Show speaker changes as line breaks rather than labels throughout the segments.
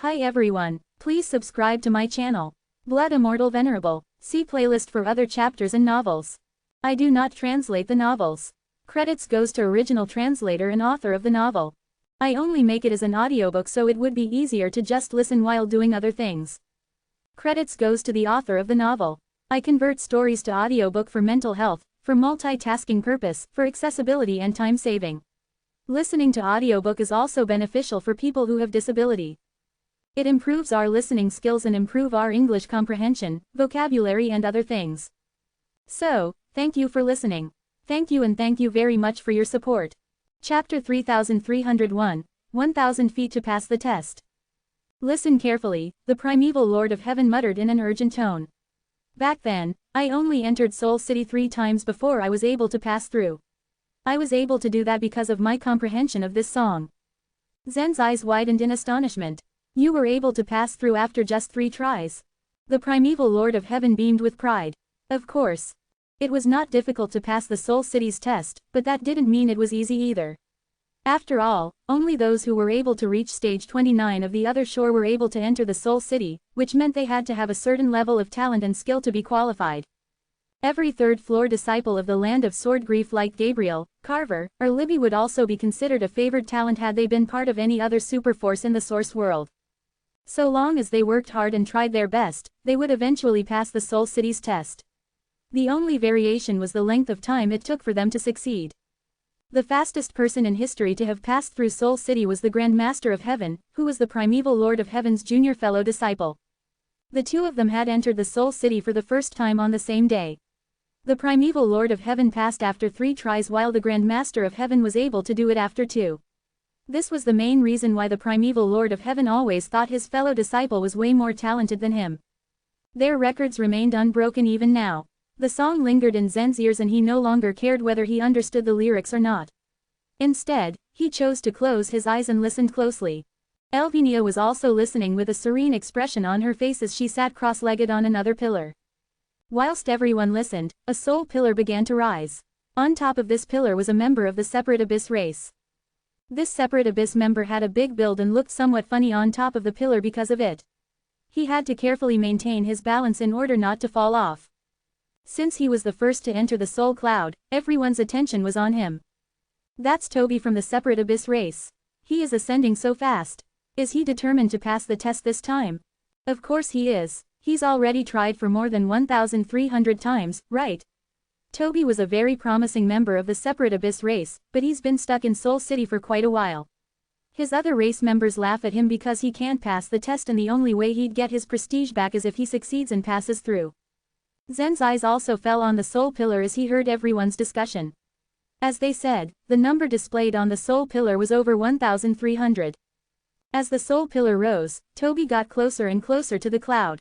Hi everyone, please subscribe to my channel. Blood Immortal Venerable. See playlist for other chapters and novels. I do not translate the novels. Credits goes to original translator and author of the novel. I only make it as an audiobook so it would be easier to just listen while doing other things. Credits goes to the author of the novel. I convert stories to audiobook for mental health, for multitasking purpose, for accessibility and time saving. Listening to audiobook is also beneficial for people who have disability. It improves our listening skills and improve our English comprehension, vocabulary and other things. So, thank you for listening. Thank you and thank you very much for your support. Chapter 3301, 1000 feet to pass the test. Listen carefully, the primeval Lord of Heaven muttered in an urgent tone. Back then, I only entered Soul City 3 times before I was able to pass through. I was able to do that because of my comprehension of this song. Zen's eyes widened in astonishment. You were able to pass through after just 3 tries. The primeval Lord of Heaven beamed with pride. Of course. It was not difficult to pass the Soul City's test, but that didn't mean it was easy either. After all, only those who were able to reach stage 29 of the other shore were able to enter the Soul City, which meant they had to have a certain level of talent and skill to be qualified. Every third-floor disciple of the land of sword grief like Gabriel, Carver, or Libby would also be considered a favored talent had they been part of any other superforce in the source world. So long as they worked hard and tried their best, they would eventually pass the Soul City's test. The only variation was the length of time it took for them to succeed. The fastest person in history to have passed through Soul City was the Grand Master of Heaven, who was the primeval Lord of Heaven's junior fellow disciple. The two of them had entered the Soul City for the first time on the same day. The primeval Lord of Heaven passed after 3 tries while the Grand Master of Heaven was able to do it after 2. This was the main reason why the primeval Lord of Heaven always thought his fellow disciple was way more talented than him. Their records remained unbroken even now. The song lingered in Zen's ears and he no longer cared whether he understood the lyrics or not. Instead, he chose to close his eyes and listened closely. Elvinia was also listening with a serene expression on her face as she sat cross-legged on another pillar. Whilst everyone listened, a soul pillar began to rise. On top of this pillar was a member of the Separate Abyss race. This Separate Abyss member had a big build and looked somewhat funny on top of the pillar because of it. He had to carefully maintain his balance in order not to fall off. Since he was the first to enter the Soul Cloud, everyone's attention was on him. That's Toby from the Separate Abyss race. He is ascending so fast. Is he determined to pass the test this time? Of course he is. He's already tried for more than 1,300 times, right? Toby was a very promising member of the Separate Abyss race, but he's been stuck in Soul City for quite a while. His other race members laugh at him because he can't pass the test and the only way he'd get his prestige back is if he succeeds and passes through. Zen's eyes also fell on the soul pillar as he heard everyone's discussion. As they said, the number displayed on the soul pillar was over 1,300. As the soul pillar rose, Toby got closer and closer to the cloud.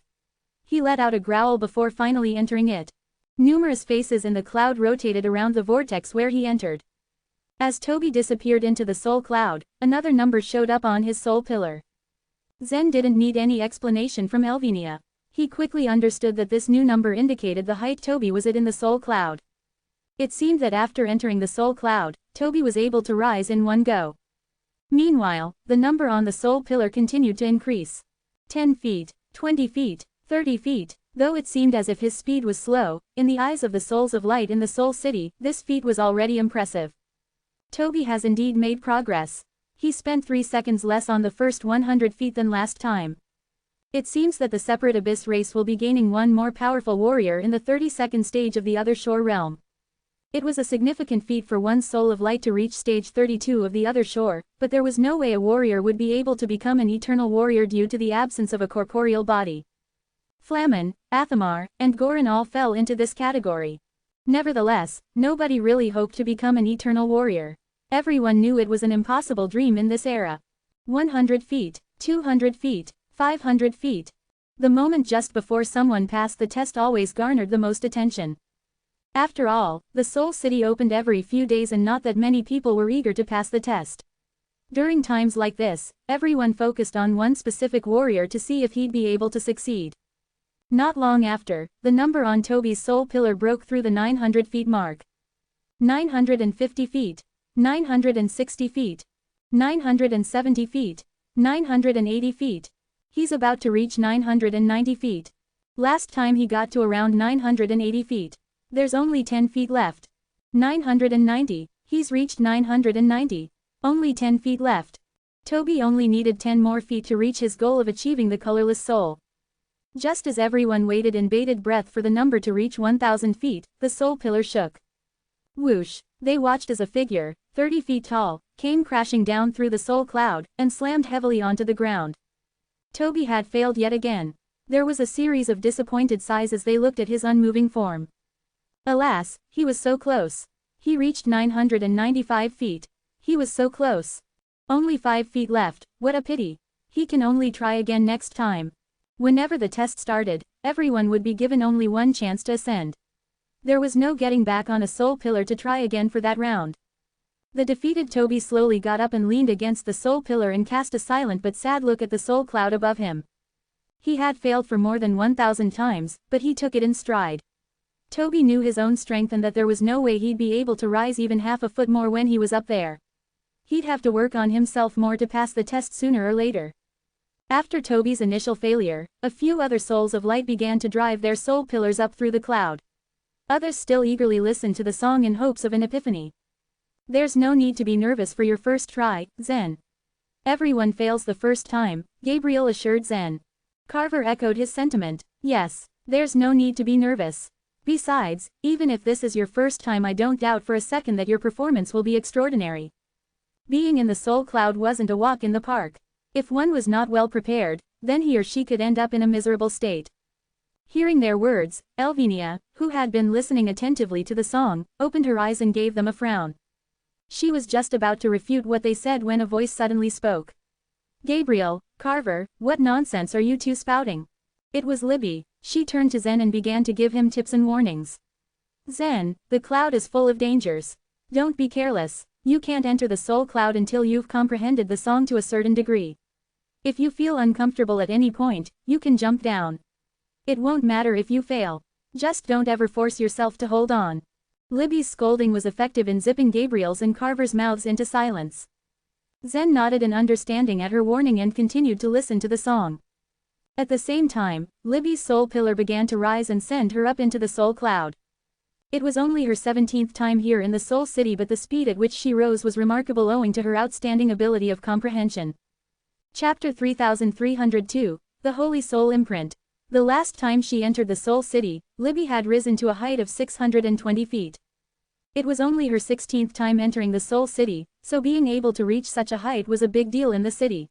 He let out a growl before finally entering it. Numerous faces in the cloud rotated around the vortex where he entered. As Toby disappeared into the soul cloud, another number showed up on his soul pillar. Zen didn't need any explanation from Elvinia. He quickly understood that this new number indicated the height Toby was at in the soul cloud. It seemed that after entering the soul cloud, Toby was able to rise in one go. Meanwhile, the number on the soul pillar continued to increase. 10 feet, 20 feet, 30 feet. Though it seemed as if his speed was slow, in the eyes of the souls of light in the Soul City, this feat was already impressive. Toby has indeed made progress. He spent 3 seconds less on the first 100 feet than last time. It seems that the Separate Abyss race will be gaining one more powerful warrior in the 32nd stage of the Other Shore realm. It was a significant feat for one soul of light to reach stage 32 of the Other Shore, but there was no way a warrior would be able to become an eternal warrior due to the absence of a corporeal body. Flamen, Athamar, and Goran all fell into this category. Nevertheless, nobody really hoped to become an eternal warrior. Everyone knew it was an impossible dream in this era. 100 feet, 200 feet, 500 feet. The moment just before someone passed the test always garnered the most attention. After all, the Soul City opened every few days and not that many people were eager to pass the test. During times like this, everyone focused on one specific warrior to see if he'd be able to succeed. Not long after, the number on Toby's soul pillar broke through the 900 feet mark. 950 feet, 960 feet, 970 feet, 980 feet, He's about to reach 990 feet. Last time he got to around 980 feet. There's only 10 feet left. 990. He's reached 990. Only 10 feet left. Toby only needed 10 more feet to reach his goal of achieving the colorless soul. Just as everyone waited in bated breath for the number to reach 1,000 feet, the soul pillar shook. Whoosh! They watched as a figure, 30 feet tall, came crashing down through the soul cloud, and slammed heavily onto the ground. Toby had failed yet again. There was a series of disappointed sighs as they looked at his unmoving form. Alas, he was so close. He reached 995 feet. He was so close. Only 5 feet left, what a pity. He can only try again next time. Whenever the test started, everyone would be given only one chance to ascend. There was no getting back on a soul pillar to try again for that round. The defeated Toby slowly got up and leaned against the soul pillar and cast a silent but sad look at the soul cloud above him. He had failed for more than 1,000 times, but he took it in stride. Toby knew his own strength and that there was no way he'd be able to rise even half a foot more when he was up there. He'd have to work on himself more to pass the test sooner or later. After Toby's initial failure, a few other souls of light began to drive their soul pillars up through the cloud. Others still eagerly listened to the song in hopes of an epiphany. There's no need to be nervous for your first try, Zen. Everyone fails the first time, Gabriel assured Zen. Carver echoed his sentiment. Yes, there's no need to be nervous. Besides, even if this is your first time, I don't doubt for a second that your performance will be extraordinary. Being in the soul cloud wasn't a walk in the park. If one was not well prepared, then he or she could end up in a miserable state. Hearing their words, Elvinia, who had been listening attentively to the song, opened her eyes and gave them a frown. She was just about to refute what they said when a voice suddenly spoke. Gabriel, Carver, what nonsense are you two spouting? It was Libby. She turned to Zen and began to give him tips and warnings. Zen, the cloud is full of dangers. Don't be careless. You can't enter the soul cloud until you've comprehended the song to a certain degree. If you feel uncomfortable at any point, you can jump down. It won't matter if you fail. Just don't ever force yourself to hold on. Libby's scolding was effective in zipping Gabriel's and Carver's mouths into silence. Zen nodded in understanding at her warning and continued to listen to the song. At the same time, Libby's soul pillar began to rise and send her up into the soul cloud. It was only her 17th time here in the Soul City, but the speed at which she rose was remarkable owing to her outstanding ability of comprehension. Chapter 3302, The Holy Soul Imprint. The last time she entered the Soul City, Libby had risen to a height of 620 feet. It was only her 16th time entering the Soul City, so being able to reach such a height was a big deal in the city.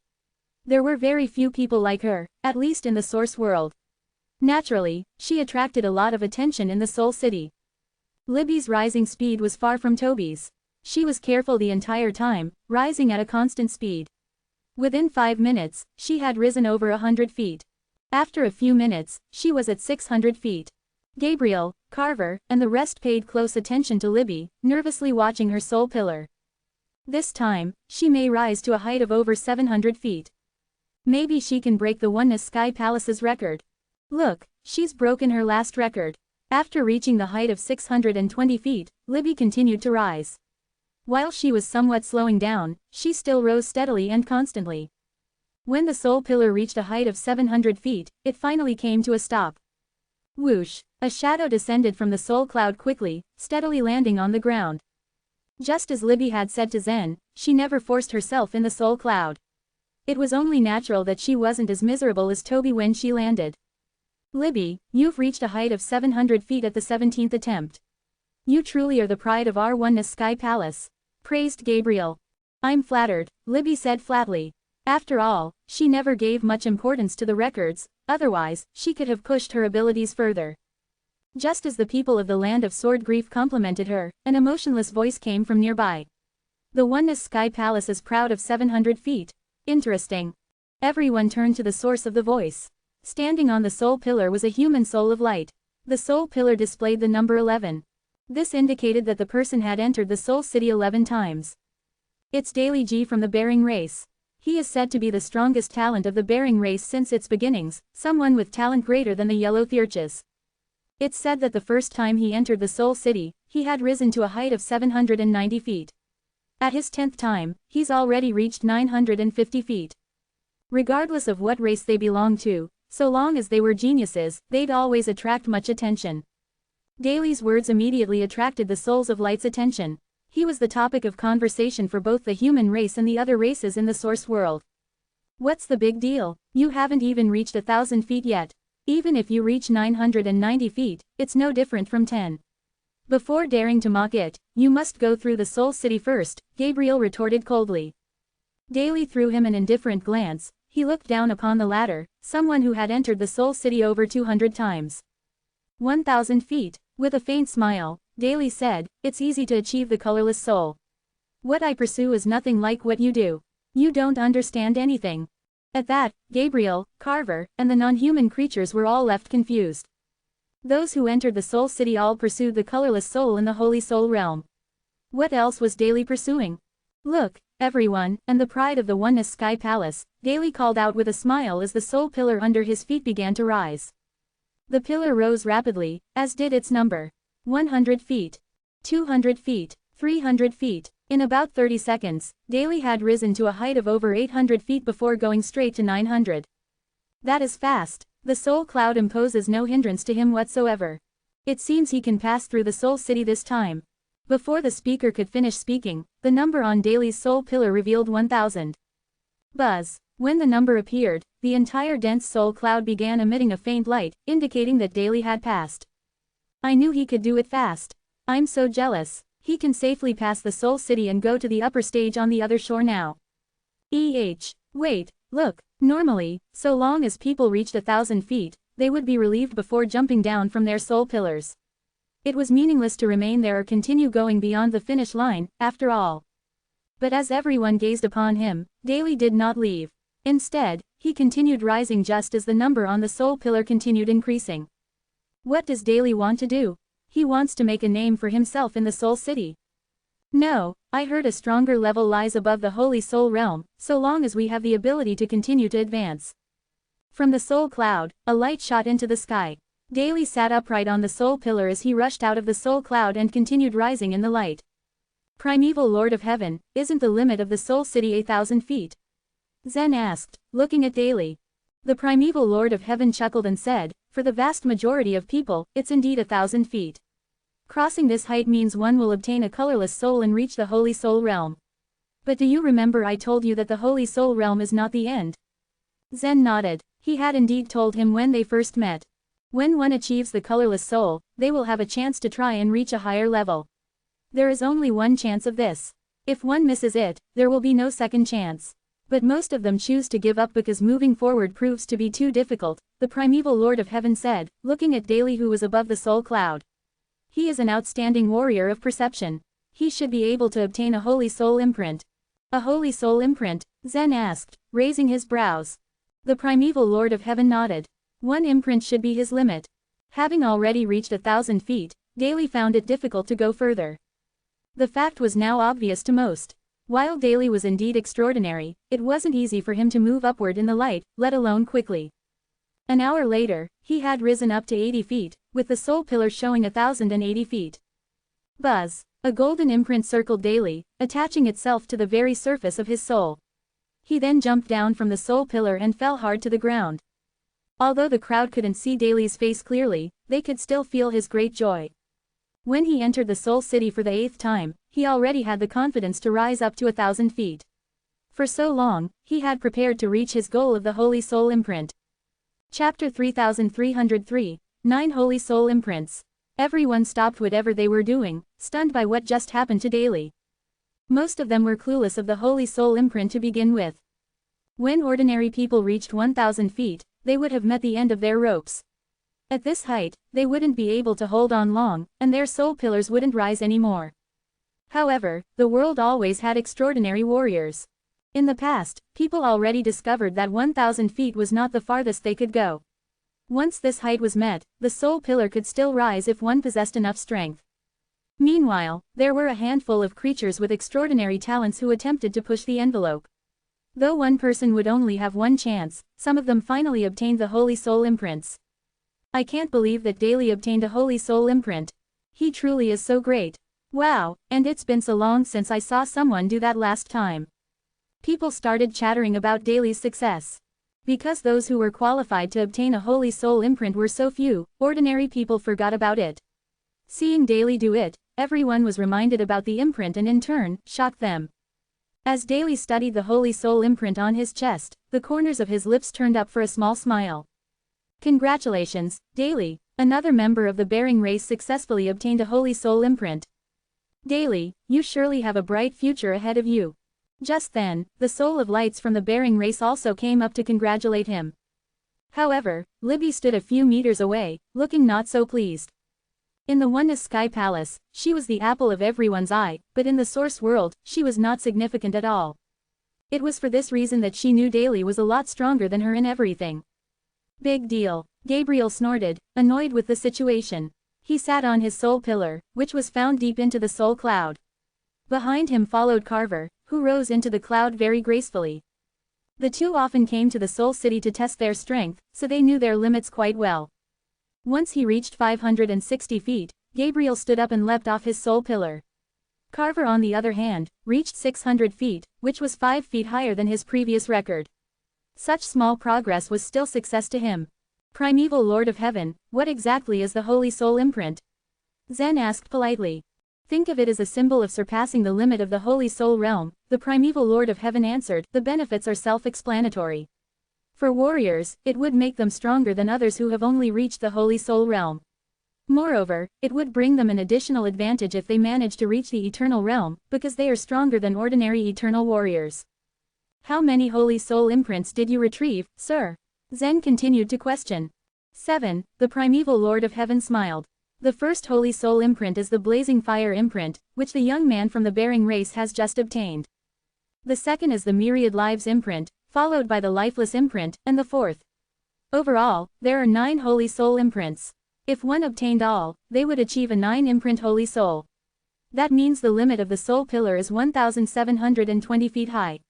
There were very few people like her, at least in the Source world. Naturally, she attracted a lot of attention in the Soul City. Libby's rising speed was far from Toby's. She was careful the entire time, rising at a constant speed. Within 5 minutes, she had risen over 100 feet. After a few minutes, she was at 600 feet. Gabriel, Carver, and the rest paid close attention to Libby, nervously watching her soul pillar. This time, she may rise to a height of over 700 feet. Maybe she can break the Oneness Sky Palace's record. Look, she's broken her last record. After reaching the height of 620 feet, Libby continued to rise. While she was somewhat slowing down, she still rose steadily and constantly. When the soul pillar reached a height of 700 feet, it finally came to a stop. Whoosh! A shadow descended from the soul cloud quickly, steadily landing on the ground. Just as Libby had said to Zen, she never forced herself in the soul cloud. It was only natural that she wasn't as miserable as Toby when she landed. Libby, you've reached a height of 700 feet at the 17th attempt. You truly are the pride of our Oneness Sky Palace, praised Gabriel. I'm flattered, Libby said flatly. After all, she never gave much importance to the records, otherwise, she could have pushed her abilities further. Just as the people of the land of Sword Grief complimented her, an emotionless voice came from nearby. The Oneness Sky Palace is proud of 700 feet. Interesting. Everyone turned to the source of the voice. Standing on the soul pillar was a human soul of light. The soul pillar displayed the number 11. This indicated that the person had entered the Soul City 11 times. It's Daily G from the Bearing race. He is said to be the strongest talent of the Bearing race since its beginnings, someone with talent greater than the Yellow Thyrches. It's said that the first time he entered the Soul City, he had risen to a height of 790 feet. At his 10th time, he's already reached 950 feet. Regardless of what race they belonged to, so long as they were geniuses, they'd always attract much attention. Daly's words immediately attracted the Souls of Light's attention. He was the topic of conversation for both the human race and the other races in the source world. What's the big deal? You haven't even reached 1,000 feet yet. Even if you reach 990 feet, it's no different from 10. Before daring to mock it, you must go through the Soul City first, Gabriel retorted coldly. Daly threw him an indifferent glance. He looked down upon the latter, someone who had entered the Soul City over 200 times. 1,000 feet. With a faint smile, Daly said, it's easy to achieve the colorless soul. What I pursue is nothing like what you do. You don't understand anything. At that, Gabriel, Carver, and the non-human creatures were all left confused. Those who entered the Soul City all pursued the colorless soul in the Holy Soul realm. What else was Daly pursuing? Look, everyone, and the pride of the Oneness Sky Palace, Daly called out with a smile as the soul pillar under his feet began to rise. The pillar rose rapidly, as did its number. 100 feet. 200 feet. 300 feet. In about 30 seconds, Daly had risen to a height of over 800 feet before going straight to 900. That is fast. The soul cloud imposes no hindrance to him whatsoever. It seems he can pass through the Soul City this time. Before the speaker could finish speaking, the number on Daly's soul pillar revealed 1,000. Buzz. When the number appeared, the entire dense soul cloud began emitting a faint light, indicating that Daly had passed. I knew he could do it fast. I'm so jealous. He can safely pass the Soul City and go to the upper stage on the other shore now. Wait, look, normally, so long as people reached 1,000 feet, they would be relieved before jumping down from their soul pillars. It was meaningless to remain there or continue going beyond the finish line, after all. But as everyone gazed upon him, Daly did not leave. Instead, he continued rising just as the number on the soul pillar continued increasing. What does Daly want to do? He wants to make a name for himself in the Soul City. No, I heard a stronger level lies above the Holy Soul realm, so long as we have the ability to continue to advance. From the soul cloud, a light shot into the sky. Daly sat upright on the soul pillar as he rushed out of the soul cloud and continued rising in the light. Primeval Lord of Heaven, isn't the limit of the Soul City 1,000 feet? Zen asked, looking at Daly. The Primeval Lord of Heaven chuckled and said, for the vast majority of people, it's indeed 1,000 feet. Crossing this height means one will obtain a colorless soul and reach the Holy Soul realm. But do you remember I told you that the Holy Soul realm is not the end? Zen nodded. He had indeed told him when they first met. When one achieves the colorless soul, they will have a chance to try and reach a higher level. There is only one chance of this. If one misses it, there will be no second chance. But most of them choose to give up because moving forward proves to be too difficult, the Primeval Lord of Heaven said, looking at Daly who was above the soul cloud. He is an outstanding warrior of perception. He should be able to obtain a Holy Soul imprint. A Holy Soul imprint? Zen asked, raising his brows. The Primeval Lord of Heaven nodded. One imprint should be his limit. Having already reached 1,000 feet, Daly found it difficult to go further. The fact was now obvious to most. While Daly was indeed extraordinary, it wasn't easy for him to move upward in the light, let alone quickly. An hour later, he had risen up to 80 feet, with the soul pillar showing 1,080 feet. Buzz. A golden imprint circled Daly, attaching itself to the very surface of his soul. He then jumped down from the soul pillar and fell hard to the ground. Although the crowd couldn't see Daly's face clearly, they could still feel his great joy. When he entered the Soul City for the 8th time, he already had the confidence to rise up to 1,000 feet. For so long, he had prepared to reach his goal of the Holy Soul imprint. Chapter 3303, 9 Holy Soul Imprints. Everyone stopped whatever they were doing, stunned by what just happened to Daly. Most of them were clueless of the Holy Soul imprint to begin with. When ordinary people reached 1,000 feet, they would have met the end of their ropes. At this height, they wouldn't be able to hold on long, and their soul pillars wouldn't rise anymore. However, the world always had extraordinary warriors. In the past, people already discovered that 1,000 feet was not the farthest they could go. Once this height was met, the soul pillar could still rise if one possessed enough strength. Meanwhile, there were a handful of creatures with extraordinary talents who attempted to push the envelope. Though one person would only have one chance, some of them finally obtained the Holy Soul imprints. I can't believe that Daly obtained a Holy Soul imprint. He truly is so great. Wow, and it's been so long since I saw someone do that last time. People started chattering about Daly's success. Because those who were qualified to obtain a holy soul imprint were so few, ordinary people forgot about it. Seeing Daly do it, everyone was reminded about the imprint and in turn, shocked them. As Daly studied the holy soul imprint on his chest, the corners of his lips turned up for a small smile. Congratulations, Daly, another member of the bearing race successfully obtained a holy soul imprint. Daly, you surely have a bright future ahead of you. Just then, the soul of lights from the bearing race also came up to congratulate him. However, Libby stood a few meters away, looking not so pleased. In the Oneness Sky Palace, she was the apple of everyone's eye, but in the Source world, she was not significant at all. It was for this reason that she knew Daly was a lot stronger than her in everything. Big deal, Gabriel snorted, annoyed with the situation. He sat on his soul pillar, which was found deep into the soul cloud. Behind him followed Carver, who rose into the cloud very gracefully. The two often came to the Soul City to test their strength, so they knew their limits quite well. Once he reached 560 feet, Gabriel stood up and leapt off his soul pillar. Carver on the other hand, reached 600 feet, which was 5 feet higher than his previous record. Such small progress was still success to him. Primeval Lord of Heaven, what exactly is the Holy Soul imprint? Zen asked politely. Think of it as a symbol of surpassing the limit of the Holy Soul realm, the Primeval Lord of Heaven answered. The benefits are self-explanatory. For warriors, it would make them stronger than others who have only reached the Holy Soul realm. Moreover, it would bring them an additional advantage if they manage to reach the Eternal realm, because they are stronger than ordinary Eternal warriors. How many Holy Soul imprints did you retrieve, sir? Zen continued to question. 7. The Primeval Lord of Heaven smiled. The first Holy Soul imprint is the Blazing Fire imprint, which the young man from the bearing race has just obtained. The second is the Myriad Lives imprint, followed by the Lifeless imprint, and the fourth. Overall, there are 9 Holy Soul imprints. If one obtained all, they would achieve a 9-imprint Holy Soul. That means the limit of the soul pillar is 1,720 feet high.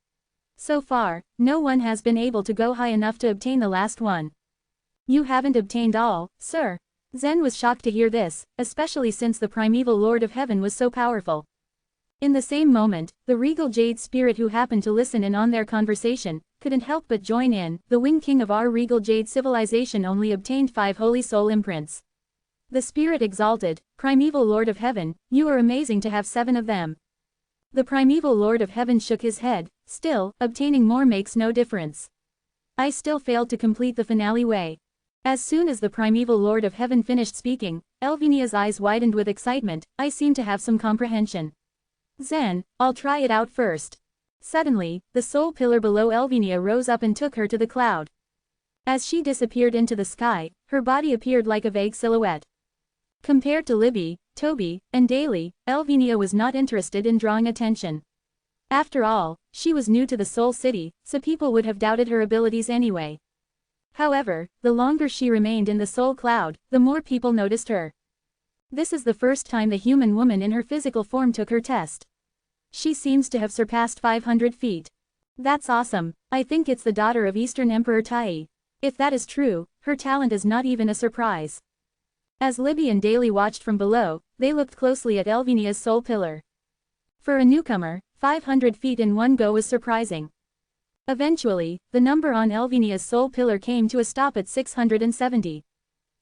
So far, no one has been able to go high enough to obtain the last one. You haven't obtained all, sir. Zen was shocked to hear this, especially since the Primeval Lord of Heaven was so powerful. In the same moment, the regal Jade Spirit who happened to listen in on their conversation, couldn't help but join in. The Wing King of our regal Jade civilization only obtained 5 Holy Soul imprints. The Spirit exalted, Primeval Lord of Heaven, you are amazing to have 7 of them. The Primeval Lord of Heaven shook his head. Still, obtaining more makes no difference. I still failed to complete the finale way. As soon as the Primeval Lord of Heaven finished speaking, Elvinia's eyes widened with excitement. I seem to have some comprehension. Zen, I'll try it out first. Suddenly, the soul pillar below Elvinia rose up and took her to the cloud. As she disappeared into the sky, her body appeared like a vague silhouette. Compared to Libby, Toby, and Daly, Elvinia was not interested in drawing attention. After all, she was new to the Soul City, so people would have doubted her abilities anyway. However, the longer she remained in the soul cloud, the more people noticed her. This is the first time the human woman in her physical form took her test. She seems to have surpassed 500 feet. That's awesome. I think it's the daughter of Eastern Emperor Tai. If that is true, her talent is not even a surprise. As Libby and Daly watched from below, they looked closely at Elvinia's soul pillar. For a newcomer, 500 feet in one go was surprising. Eventually, the number on Elvinia's soul pillar came to a stop at 670.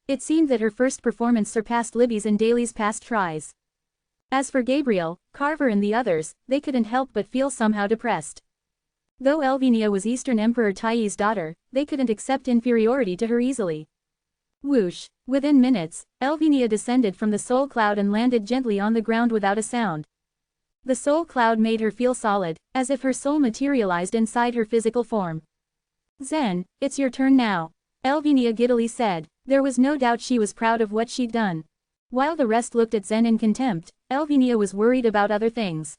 It seemed that her first performance surpassed Libby's and Daly's past tries. As for Gabriel, Carver and the others, they couldn't help but feel somehow depressed. Though Elvinia was Eastern Emperor Tai's daughter, they couldn't accept inferiority to her easily. Whoosh! Within minutes, Elvinia descended from the soul cloud and landed gently on the ground without a sound. The soul cloud made her feel solid, as if her soul materialized inside her physical form. Zen, it's your turn now. Elvinia giddily said. There was no doubt she was proud of what she'd done. While the rest looked at Zen in contempt, Elvinia was worried about other things.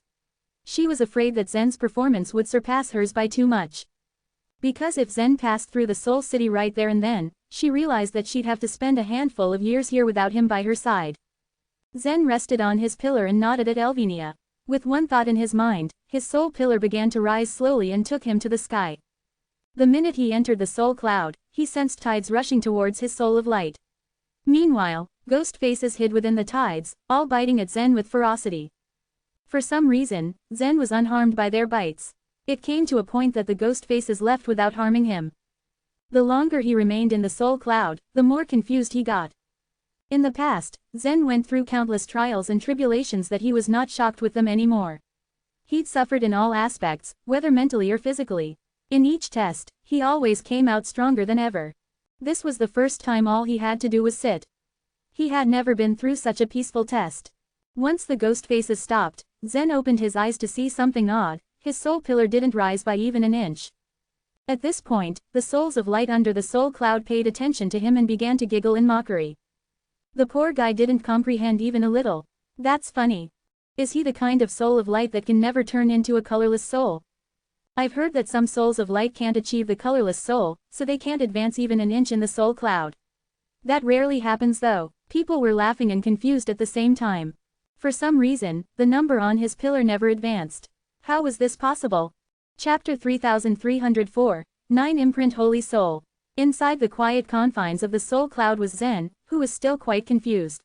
She was afraid that Zen's performance would surpass hers by too much. Because if Zen passed through the Soul City right there and then, she realized that she'd have to spend a handful of years here without him by her side. Zen rested on his pillar and nodded at Elvinia. With one thought in his mind, his soul pillar began to rise slowly and took him to the sky. The minute he entered the soul cloud, he sensed tides rushing towards his soul of light. Meanwhile, ghost faces hid within the tides, all biting at Zen with ferocity. For some reason, Zen was unharmed by their bites. It came to a point that the ghost faces left without harming him. The longer he remained in the soul cloud, the more confused he got. In the past, Zen went through countless trials and tribulations that he was not shocked with them anymore. He'd suffered in all aspects, whether mentally or physically. In each test, he always came out stronger than ever. This was the first time all he had to do was sit. He had never been through such a peaceful test. Once the ghost faces stopped, Zen opened his eyes to see something odd. His soul pillar didn't rise by even an inch. At this point, the souls of light under the soul cloud paid attention to him and began to giggle in mockery. The poor guy didn't comprehend even a little. That's funny. Is he the kind of soul of light that can never turn into a colorless soul? I've heard that some souls of light can't achieve the colorless soul, so they can't advance even an inch in the soul cloud. That rarely happens though. People were laughing and confused at the same time. For some reason, the number on his pillar never advanced. How was this possible? Chapter 3304, 9 Imprint Holy Soul. Inside the quiet confines of the soul cloud was Zen, who was still quite confused.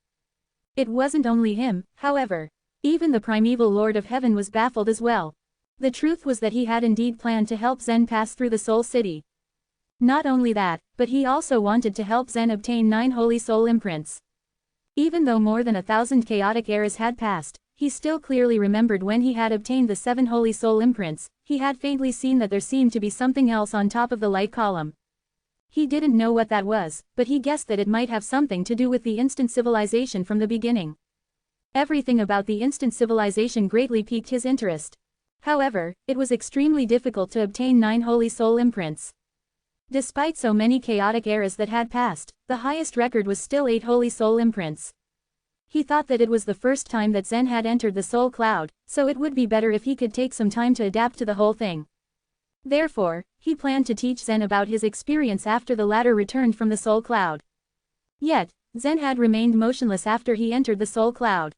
It wasn't only him, however. Even the primeval Lord of Heaven was baffled as well. The truth was that he had indeed planned to help Zen pass through the Soul City. Not only that, but he also wanted to help Zen obtain 9 holy soul imprints. Even though more than 1,000 chaotic eras had passed, he still clearly remembered when he had obtained the 7 holy soul imprints. He had faintly seen that there seemed to be something else on top of the light column. He didn't know what that was, but he guessed that it might have something to do with the instant civilization from the beginning. Everything about the instant civilization greatly piqued his interest. However, it was extremely difficult to obtain 9 holy soul imprints. Despite so many chaotic eras that had passed, the highest record was still 8 holy soul imprints. He thought that it was the first time that Zen had entered the soul cloud, so it would be better if he could take some time to adapt to the whole thing. Therefore, he planned to teach Zen about his experience after the latter returned from the soul cloud. Yet, Zen had remained motionless after he entered the soul cloud.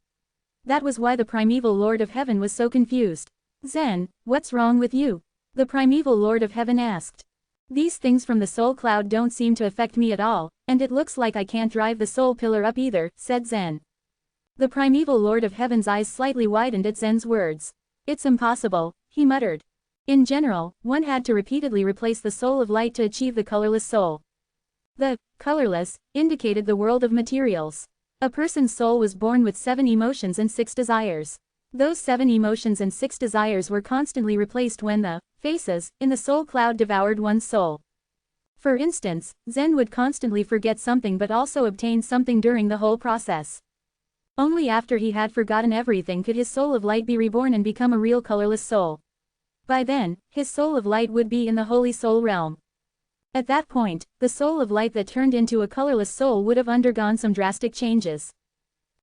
That was why the primeval Lord of Heaven was so confused. Zen, what's wrong with you? The primeval Lord of Heaven asked. These things from the soul cloud don't seem to affect me at all, and it looks like I can't drive the soul pillar up either, said Zen. The primeval Lord of Heaven's eyes slightly widened at Zen's words. It's impossible, he muttered. In general, one had to repeatedly replace the soul of light to achieve the colorless soul. The colorless indicated the world of materials. A person's soul was born with 7 emotions and 6 desires. Those 7 emotions and 6 desires were constantly replaced when the faces in the soul cloud devoured one's soul. For instance, Zen would constantly forget something but also obtain something during the whole process. Only after he had forgotten everything could his soul of light be reborn and become a real colorless soul. By then, his soul of light would be in the holy soul realm. At that point, the soul of light that turned into a colorless soul would have undergone some drastic changes.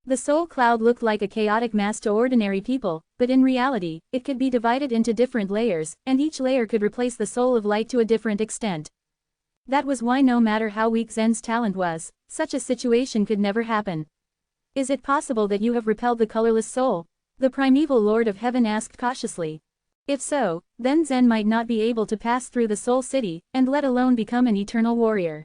The soul cloud looked like a chaotic mass to ordinary people, but in reality, it could be divided into different layers, and each layer could replace the soul of light to a different extent. That was why no matter how weak Zen's talent was, such a situation could never happen. Is it possible that you have repelled the colorless soul? The primeval Lord of Heaven asked cautiously. If so, then Zen might not be able to pass through the soul city, and let alone become an eternal warrior.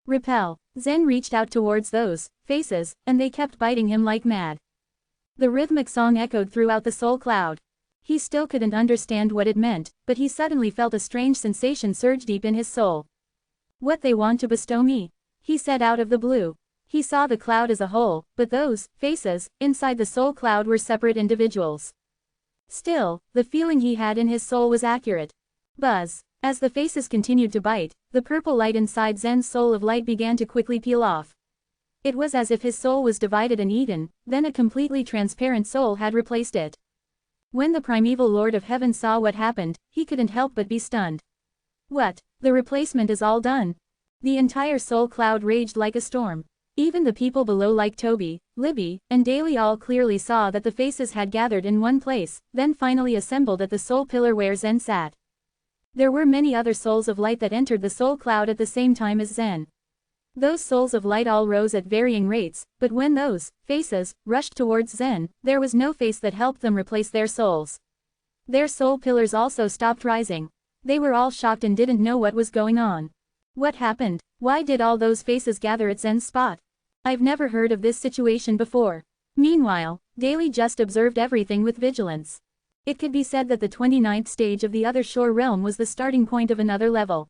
Repel. Zen reached out towards those faces, and they kept biting him like mad. The rhythmic song echoed throughout the soul cloud. He still couldn't understand what it meant, but he suddenly felt a strange sensation surge deep in his soul. What they want to bestow me? He said out of the blue. He saw the cloud as a whole, but those faces inside the soul cloud were separate individuals. Still, the feeling he had in his soul was accurate. Buzz. As the faces continued to bite, the purple light inside Zen's soul of light began to quickly peel off. It was as if his soul was divided and eaten, then a completely transparent soul had replaced it. When the primeval Lord of Heaven saw what happened, he couldn't help but be stunned. What? The replacement is all done? The entire soul cloud raged like a storm. Even the people below like Toby, Libby, and Daly all clearly saw that the faces had gathered in one place, then finally assembled at the soul pillar where Zen sat. There were many other souls of light that entered the soul cloud at the same time as Zen. Those souls of light all rose at varying rates, but when those faces rushed towards Zen, there was no face that helped them replace their souls. Their soul pillars also stopped rising. They were all shocked and didn't know what was going on. What happened? Why did all those faces gather at Zen's spot? I've never heard of this situation before. Meanwhile, Daly just observed everything with vigilance. It could be said that the 29th stage of the other shore realm was the starting point of another level.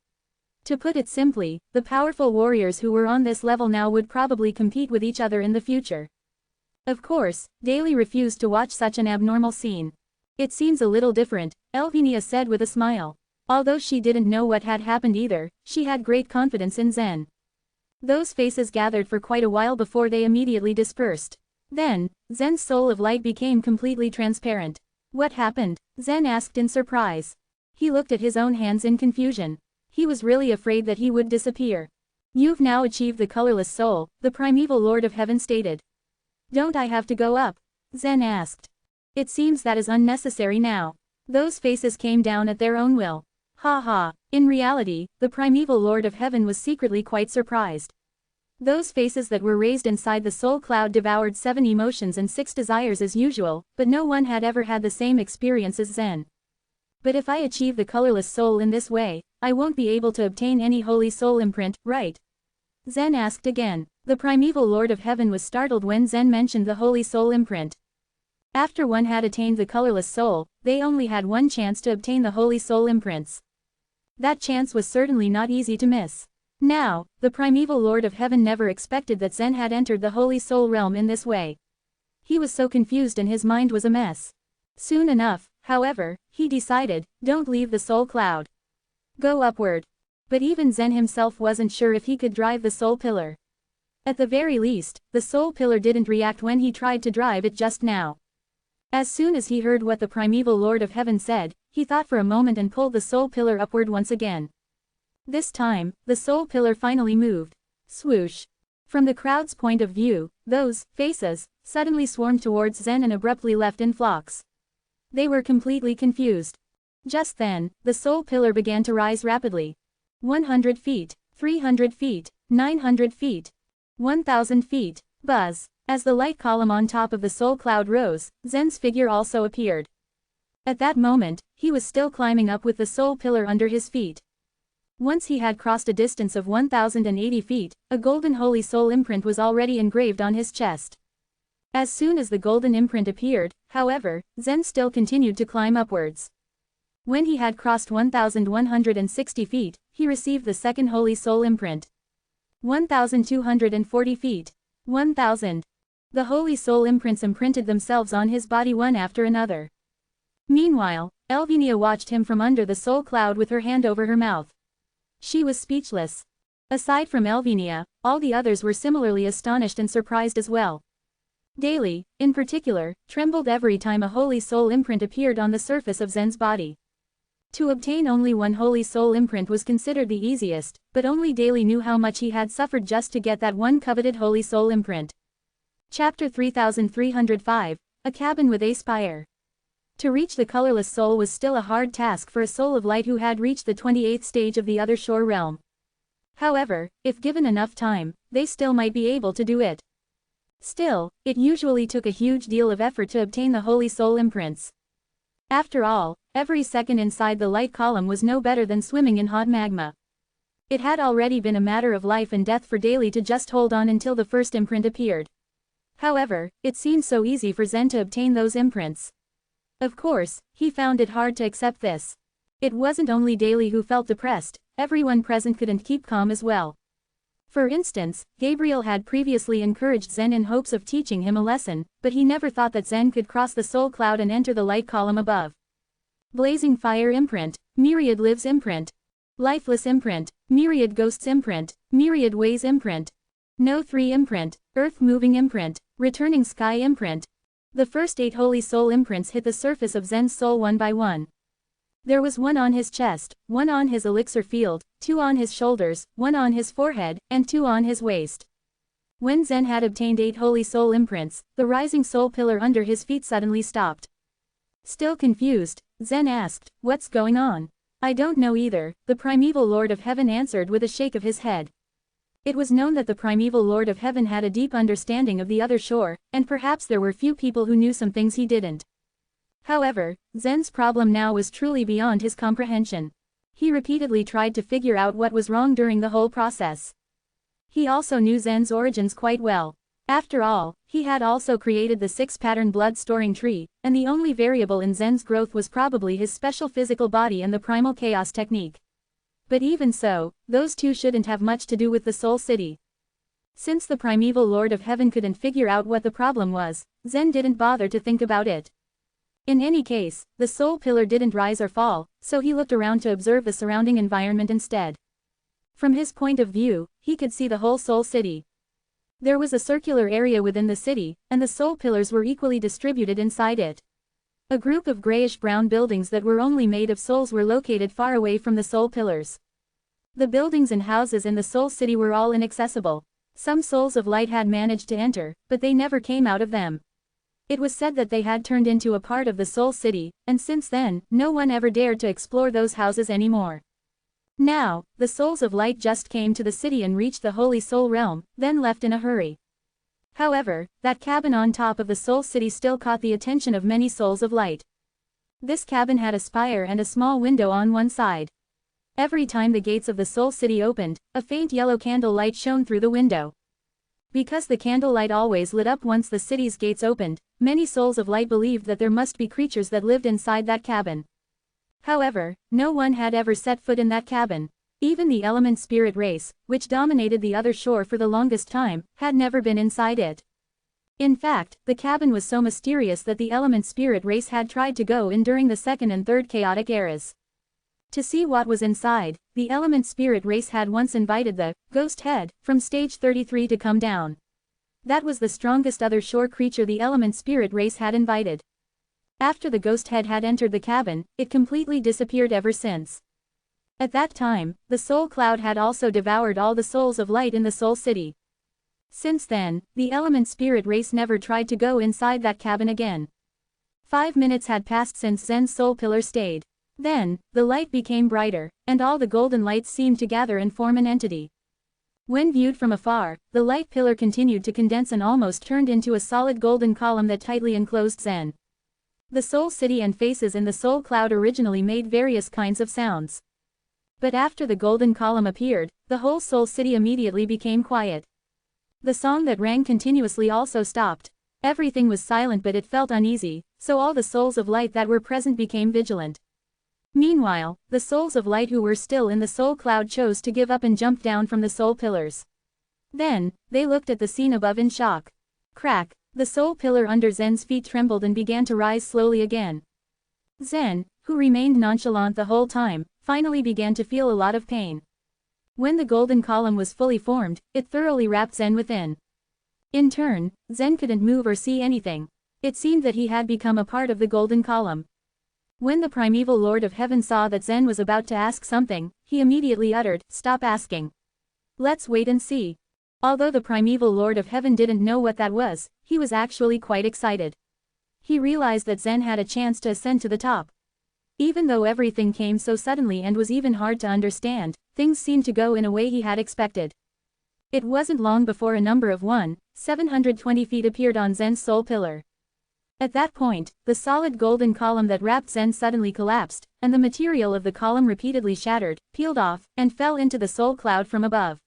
To put it simply, the powerful warriors who were on this level now would probably compete with each other in the future. Of course, Daly refused to watch such an abnormal scene. It seems a little different, Elvinia said with a smile. Although she didn't know what had happened either, she had great confidence in Zen. Those faces gathered for quite a while before they immediately dispersed. Then, Zen's soul of light became completely transparent. What happened? Zen asked in surprise. He looked at his own hands in confusion. He was really afraid that he would disappear. You've now achieved the colorless soul, the primeval Lord of Heaven stated. Don't I have to go up? Zen asked. It seems that is unnecessary now. Those faces came down at their own will. Ha ha. In reality, the primeval Lord of Heaven was secretly quite surprised. Those faces that were raised inside the soul cloud devoured 7 emotions and 6 desires as usual, but no one had ever had the same experience as Zen. But if I achieve the colorless soul in this way, I won't be able to obtain any holy soul imprint, right? Zen asked again. The primeval Lord of Heaven was startled when Zen mentioned the holy soul imprint. After one had attained the colorless soul, they only had one chance to obtain the holy soul imprints. That chance was certainly not easy to miss. Now, the primeval Lord of Heaven never expected that Zen had entered the holy soul realm in this way. He was so confused and his mind was a mess. Soon enough, however, he decided, don't leave the soul cloud. Go upward. But even Zen himself wasn't sure if he could drive the soul pillar. At the very least, the soul pillar didn't react when he tried to drive it just now. As soon as he heard what the primeval Lord of Heaven said, he thought for a moment and pulled the soul pillar upward once again. This time, the soul pillar finally moved. Swoosh. From the crowd's point of view, those faces suddenly swarmed towards Zen and abruptly left in flocks. They were completely confused. Just then, the soul pillar began to rise rapidly. 100 feet, 300 feet, 900 feet, 1,000 feet. Buzz. As the light column on top of the soul cloud rose, Zen's figure also appeared. At that moment, he was still climbing up with the soul pillar under his feet. Once he had crossed a distance of 1,080 feet, a golden holy soul imprint was already engraved on his chest. As soon as the golden imprint appeared, however, Zen still continued to climb upwards. When he had crossed 1,160 feet, he received the second holy soul imprint. 1,240 feet. 1,000. The holy soul imprints imprinted themselves on his body one after another. Meanwhile, Elvinia watched him from under the soul cloud with her hand over her mouth. She was speechless. Aside from Elvinia, all the others were similarly astonished and surprised as well. Daly, in particular, trembled every time a holy soul imprint appeared on the surface of Zen's body. To obtain only one holy soul imprint was considered the easiest, but only Daly knew how much he had suffered just to get that one coveted holy soul imprint. Chapter 3305, A Cabin with a Spire. To reach the colorless soul was still a hard task for a soul of light who had reached the 28th stage of the other shore realm. However, if given enough time, they still might be able to do it. Still, it usually took a huge deal of effort to obtain the holy soul imprints. After all, every second inside the light column was no better than swimming in hot magma. It had already been a matter of life and death for Daly to just hold on until the first imprint appeared. However, it seemed so easy for Zen to obtain those imprints. Of course, he found it hard to accept this. It wasn't only Daly who felt depressed, everyone present couldn't keep calm as well. For instance, Gabriel had previously encouraged Zen in hopes of teaching him a lesson, but he never thought that Zen could cross the soul cloud and enter the light column above. Blazing fire imprint, myriad lives imprint, lifeless imprint, myriad ghosts imprint, myriad ways imprint, no 3 imprint, earth moving imprint, returning sky imprint. The first 8 holy soul imprints hit the surface of Zen's soul one by one. There was one on his chest, one on his elixir field, 2 on his shoulders, 1 on his forehead, and 2 on his waist. When Zen had obtained 8 holy soul imprints, the rising soul pillar under his feet suddenly stopped. Still confused, Zen asked, "What's going on?" "I don't know either," the primeval Lord of Heaven answered with a shake of his head. It was known that the primeval Lord of Heaven had a deep understanding of the other shore, and perhaps there were few people who knew some things he didn't. However, Zen's problem now was truly beyond his comprehension. He repeatedly tried to figure out what was wrong during the whole process. He also knew Zen's origins quite well. After all, he had also created the 6-pattern blood-storing tree, and the only variable in Zen's growth was probably his special physical body and the primal chaos technique. But even so, those two shouldn't have much to do with the Soul City. Since the primeval Lord of Heaven couldn't figure out what the problem was, Zen didn't bother to think about it. In any case, the soul pillar didn't rise or fall, so he looked around to observe the surrounding environment instead. From his point of view, he could see the whole Soul City. There was a circular area within the city, and the soul pillars were equally distributed inside it. A group of grayish-brown buildings that were only made of souls were located far away from the soul pillars. The buildings and houses in the Soul City were all inaccessible. Some souls of light had managed to enter, but they never came out of them. It was said that they had turned into a part of the Soul City, and since then, no one ever dared to explore those houses anymore. Now, the souls of light just came to the city and reached the Holy Soul Realm, then left in a hurry. However, that cabin on top of the Soul City still caught the attention of many souls of light. This cabin had a spire and a small window on one side. Every time the gates of the Soul City opened, a faint yellow candle light shone through the window. Because the candlelight always lit up once the city's gates opened, many souls of light believed that there must be creatures that lived inside that cabin. However, no one had ever set foot in that cabin. Even the element spirit race, which dominated the other shore for the longest time, had never been inside it. In fact, the cabin was so mysterious that the element spirit race had tried to go in during the second and third chaotic eras. To see what was inside, the element spirit race had once invited the ghost head from stage 33 to come down. That was the strongest other shore creature the element spirit race had invited. After the ghost head had entered the cabin, it completely disappeared ever since. At that time, the soul cloud had also devoured all the souls of light in the Soul City. Since then, the element spirit race never tried to go inside that cabin again. 5 minutes had passed since Zen's soul pillar stayed. Then, the light became brighter, and all the golden lights seemed to gather and form an entity. When viewed from afar, the light pillar continued to condense and almost turned into a solid golden column that tightly enclosed Zen. The Soul City and faces in the soul cloud originally made various kinds of sounds. But after the golden column appeared, the whole Soul City immediately became quiet. The song that rang continuously also stopped. Everything was silent, but it felt uneasy, so all the souls of light that were present became vigilant. Meanwhile, the souls of light who were still in the soul cloud chose to give up and jump down from the soul pillars. Then, they looked at the scene above in shock. Crack! The soul pillar under Zen's feet trembled and began to rise slowly again. Zen, who remained nonchalant the whole time, finally began to feel a lot of pain. When the golden column was fully formed, it thoroughly wrapped Zen within. In turn, Zen couldn't move or see anything. It seemed that he had become a part of the golden column. When the primeval Lord of Heaven saw that Zen was about to ask something, he immediately uttered, "Stop asking. Let's wait and see." Although the primeval Lord of Heaven didn't know what that was, he was actually quite excited. He realized that Zen had a chance to ascend to the top. Even though everything came so suddenly and was even hard to understand, things seemed to go in a way he had expected. It wasn't long before a number of 720 feet appeared on Zen's soul pillar. At that point, the solid golden column that wrapped Zen suddenly collapsed, and the material of the column repeatedly shattered, peeled off, and fell into the soul cloud from above.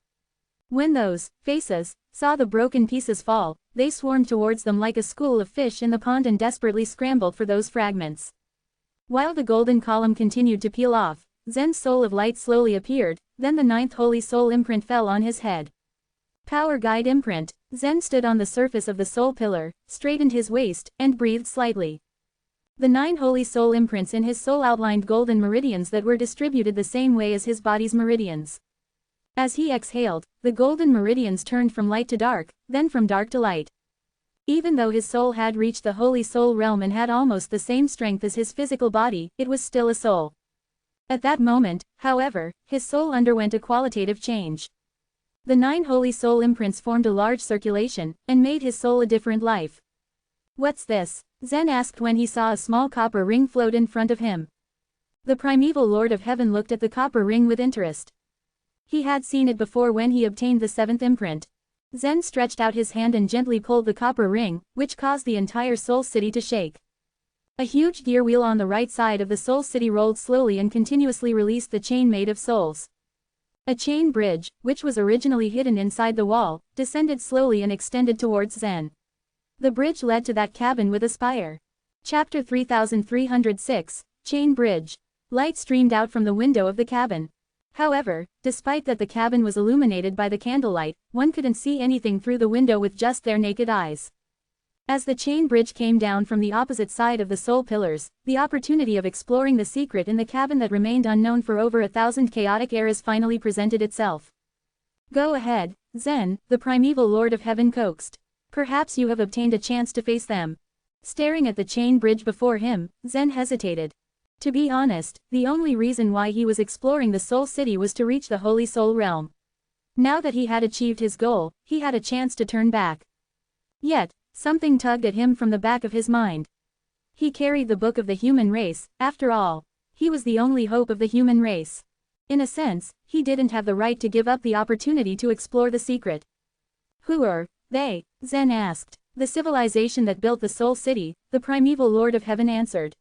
When those faces saw the broken pieces fall, they swarmed towards them like a school of fish in the pond and desperately scrambled for those fragments. While the golden column continued to peel off, Zen's soul of light slowly appeared, then the 9th holy soul imprint fell on his head. Power guide imprint. Zen stood on the surface of the soul pillar, straightened his waist, and breathed slightly. The 9 holy soul imprints in his soul outlined golden meridians that were distributed the same way as his body's meridians. As he exhaled, the golden meridians turned from light to dark, then from dark to light. Even though his soul had reached the holy soul realm and had almost the same strength as his physical body, it was still a soul. At that moment, however, his soul underwent a qualitative change. The 9 holy soul imprints formed a large circulation, and made his soul a different life. "What's this?" Zen asked when he saw a small copper ring float in front of him. The primeval Lord of Heaven looked at the copper ring with interest. He had seen it before when he obtained the 7th imprint. Zen stretched out his hand and gently pulled the copper ring, which caused the entire Soul City to shake. A huge gear wheel on the right side of the Soul City rolled slowly and continuously released the chain made of souls. A chain bridge, which was originally hidden inside the wall, descended slowly and extended towards Zen. The bridge led to that cabin with a spire. Chapter 3306, Chain Bridge. Light streamed out from the window of the cabin. However, despite that the cabin was illuminated by the candlelight, one couldn't see anything through the window with just their naked eyes. As the chain bridge came down from the opposite side of the soul pillars, the opportunity of exploring the secret in the cabin that remained unknown for over 1,000 chaotic eras finally presented itself. Go ahead, Zen, the primeval Lord of Heaven coaxed. Perhaps you have obtained a chance to face them. Staring at the chain bridge before him, Zen hesitated. To be honest, the only reason why he was exploring the Soul City was to reach the Holy Soul Realm. Now that he had achieved his goal, he had a chance to turn back. Yet, something tugged at him from the back of his mind. He carried the book of the human race, after all. He was the only hope of the human race. In a sense, he didn't have the right to give up the opportunity to explore the secret. Who are they? Zen asked. The civilization that built the Soul City, the primeval Lord of Heaven answered.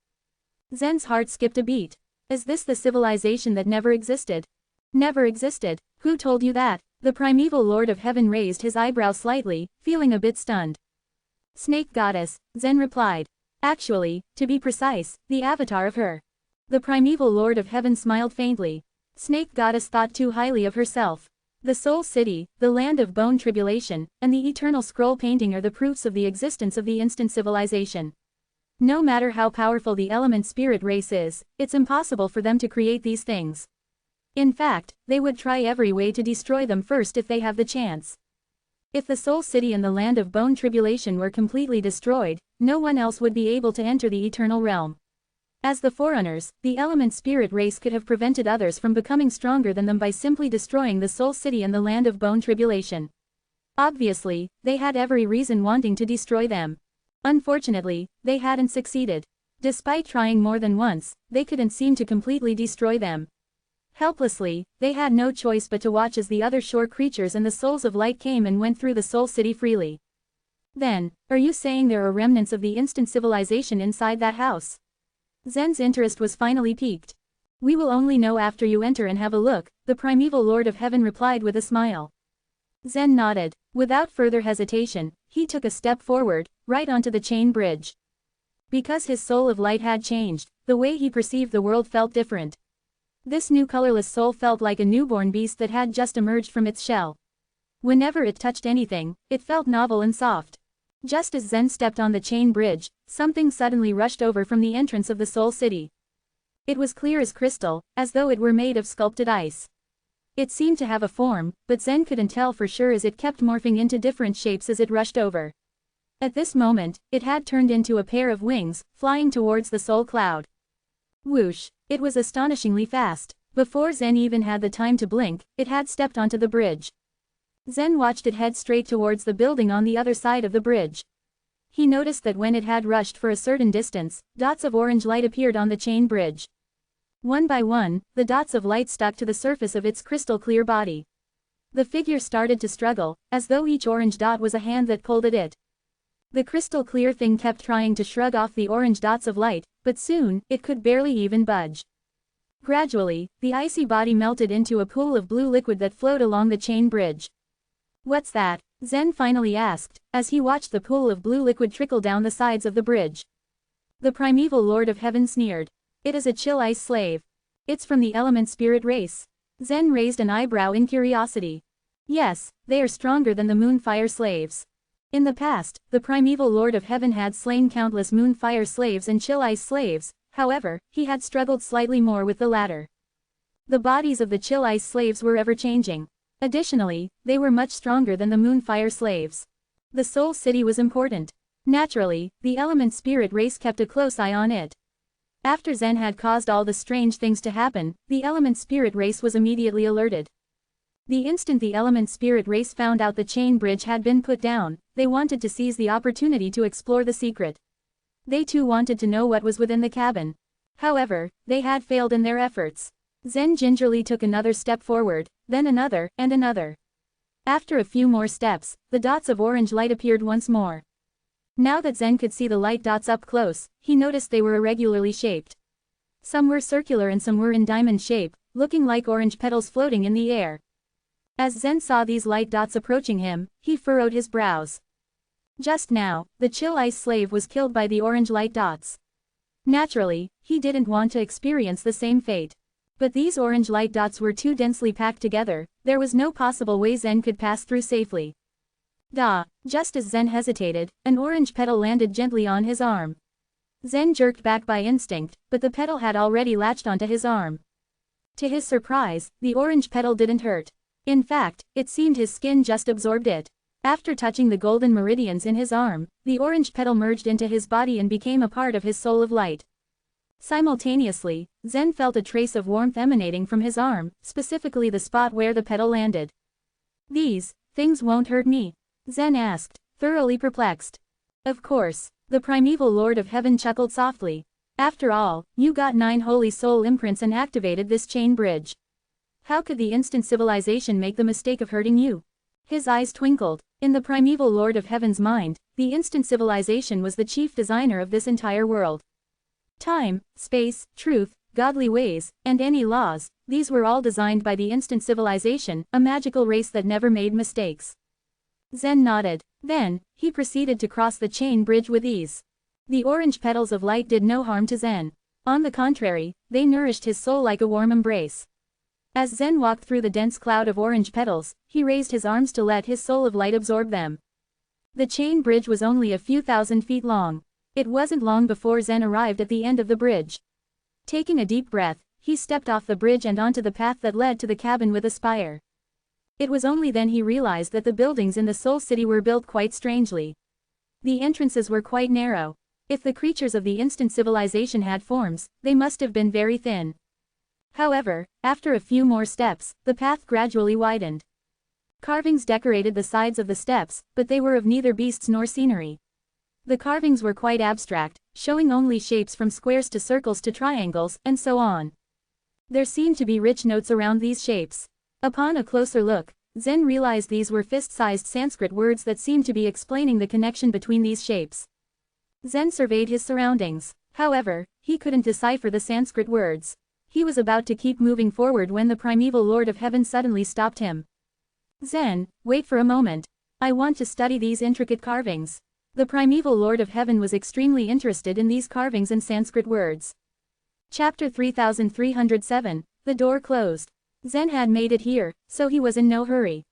Zen's heart skipped a beat. Is this the civilization that never existed? Never existed? Who told you that? The primeval Lord of Heaven raised his eyebrow slightly, feeling a bit stunned. Snake Goddess, Zen replied. Actually, to be precise, the avatar of her. The primeval Lord of Heaven smiled faintly. Snake Goddess thought too highly of herself. The Soul City, the land of bone tribulation, and the eternal scroll painting are the proofs of the existence of the instant civilization. No matter how powerful the element spirit race is, it's impossible for them to create these things. In fact, they would try every way to destroy them first if they have the chance. If the Soul City and the land of bone tribulation were completely destroyed, no one else would be able to enter the eternal realm. As the Forerunners, the element spirit race could have prevented others from becoming stronger than them by simply destroying the Soul City and the land of bone tribulation. Obviously, they had every reason wanting to destroy them. Unfortunately, they hadn't succeeded. Despite trying more than once, they couldn't seem to completely destroy them. Helplessly, they had no choice but to watch as the other shore creatures and the souls of light came and went through the Soul City freely. Then, are you saying there are remnants of the instant civilization inside that house? Zen's interest was finally piqued. We will only know after you enter and have a look, the primeval Lord of Heaven replied with a smile. Zen nodded. Without further hesitation, he took a step forward, right onto the chain bridge. Because his soul of light had changed, the way he perceived the world felt different. This new colorless soul felt like a newborn beast that had just emerged from its shell. Whenever it touched anything, it felt novel and soft. Just as Zen stepped on the chain bridge, something suddenly rushed over from the entrance of the Soul City. It was clear as crystal, as though it were made of sculpted ice. It seemed to have a form, but Zen couldn't tell for sure as it kept morphing into different shapes as it rushed over. At this moment, it had turned into a pair of wings, flying towards the soul cloud. Whoosh! It was astonishingly fast. Before Zen even had the time to blink, it had stepped onto the bridge. Zen watched it head straight towards the building on the other side of the bridge. He noticed that when it had rushed for a certain distance, dots of orange light appeared on the chain bridge. One by one, the dots of light stuck to the surface of its crystal-clear body. The figure started to struggle, as though each orange dot was a hand that pulled at it. The crystal-clear thing kept trying to shrug off the orange dots of light, but soon, it could barely even budge. Gradually, the icy body melted into a pool of blue liquid that flowed along the chain bridge. What's that? Zen finally asked, as he watched the pool of blue liquid trickle down the sides of the bridge. The primeval Lord of Heaven sneered. It is a chill ice slave. It's from the element spirit race. Zen raised an eyebrow in curiosity. Yes, they are stronger than the moonfire slaves. In the past, the primeval Lord of Heaven had slain countless moonfire slaves and chill ice slaves, however, he had struggled slightly more with the latter. The bodies of the chill ice slaves were ever-changing. Additionally, they were much stronger than the moonfire slaves. The Soul City was important. Naturally, the element spirit race kept a close eye on it. After Zen had caused all the strange things to happen, the element spirit race was immediately alerted. The instant the element spirit race found out the chain bridge had been put down, they wanted to seize the opportunity to explore the secret. They too wanted to know what was within the cabin. However, they had failed in their efforts. Zen gingerly took another step forward, then another, and another. After a few more steps, the dots of orange light appeared once more. Now that Zen could see the light dots up close, he noticed they were irregularly shaped. Some were circular and some were in diamond shape, looking like orange petals floating in the air. As Zen saw these light dots approaching him, he furrowed his brows. Just now, the chill ice slave was killed by the orange light dots. Naturally, he didn't want to experience the same fate. But these orange light dots were too densely packed together, there was no possible way Zen could pass through safely. Just as Zen hesitated, an orange petal landed gently on his arm. Zen jerked back by instinct, but the petal had already latched onto his arm. To his surprise, the orange petal didn't hurt. In fact, it seemed his skin just absorbed it. After touching the golden meridians in his arm, the orange petal merged into his body and became a part of his soul of light. Simultaneously, Zen felt a trace of warmth emanating from his arm, specifically the spot where the petal landed. "These things won't hurt me?" Zen asked, thoroughly perplexed. "Of course." The primeval Lord of Heaven chuckled softly. "After all, you got 9 holy soul imprints and activated this chain bridge. How could the instant civilization make the mistake of hurting you?" His eyes twinkled. In the primeval Lord of Heaven's mind, the instant civilization was the chief designer of this entire world. Time, space, truth, godly ways, and any laws, these were all designed by the instant civilization, a magical race that never made mistakes. Zen nodded. Then, he proceeded to cross the chain bridge with ease. The orange petals of light did no harm to Zen. On the contrary, they nourished his soul like a warm embrace. As Zen walked through the dense cloud of orange petals, he raised his arms to let his soul of light absorb them. The chain bridge was only a few thousand feet long. It wasn't long before Zen arrived at the end of the bridge. Taking a deep breath, he stepped off the bridge and onto the path that led to the cabin with a spire. It was only then he realized that the buildings in the Soul City were built quite strangely. The entrances were quite narrow. If the creatures of the instant civilization had forms, they must have been very thin. However, after a few more steps, the path gradually widened. Carvings decorated the sides of the steps, but they were of neither beasts nor scenery. The carvings were quite abstract, showing only shapes from squares to circles to triangles, and so on. There seemed to be rich notes around these shapes. Upon a closer look, Zen realized these were fist-sized Sanskrit words that seemed to be explaining the connection between these shapes. Zen surveyed his surroundings. However, he couldn't decipher the Sanskrit words. He was about to keep moving forward when the primeval Lord of Heaven suddenly stopped him. "Zen, wait for a moment. I want to study these intricate carvings." The primeval Lord of Heaven was extremely interested in these carvings and Sanskrit words. Chapter 3307, The door closed. Zen had made it here, so he was in no hurry.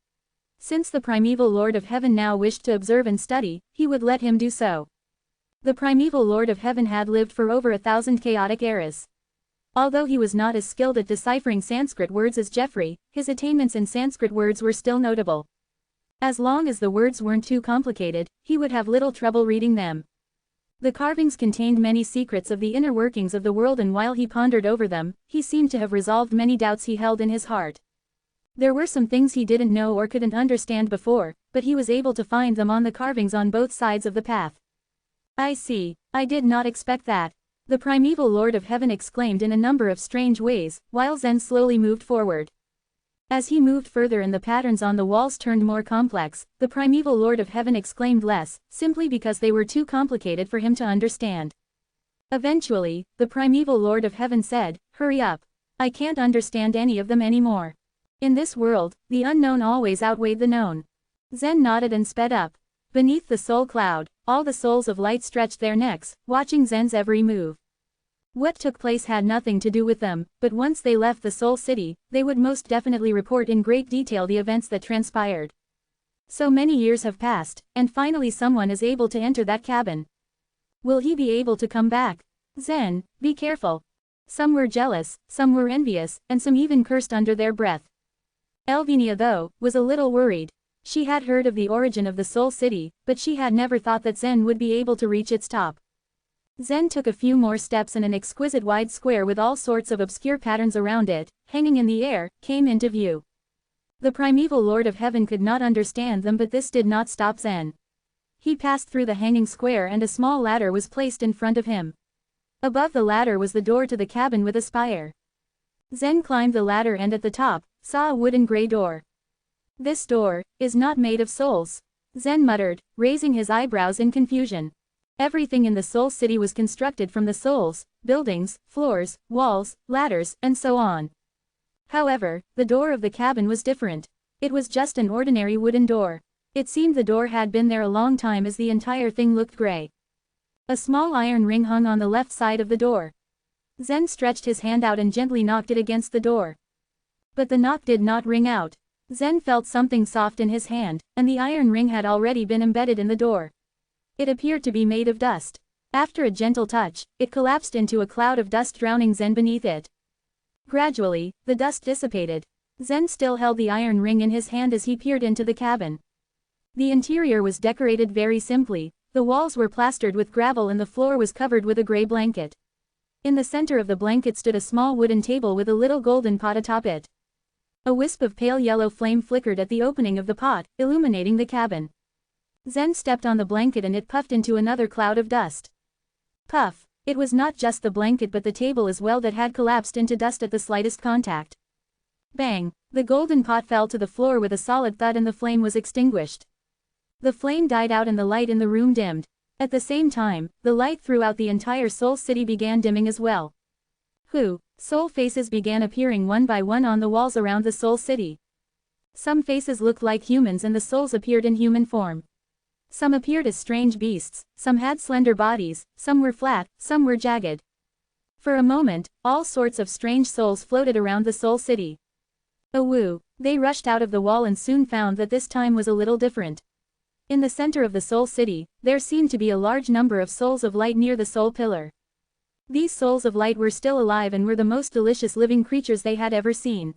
Since the primeval Lord of Heaven now wished to observe and study, he would let him do so. The primeval Lord of Heaven had lived for over 1,000 chaotic eras. Although he was not as skilled at deciphering Sanskrit words as Jeffrey, his attainments in Sanskrit words were still notable. As long as the words weren't too complicated, he would have little trouble reading them. The carvings contained many secrets of the inner workings of the world, and while he pondered over them, he seemed to have resolved many doubts he held in his heart. There were some things he didn't know or couldn't understand before, but he was able to find them on the carvings on both sides of the path. "I see, I did not expect that," the primeval Lord of Heaven exclaimed in a number of strange ways, while Zen slowly moved forward. As he moved further and the patterns on the walls turned more complex, the primeval Lord of Heaven exclaimed less, simply because they were too complicated for him to understand. Eventually, the primeval Lord of Heaven said, "Hurry up. I can't understand any of them anymore." In this world, the unknown always outweighed the known. Zen nodded and sped up. Beneath the soul cloud, all the souls of light stretched their necks, watching Zen's every move. What took place had nothing to do with them, but once they left the Soul City, they would most definitely report in great detail the events that transpired. So many years have passed, and finally someone is able to enter that cabin. Will he be able to come back? Zen, be careful. Some were jealous, some were envious, and some even cursed under their breath. Elvenia, though, was a little worried. She had heard of the origin of the Soul City, but she had never thought that Zen would be able to reach its top. Zen took a few more steps and an exquisite wide square with all sorts of obscure patterns around it, hanging in the air, came into view. The primeval Lord of Heaven could not understand them, but this did not stop Zen. He passed through the hanging square and a small ladder was placed in front of him. Above the ladder was the door to the cabin with a spire. Zen climbed the ladder and at the top, saw a wooden gray door. "This door is not made of souls," Zen muttered, raising his eyebrows in confusion. Everything in the Soul City was constructed from the souls, buildings, floors, walls, ladders, and so on. However, the door of the cabin was different. It was just an ordinary wooden door. It seemed the door had been there a long time as the entire thing looked gray. A small iron ring hung on the left side of the door. Zen stretched his hand out and gently knocked it against the door. But the knock did not ring out. Zen felt something soft in his hand, and the iron ring had already been embedded in the door. It appeared to be made of dust. After a gentle touch, it collapsed into a cloud of dust, drowning Zen beneath it. Gradually, the dust dissipated. Zen still held the iron ring in his hand as he peered into the cabin. The interior was decorated very simply. The walls were plastered with gravel and the floor was covered with a gray blanket. In the center of the blanket stood a small wooden table with a little golden pot atop it. A wisp of pale yellow flame flickered at the opening of the pot, illuminating the cabin. Zen stepped on the blanket and it puffed into another cloud of dust. Puff! It was not just the blanket but the table as well that had collapsed into dust at the slightest contact. Bang! The golden pot fell to the floor with a solid thud and the flame was extinguished. The flame died out and the light in the room dimmed. At the same time, the light throughout the entire Soul City began dimming as well. Soul faces began appearing one by one on the walls around the Soul City. Some faces looked like humans and the souls appeared in human form. Some appeared as strange beasts, some had slender bodies, some were flat, some were jagged. For a moment, all sorts of strange souls floated around the Soul City. Awoo! They rushed out of the wall and soon found that this time was a little different. In the center of the Soul City, there seemed to be a large number of souls of light near the Soul Pillar. These souls of light were still alive and were the most delicious living creatures they had ever seen.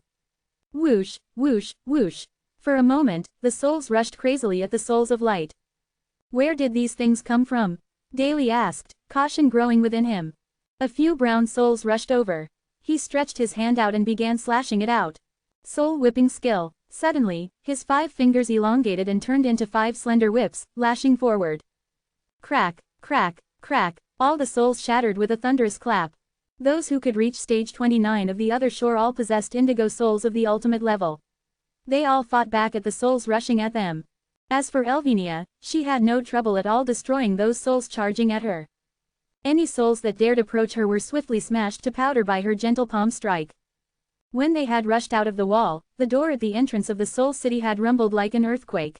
Whoosh, whoosh, whoosh. For a moment, the souls rushed crazily at the souls of light. Where did these things come from? Daly asked, caution growing within him. A few brown souls rushed over. He stretched his hand out and began slashing it out. Soul whipping skill. Suddenly, his 5 fingers elongated and turned into 5 slender whips, lashing forward. Crack, crack, crack, all the souls shattered with a thunderous clap. Those who could reach stage 29 of the other shore all possessed indigo souls of the ultimate level. They all fought back at the souls rushing at them. As for Elvinia, she had no trouble at all destroying those souls charging at her. Any souls that dared approach her were swiftly smashed to powder by her gentle palm strike. When they had rushed out of the wall, the door at the entrance of the Soul City had rumbled like an earthquake.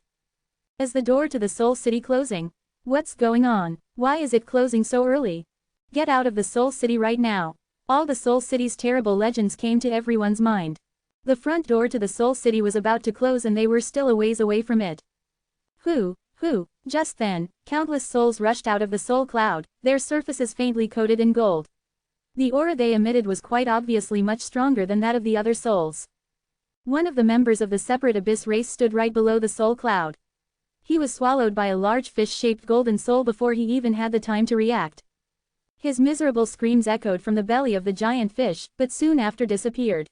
Is the door to the Soul City closing? What's going on? Why is it closing so early? Get out of the Soul City right now. All the Soul City's terrible legends came to everyone's mind. The front door to the Soul City was about to close and they were still a ways away from it. Just then, countless souls rushed out of the Soul Cloud, their surfaces faintly coated in gold. The aura they emitted was quite obviously much stronger than that of the other souls. One of the members of the separate abyss race stood right below the Soul Cloud. He was swallowed by a large fish-shaped golden soul before he even had the time to react. His miserable screams echoed from the belly of the giant fish, but soon after disappeared.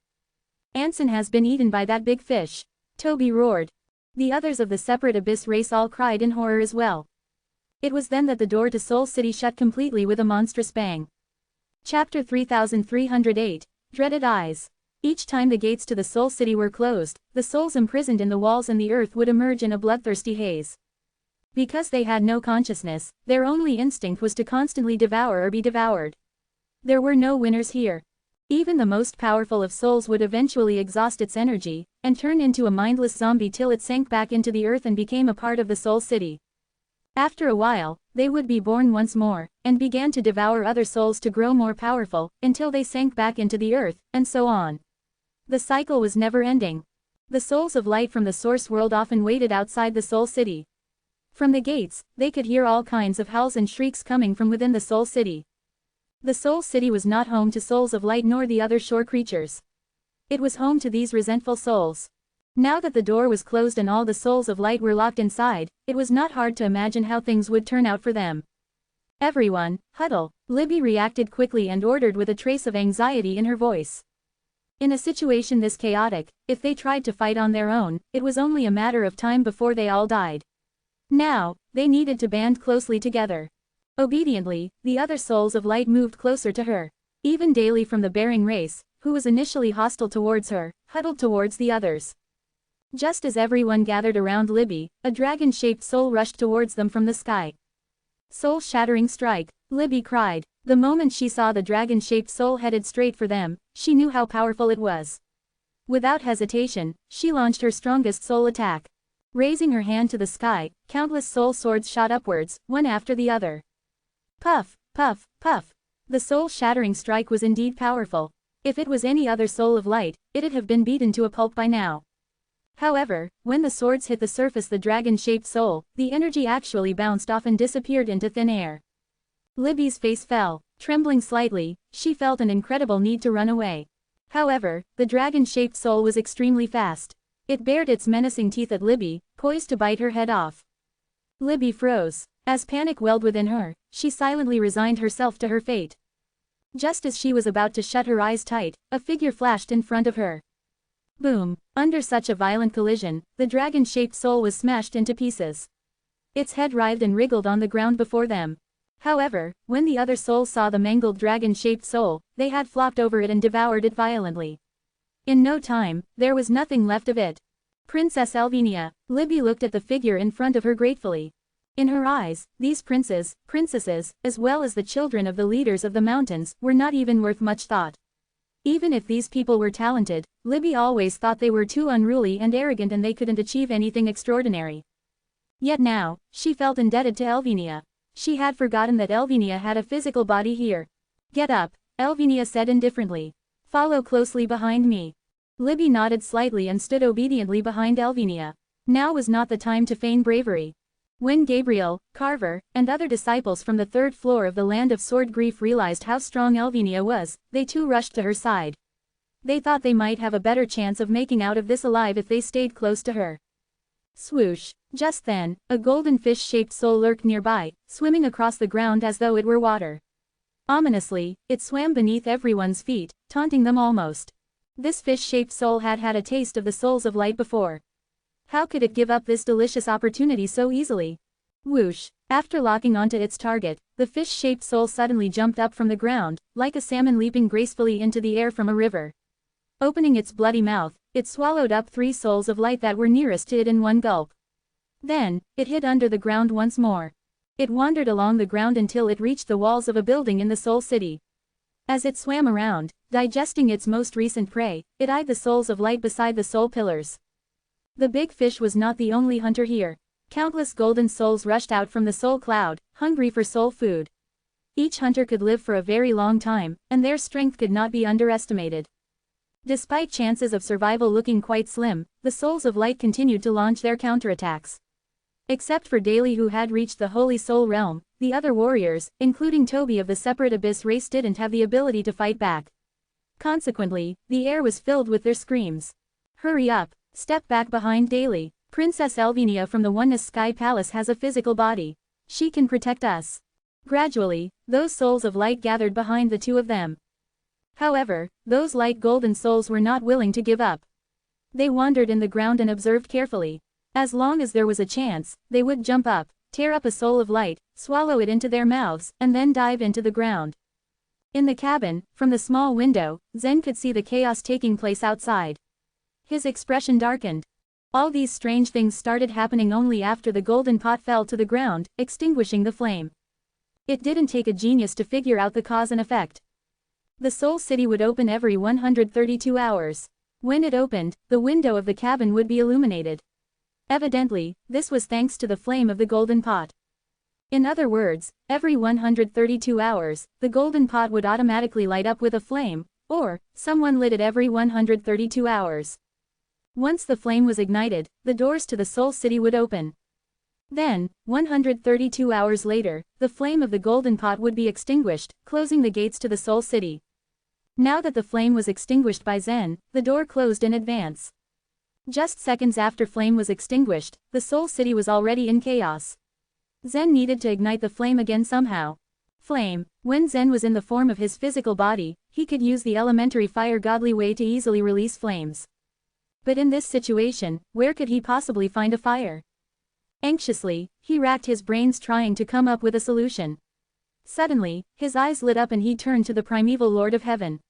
Anson has been eaten by that big fish. Toby roared. The others of the separate abyss race all cried in horror as well. It was then that the door to Soul City shut completely with a monstrous bang. Chapter 3308, Dreaded Eyes. Each time the gates to the Soul City were closed, the souls imprisoned in the walls and the earth would emerge in a bloodthirsty haze. Because they had no consciousness, their only instinct was to constantly devour or be devoured. There were no winners here. Even the most powerful of souls would eventually exhaust its energy, and turn into a mindless zombie till it sank back into the earth and became a part of the Soul City. After a while, they would be born once more, and began to devour other souls to grow more powerful, until they sank back into the earth, and so on. The cycle was never ending. The souls of light from the source world often waited outside the Soul City. From the gates, they could hear all kinds of howls and shrieks coming from within the Soul City. The Soul City was not home to souls of light nor the other shore creatures. It was home to these resentful souls. Now that the door was closed and all the souls of light were locked inside, it was not hard to imagine how things would turn out for them. Everyone, huddle. Libby reacted quickly and ordered with a trace of anxiety in her voice. In a situation this chaotic, if they tried to fight on their own, it was only a matter of time before they all died. Now, they needed to band closely together. Obediently, the other souls of light moved closer to her. Even Daly from the Bearing race, who was initially hostile towards her, huddled towards the others. Just as everyone gathered around Libby, a dragon-shaped soul rushed towards them from the sky. Soul-shattering strike, Libby cried. The moment she saw the dragon-shaped soul headed straight for them, she knew how powerful it was. Without hesitation, she launched her strongest soul attack. Raising her hand to the sky, countless soul swords shot upwards, one after the other. Puff, puff, puff. The soul-shattering strike was indeed powerful. If it was any other soul of light, it'd have been beaten to a pulp by now. However, when the swords hit the surface the dragon-shaped soul, the energy actually bounced off and disappeared into thin air. Libby's face fell. Trembling slightly, she felt an incredible need to run away. However, the dragon-shaped soul was extremely fast. It bared its menacing teeth at Libby, poised to bite her head off. Libby froze. As panic welled within her, she silently resigned herself to her fate. Just as she was about to shut her eyes tight, a figure flashed in front of her. Boom! Under such a violent collision, the dragon-shaped soul was smashed into pieces. Its head writhed and wriggled on the ground before them. However, when the other souls saw the mangled dragon-shaped soul, they had flopped over it and devoured it violently. In no time, there was nothing left of it. Princess Elvenia. Libby looked at the figure in front of her gratefully. In her eyes, these princesses, as well as the children of the leaders of the mountains, were not even worth much thought. Even if these people were talented, Libby always thought they were too unruly and arrogant and they couldn't achieve anything extraordinary. Yet now, she felt indebted to Elvenia. She had forgotten that Elvenia had a physical body here. Get up, Elvenia said indifferently. Follow closely behind me. Libby nodded slightly and stood obediently behind Elvenia. Now was not the time to feign bravery. When Gabriel, Carver, and other disciples from the third floor of the Land of Sword Grief realized how strong Elvenia was, they too rushed to her side. They thought they might have a better chance of making out of this alive if they stayed close to her. Swoosh! Just then, a golden fish-shaped soul lurked nearby, swimming across the ground as though it were water. Ominously, it swam beneath everyone's feet, taunting them almost. This fish-shaped soul had had a taste of the souls of light before. How could it give up this delicious opportunity so easily? Whoosh! After locking onto its target, the fish-shaped soul suddenly jumped up from the ground, like a salmon leaping gracefully into the air from a river. Opening its bloody mouth, it swallowed up 3 souls of light that were nearest to it in one gulp. Then, it hid under the ground once more. It wandered along the ground until it reached the walls of a building in the Soul City. As it swam around, digesting its most recent prey, it eyed the souls of light beside the soul pillars. The big fish was not the only hunter here. Countless golden souls rushed out from the soul cloud, hungry for soul food. Each hunter could live for a very long time, and their strength could not be underestimated. Despite chances of survival looking quite slim, the souls of light continued to launch their counterattacks. Except for Daly, who had reached the Holy Soul Realm, the other warriors, including Toby of the Separate Abyss race, didn't have the ability to fight back. Consequently, the air was filled with their screams. Hurry up! Step back behind Daly. Princess Elvenia from the Oneness Sky Palace has a physical body. She can protect us. Gradually, those souls of light gathered behind the two of them. However, those light golden souls were not willing to give up. They wandered in the ground and observed carefully. As long as there was a chance, they would jump up, tear up a soul of light, swallow it into their mouths, and then dive into the ground. In the cabin, from the small window, Zen could see the chaos taking place outside. His expression darkened. All these strange things started happening only after the golden pot fell to the ground, extinguishing the flame. It didn't take a genius to figure out the cause and effect. The Soul City would open every 132 hours. When it opened, the window of the cabin would be illuminated. Evidently, this was thanks to the flame of the golden pot. In other words, every 132 hours, the golden pot would automatically light up with a flame, or, someone lit it every 132 hours. Once the flame was ignited, the doors to the Soul City would open. Then, 132 hours later, the flame of the golden pot would be extinguished, closing the gates to the Soul City. Now that the flame was extinguished by Zen, the door closed in advance. Just seconds after flame was extinguished, the Soul City was already in chaos. Zen needed to ignite the flame again somehow. Flame. When Zen was in the form of his physical body, he could use the elementary fire godly way to easily release flames. But in this situation, where could he possibly find a fire? Anxiously, he racked his brains trying to come up with a solution. Suddenly, his eyes lit up and he turned to the primeval Lord of Heaven.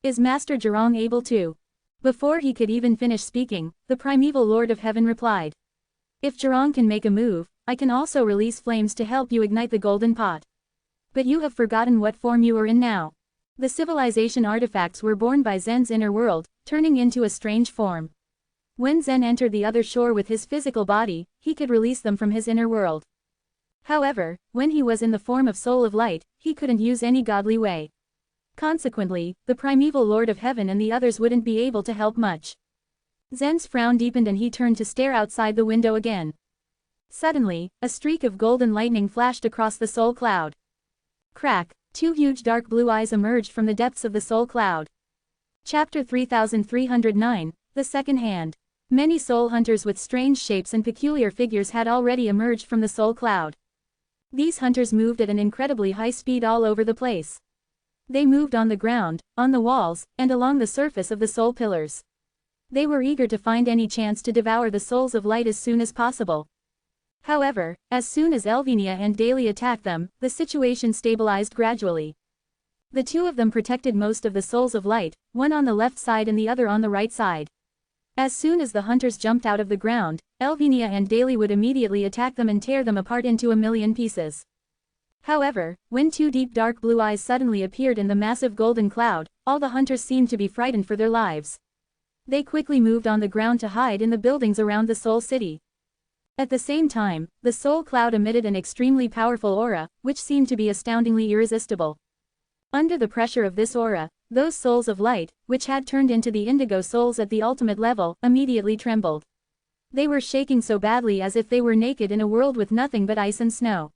Is Master Zhurong able to? Before he could even finish speaking, the primeval Lord of Heaven replied. If Zhurong can make a move, I can also release flames to help you ignite the golden pot. But you have forgotten what form you are in now. The civilization artifacts were born by Zen's inner world, turning into a strange form. When Zen entered the other shore with his physical body, he could release them from his inner world. However, when he was in the form of Soul of Light, he couldn't use any godly way. Consequently, the primeval Lord of Heaven and the others wouldn't be able to help much. Zen's frown deepened and he turned to stare outside the window again. Suddenly, a streak of golden lightning flashed across the soul cloud. Crack! Two huge dark blue eyes emerged from the depths of the soul cloud. Chapter 3309, The Second Hand. Many soul hunters with strange shapes and peculiar figures had already emerged from the soul cloud. These hunters moved at an incredibly high speed all over the place. They moved on the ground, on the walls, and along the surface of the soul pillars. They were eager to find any chance to devour the souls of light as soon as possible. However, as soon as Elvinia and Daly attacked them, the situation stabilized gradually. The two of them protected most of the souls of light, one on the left side and the other on the right side. As soon as the hunters jumped out of the ground, Elvinia and Daly would immediately attack them and tear them apart into a million pieces. However, when two deep dark blue eyes suddenly appeared in the massive golden cloud, all the hunters seemed to be frightened for their lives. They quickly moved on the ground to hide in the buildings around the Soul City. At the same time, the soul cloud emitted an extremely powerful aura, which seemed to be astoundingly irresistible. Under the pressure of this aura, those souls of light, which had turned into the indigo souls at the ultimate level, immediately trembled. They were shaking so badly as if they were naked in a world with nothing but ice and snow.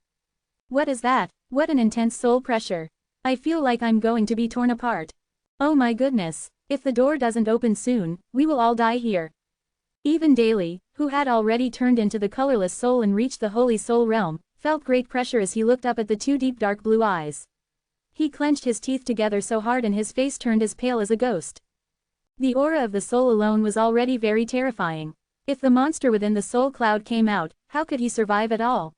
What is that? What an intense soul pressure. I feel like I'm going to be torn apart. Oh my goodness. If the door doesn't open soon, we will all die here. Even Daly, who had already turned into the colorless soul and reached the holy soul realm, felt great pressure as he looked up at the two deep dark blue eyes. He clenched his teeth together so hard and his face turned as pale as a ghost. The aura of the soul alone was already very terrifying. If the monster within the soul cloud came out, how could he survive at all?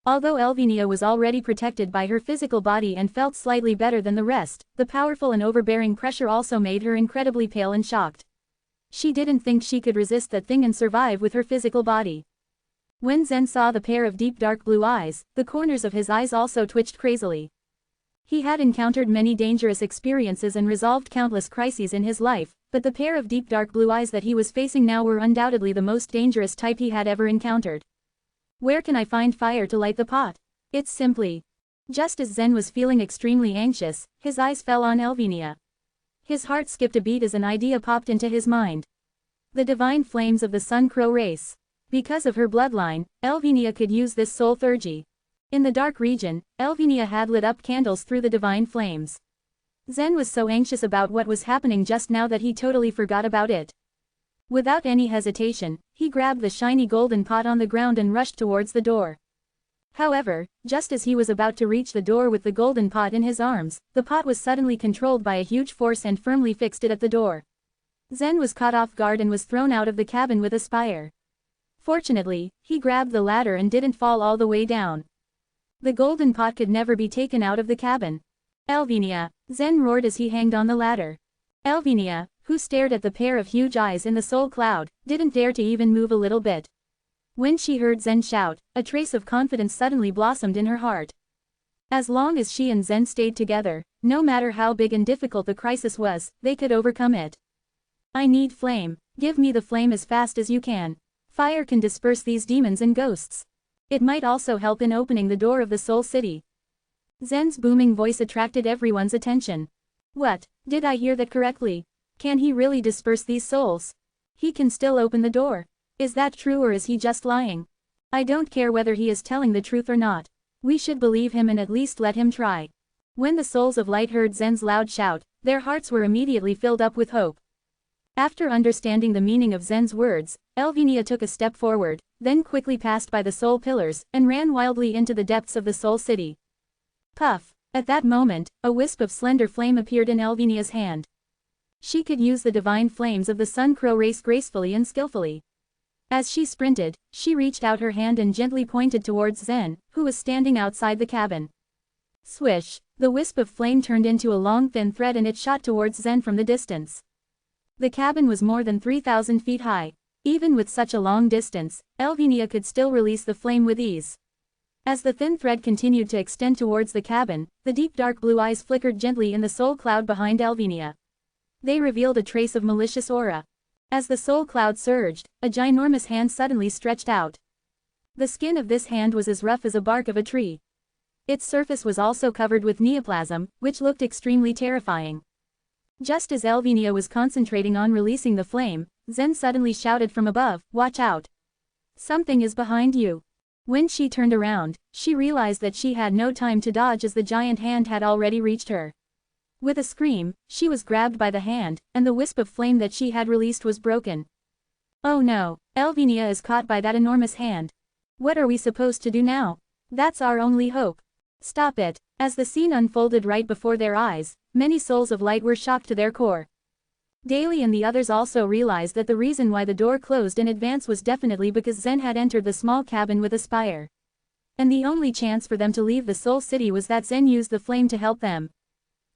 Although Elvinia was already protected by her physical body and felt slightly better than the rest, the powerful and overbearing pressure also made her incredibly pale and shocked. She didn't think she could resist that thing and survive with her physical body. When Zen saw the pair of deep dark blue eyes, the corners of his eyes also twitched crazily. He had encountered many dangerous experiences and resolved countless crises in his life, but the pair of deep dark blue eyes that he was facing now were undoubtedly the most dangerous type he had ever encountered. Where can I find fire to light the pot? It's simply. Just as Zen was feeling extremely anxious, his eyes fell on Elvinia. His heart skipped a beat as an idea popped into his mind. The divine flames of the Sun Crow race. Because of her bloodline, Elvinia could use this soul theurgy. In the dark region, Elvinia had lit up candles through the divine flames. Zen was so anxious about what was happening just now that he totally forgot about it. Without any hesitation, he grabbed the shiny golden pot on the ground and rushed towards the door. However, just as he was about to reach the door with the golden pot in his arms, the pot was suddenly controlled by a huge force and firmly fixed it at the door. Zen was caught off guard and was thrown out of the cabin with a spire. Fortunately, he grabbed the ladder and didn't fall all the way down. The golden pot could never be taken out of the cabin. Elvinia, Zen roared as he hanged on the ladder. Elvinia, who stared at the pair of huge eyes in the soul cloud, didn't dare to even move a little bit. When she heard Zen shout, a trace of confidence suddenly blossomed in her heart. As long as she and Zen stayed together, no matter how big and difficult the crisis was, they could overcome it. I need flame. Give me the flame as fast as you can. Fire can disperse these demons and ghosts. It might also help in opening the door of the Soul City. Zen's booming voice attracted everyone's attention. What? Did I hear that correctly? Can he really disperse these souls? He can still open the door. Is that true or is he just lying? I don't care whether he is telling the truth or not. We should believe him and at least let him try. When the souls of light heard Zen's loud shout, their hearts were immediately filled up with hope. After understanding the meaning of Zen's words, Elvinia took a step forward, then quickly passed by the soul pillars, and ran wildly into the depths of the Soul City. Puff! At that moment, a wisp of slender flame appeared in Elvinia's hand. She could use the divine flames of the Sun Crow race gracefully and skillfully. As she sprinted, she reached out her hand and gently pointed towards Zen, who was standing outside the cabin. Swish! The wisp of flame turned into a long thin thread and it shot towards Zen from the distance. The cabin was more than 3,000 feet high. Even with such a long distance, Elvenia could still release the flame with ease. As the thin thread continued to extend towards the cabin, the deep dark blue eyes flickered gently in the soul cloud behind Elvenia. They revealed a trace of malicious aura. As the soul cloud surged, a ginormous hand suddenly stretched out. The skin of this hand was as rough as a bark of a tree. Its surface was also covered with neoplasm, which looked extremely terrifying. Just as Elvenia was concentrating on releasing the flame, Zen suddenly shouted from above, "Watch out! Something is behind you." When she turned around, she realized that she had no time to dodge as the giant hand had already reached her. With a scream, she was grabbed by the hand, and the wisp of flame that she had released was broken. Oh no, Elvenia is caught by that enormous hand. What are we supposed to do now? That's our only hope. Stop it. As the scene unfolded right before their eyes, many souls of light were shocked to their core. Daly and the others also realized that the reason why the door closed in advance was definitely because Zen had entered the small cabin with a spire. And the only chance for them to leave the Soul City was that Zen used the flame to help them.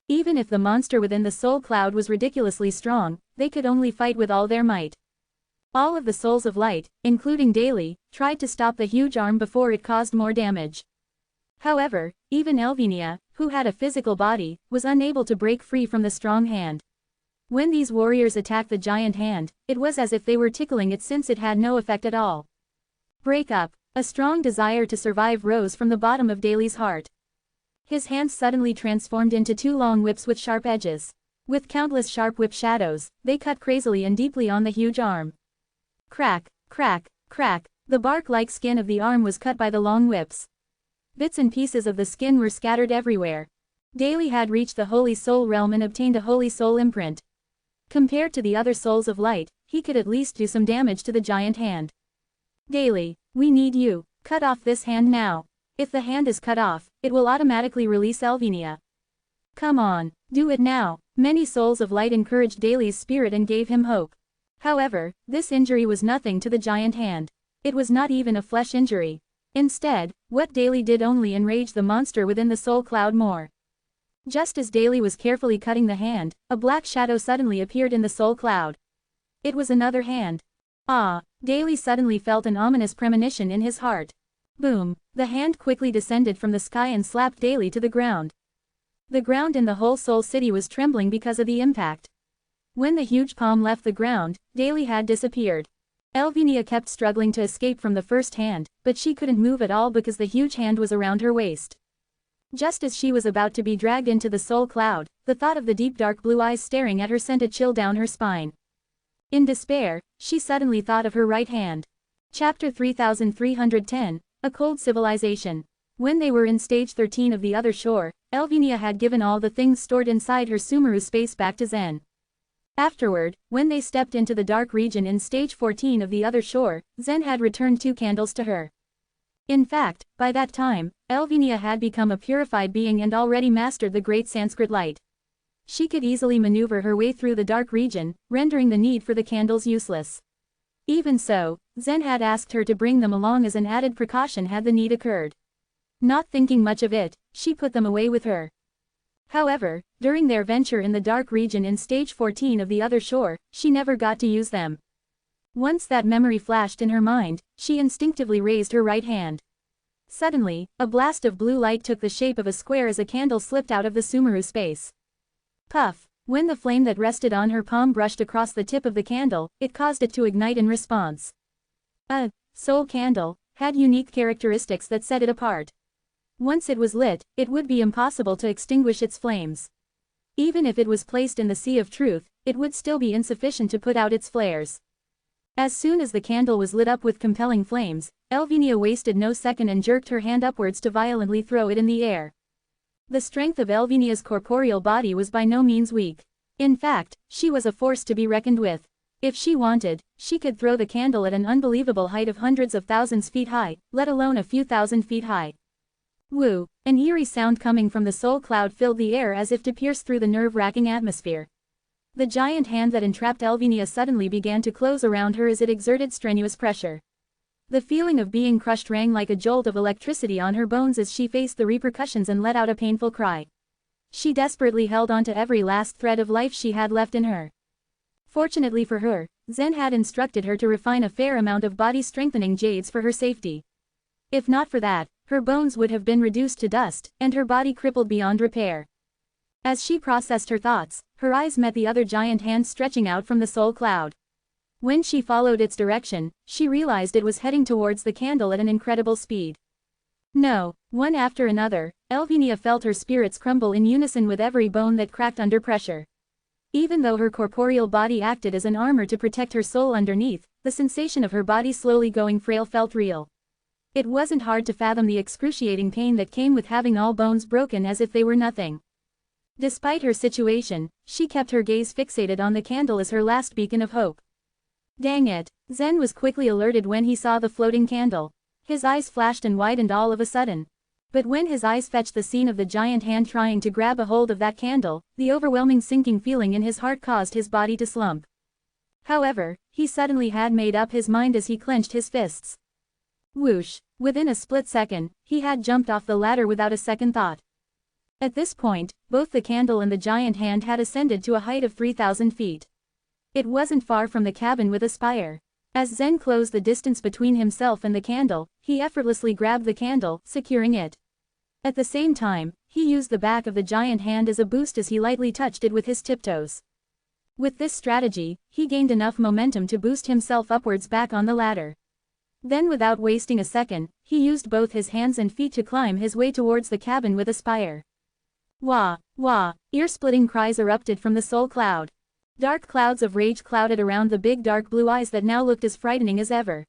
Even if the monster within the soul cloud was ridiculously strong, they could only fight with all their might. All of the souls of light, including Daly, tried to stop the huge arm before it caused more damage. However, even Elvenia, who had a physical body, was unable to break free from the strong hand. When these warriors attacked the giant hand, it was as if they were tickling it since it had no effect at all. Break up. A strong desire to survive rose from the bottom of Daly's heart. His hands suddenly transformed into two long whips with sharp edges. With countless sharp whip shadows, they cut crazily and deeply on the huge arm. Crack, crack, crack, the bark-like skin of the arm was cut by the long whips. Bits and pieces of the skin were scattered everywhere. Daly had reached the Holy Soul realm and obtained a Holy Soul imprint. Compared to the other souls of light, he could at least do some damage to the giant hand. Daly, we need you. Cut off this hand now. If the hand is cut off, it will automatically release Elvenia. Come on, do it now. Many souls of light encouraged Daly's spirit and gave him hope. However, this injury was nothing to the giant hand. It was not even a flesh injury. Instead, what Daly did only enraged the monster within the soul cloud more. Just as Daly was carefully cutting the hand, a black shadow suddenly appeared in the soul cloud. It was another hand. Ah, Daly suddenly felt an ominous premonition in his heart. Boom, the hand quickly descended from the sky and slapped Daly to the ground. The ground in the whole Soul City was trembling because of the impact. When the huge palm left the ground, Daly had disappeared. Elvenia kept struggling to escape from the first hand, but she couldn't move at all because the huge hand was around her waist. Just as she was about to be dragged into the soul cloud, the thought of the deep dark blue eyes staring at her sent a chill down her spine. In despair, she suddenly thought of her right hand. Chapter 3310, A Cold Civilization. When they were in stage 13 of the other shore, Elvenia had given all the things stored inside her Sumeru space back to Zen. Afterward, when they stepped into the dark region in stage 14 of the other shore, Zen had returned 2 candles to her. In fact, by that time, Elvenia had become a purified being and already mastered the great Sanskrit light. She could easily maneuver her way through the dark region, rendering the need for the candles useless. Even so, Zen had asked her to bring them along as an added precaution had the need occurred. Not thinking much of it, she put them away with her. However, during their venture in the dark region in stage 14 of the other shore, she never got to use them. Once that memory flashed in her mind, she instinctively raised her right hand. Suddenly, a blast of blue light took the shape of a square as a candle slipped out of the Sumeru space. Puff! When the flame that rested on her palm brushed across the tip of the candle, it caused it to ignite in response. A soul candle had unique characteristics that set it apart. Once it was lit, it would be impossible to extinguish its flames. Even if it was placed in the sea of truth, it would still be insufficient to put out its flares. As soon as the candle was lit up with compelling flames, Elvenia wasted no second and jerked her hand upwards to violently throw it in the air. The strength of Elvenia's corporeal body was by no means weak. In fact, she was a force to be reckoned with. If she wanted, she could throw the candle at an unbelievable height of hundreds of thousands feet high, let alone a few thousand feet high. Woo! An eerie sound coming from the soul cloud filled the air as if to pierce through the nerve-wracking atmosphere. The giant hand that entrapped Elvenia suddenly began to close around her as it exerted strenuous pressure. The feeling of being crushed rang like a jolt of electricity on her bones as she faced the repercussions and let out a painful cry. She desperately held on to every last thread of life she had left in her. Fortunately for her, Zen had instructed her to refine a fair amount of body-strengthening jades for her safety. If not for that, her bones would have been reduced to dust, and her body crippled beyond repair. As she processed her thoughts, her eyes met the other giant hand stretching out from the soul cloud. When she followed its direction, she realized it was heading towards the candle at an incredible speed. No, one after another, Elvenia felt her spirits crumble in unison with every bone that cracked under pressure. Even though her corporeal body acted as an armor to protect her soul underneath, the sensation of her body slowly going frail felt real. It wasn't hard to fathom the excruciating pain that came with having all bones broken as if they were nothing. Despite her situation, she kept her gaze fixated on the candle as her last beacon of hope. Dang it, Zen was quickly alerted when he saw the floating candle. His eyes flashed and widened all of a sudden. But when his eyes fetched the scene of the giant hand trying to grab a hold of that candle, the overwhelming sinking feeling in his heart caused his body to slump. However, he suddenly had made up his mind as he clenched his fists. Whoosh! Within a split second, he had jumped off the ladder without a second thought. At this point, both the candle and the giant hand had ascended to a height of 3,000 feet. It wasn't far from the cabin with a spire. As Zen closed the distance between himself and the candle, he effortlessly grabbed the candle, securing it. At the same time, he used the back of the giant hand as a boost as he lightly touched it with his tiptoes. With this strategy, he gained enough momentum to boost himself upwards back on the ladder. Then without wasting a second, he used both his hands and feet to climb his way towards the cabin with a spire. Wah! Wah! Ear-splitting cries erupted from the soul cloud. Dark clouds of rage clouded around the big dark blue eyes that now looked as frightening as ever.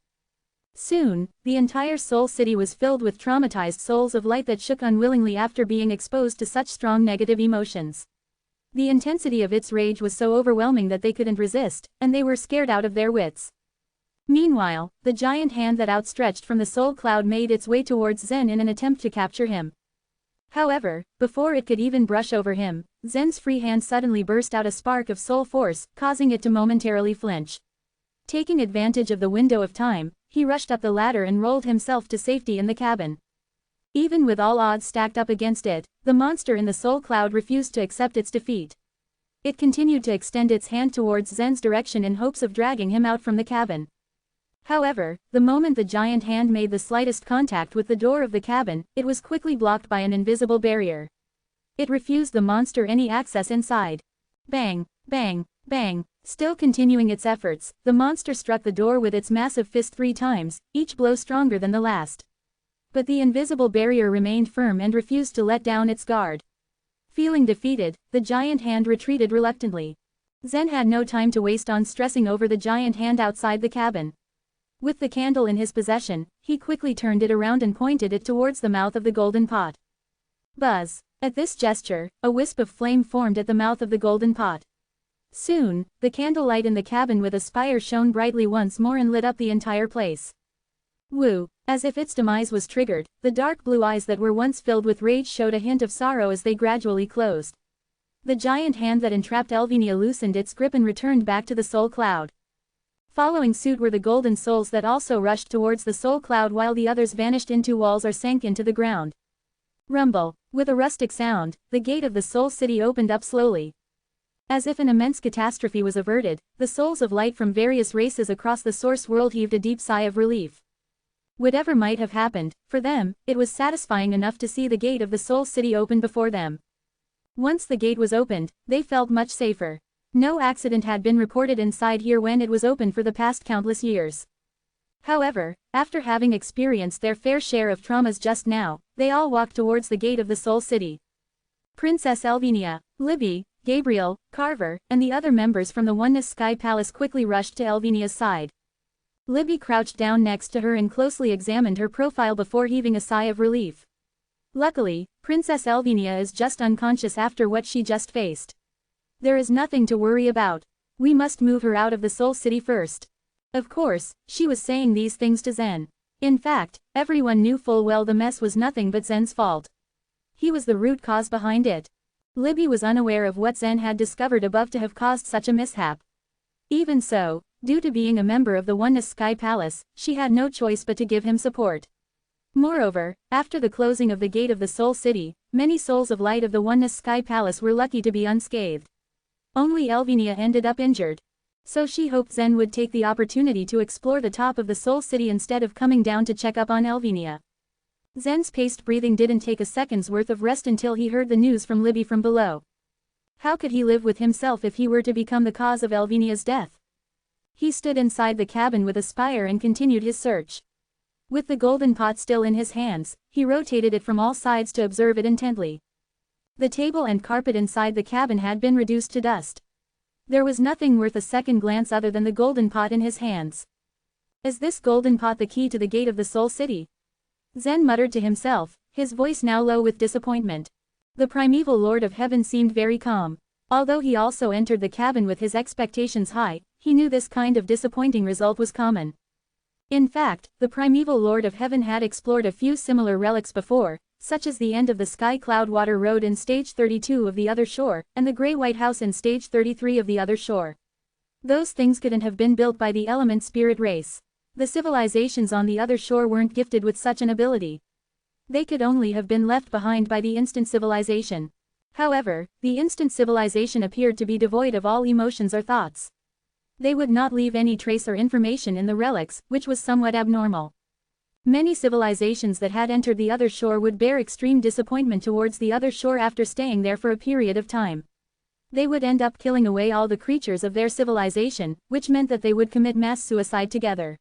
Soon, the entire soul city was filled with traumatized souls of light that shook unwillingly after being exposed to such strong negative emotions. The intensity of its rage was so overwhelming that they couldn't resist, and they were scared out of their wits. Meanwhile, the giant hand that outstretched from the soul cloud made its way towards Zen in an attempt to capture him. However, before it could even brush over him, Zen's free hand suddenly burst out a spark of soul force, causing it to momentarily flinch. Taking advantage of the window of time, he rushed up the ladder and rolled himself to safety in the cabin. Even with all odds stacked up against it, the monster in the soul cloud refused to accept its defeat. It continued to extend its hand towards Zen's direction in hopes of dragging him out from the cabin. However, the moment the giant hand made the slightest contact with the door of the cabin, it was quickly blocked by an invisible barrier. It refused the monster any access inside. Bang, bang, bang. Still continuing its efforts, the monster struck the door with its massive fist 3 times, each blow stronger than the last. But the invisible barrier remained firm and refused to let down its guard. Feeling defeated, the giant hand retreated reluctantly. Zen had no time to waste on stressing over the giant hand outside the cabin. With the candle in his possession, he quickly turned it around and pointed it towards the mouth of the golden pot. Buzz! At this gesture, a wisp of flame formed at the mouth of the golden pot. Soon, the candlelight in the cabin with a spire shone brightly once more and lit up the entire place. Woo! As if its demise was triggered, the dark blue eyes that were once filled with rage showed a hint of sorrow as they gradually closed. The giant hand that entrapped Elvenia loosened its grip and returned back to the soul cloud. Following suit were the golden souls that also rushed towards the soul cloud while the others vanished into walls or sank into the ground. Rumble! With a rustic sound, the gate of the soul city opened up slowly. As if an immense catastrophe was averted, the souls of light from various races across the source world heaved a deep sigh of relief. Whatever might have happened, for them, it was satisfying enough to see the gate of the soul city open before them. Once the gate was opened, they felt much safer. No accident had been reported inside here when it was open for the past countless years. However, after having experienced their fair share of traumas just now, they all walked towards the gate of the soul city. Princess Elvenia, Libby, Gabriel, Carver, and the other members from the Oneness Sky Palace quickly rushed to Elvenia's side. Libby crouched down next to her and closely examined her profile before heaving a sigh of relief. Luckily, Princess Elvenia is just unconscious after what she just faced. There is nothing to worry about. We must move her out of the Soul City first. Of course, she was saying these things to Zen. In fact, everyone knew full well the mess was nothing but Zen's fault. He was the root cause behind it. Libby was unaware of what Zen had discovered above to have caused such a mishap. Even so, due to being a member of the Oneness Sky Palace, she had no choice but to give him support. Moreover, after the closing of the gate of the Soul City, many souls of light of the Oneness Sky Palace were lucky to be unscathed. Only Elvenia ended up injured. So she hoped Zen would take the opportunity to explore the top of the Soul City instead of coming down to check up on Elvenia. Zen's paced breathing didn't take a second's worth of rest until he heard the news from Libby from below. How could he live with himself if he were to become the cause of Elvenia's death? He stood inside the cabin with a spire and continued his search. With the golden pot still in his hands, he rotated it from all sides to observe it intently. The table and carpet inside the cabin had been reduced to dust. There was nothing worth a second glance other than the golden pot in his hands. Is this golden pot the key to the gate of the Soul City? Zen muttered to himself, his voice now low with disappointment. The primeval Lord of Heaven seemed very calm. Although he also entered the cabin with his expectations high, he knew this kind of disappointing result was common. In fact, the primeval Lord of Heaven had explored a few similar relics before, such as the end of the Sky Cloud Water Road in Stage 32 of the Other Shore, and the Grey White House in Stage 33 of the Other Shore. Those things couldn't have been built by the element spirit race. The civilizations on the Other Shore weren't gifted with such an ability. They could only have been left behind by the instant civilization. However, the instant civilization appeared to be devoid of all emotions or thoughts. They would not leave any trace or information in the relics, which was somewhat abnormal. Many civilizations that had entered the Other Shore would bear extreme disappointment towards the Other Shore after staying there for a period of time. They would end up killing away all the creatures of their civilization, which meant that they would commit mass suicide together.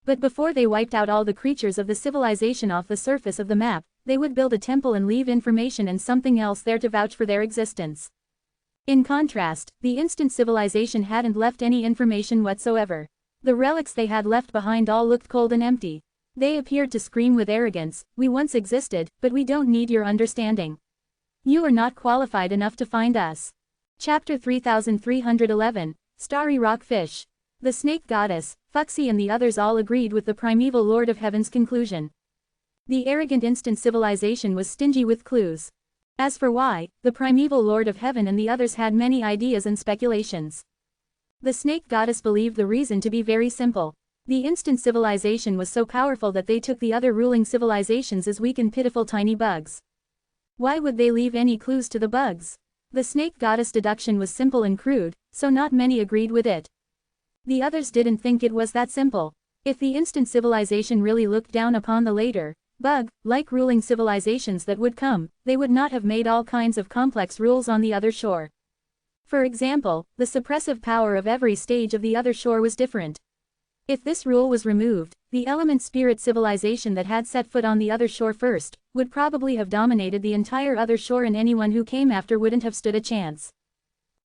But before they wiped out all the creatures of the civilization off the surface of the map, they would build a temple and leave information and something else there to vouch for their existence. In contrast, the instant civilization hadn't left any information whatsoever. The relics they had left behind all looked cold and empty. They appeared to scream with arrogance, "We once existed, but we don't need your understanding. You are not qualified enough to find us." Chapter 3311, Starry Rock Fish. The Snake Goddess, Fuxi and the others all agreed with the primeval Lord of Heaven's conclusion. The arrogant instant civilization was stingy with clues. As for why, the primeval Lord of Heaven and the others had many ideas and speculations. The Snake Goddess believed the reason to be very simple. The instant civilization was so powerful that they took the other ruling civilizations as weak and pitiful tiny bugs. Why would they leave any clues to the bugs? The Snake Goddess deduction was simple and crude, so not many agreed with it. The others didn't think it was that simple. If the instant civilization really looked down upon the later, bug-like ruling civilizations that would come, they would not have made all kinds of complex rules on the Other Shore. For example, the suppressive power of every stage of the Other Shore was different. If this rule was removed, the element spirit civilization that had set foot on the Other Shore first, would probably have dominated the entire Other Shore and anyone who came after wouldn't have stood a chance.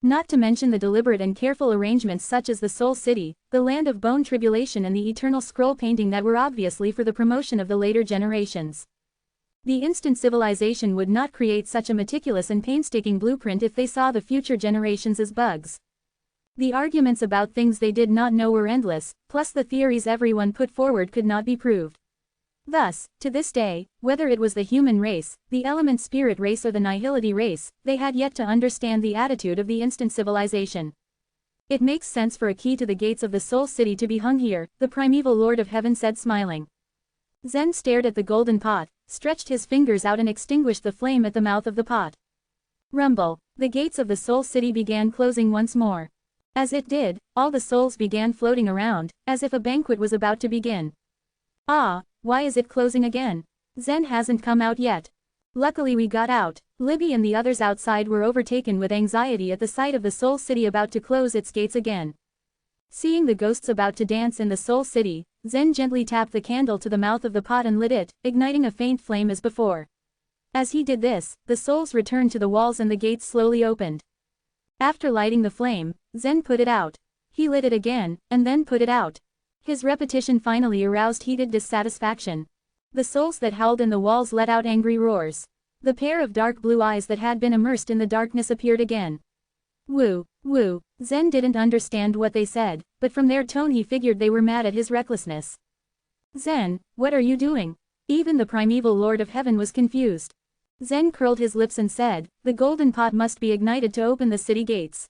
Not to mention the deliberate and careful arrangements such as the Soul City, the Land of Bone Tribulation and the Eternal Scroll painting that were obviously for the promotion of the later generations. The instant civilization would not create such a meticulous and painstaking blueprint if they saw the future generations as bugs. The arguments about things they did not know were endless, plus the theories everyone put forward could not be proved. Thus, to this day, whether it was the human race, the element spirit race or the nihility race, they had yet to understand the attitude of the instant civilization. It makes sense for a key to the gates of the Soul City to be hung here, the primeval Lord of Heaven said smiling. Zen stared at the golden pot, stretched his fingers out and extinguished the flame at the mouth of the pot. Rumble. The gates of the Soul City began closing once more. As it did, all the souls began floating around, as if a banquet was about to begin. Ah, why is it closing again? Zen hasn't come out yet. Luckily we got out. Libby and the others outside were overtaken with anxiety at the sight of the Soul City about to close its gates again. Seeing the ghosts about to dance in the Soul City, Zen gently tapped the candle to the mouth of the pot and lit it, igniting a faint flame as before. As he did this, the souls returned to the walls and the gates slowly opened. After lighting the flame, Zen put it out. He lit it again, and then put it out. His repetition finally aroused heated dissatisfaction. The souls that howled in the walls let out angry roars. The pair of dark blue eyes that had been immersed in the darkness appeared again. Woo, woo. Zen didn't understand what they said, but from their tone he figured they were mad at his recklessness. Zen, what are you doing? Even the primeval Lord of Heaven was confused. Zen curled his lips and said, the golden pot must be ignited to open the city gates.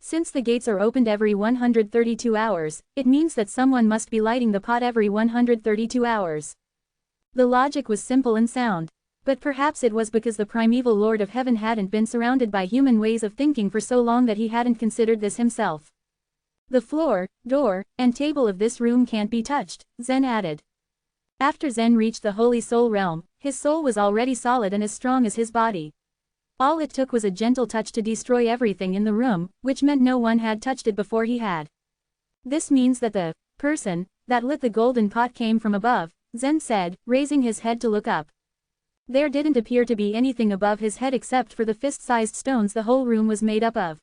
Since the gates are opened every 132 hours, it means that someone must be lighting the pot every 132 hours. The logic was simple and sound. But perhaps it was because the primeval Lord of Heaven hadn't been surrounded by human ways of thinking for so long that he hadn't considered this himself. The floor, door, and table of this room can't be touched, Zen added. After Zen reached the Holy Soul realm, his soul was already solid and as strong as his body. All it took was a gentle touch to destroy everything in the room, which meant no one had touched it before he had. This means that the person that lit the golden pot came from above, Zen said, raising his head to look up. There didn't appear to be anything above his head except for the fist-sized stones the whole room was made up of.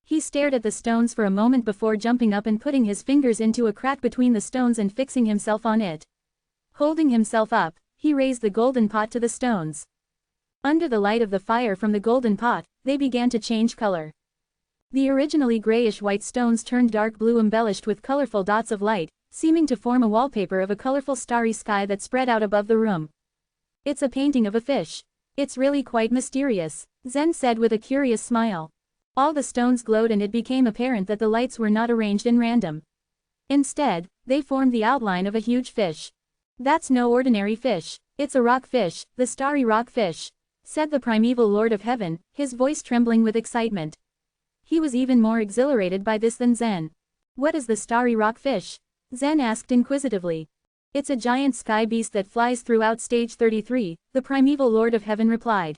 He stared at the stones for a moment before jumping up and putting his fingers into a crack between the stones and fixing himself on it. Holding himself up, he raised the golden pot to the stones. Under the light of the fire from the golden pot, they began to change color. The originally grayish-white stones turned dark blue embellished with colorful dots of light, seeming to form a wallpaper of a colorful starry sky that spread out above the room. It's a painting of a fish. It's really quite mysterious, Zen said with a curious smile. All the stones glowed and it became apparent that the lights were not arranged in random. Instead, they formed the outline of a huge fish. That's no ordinary fish. It's a rock fish, the starry rock fish, said the primeval Lord of Heaven, his voice trembling with excitement. He was even more exhilarated by this than Zen. What is the starry rock fish? Zen asked inquisitively. It's a giant sky beast that flies throughout stage 33, the primeval Lord of Heaven replied.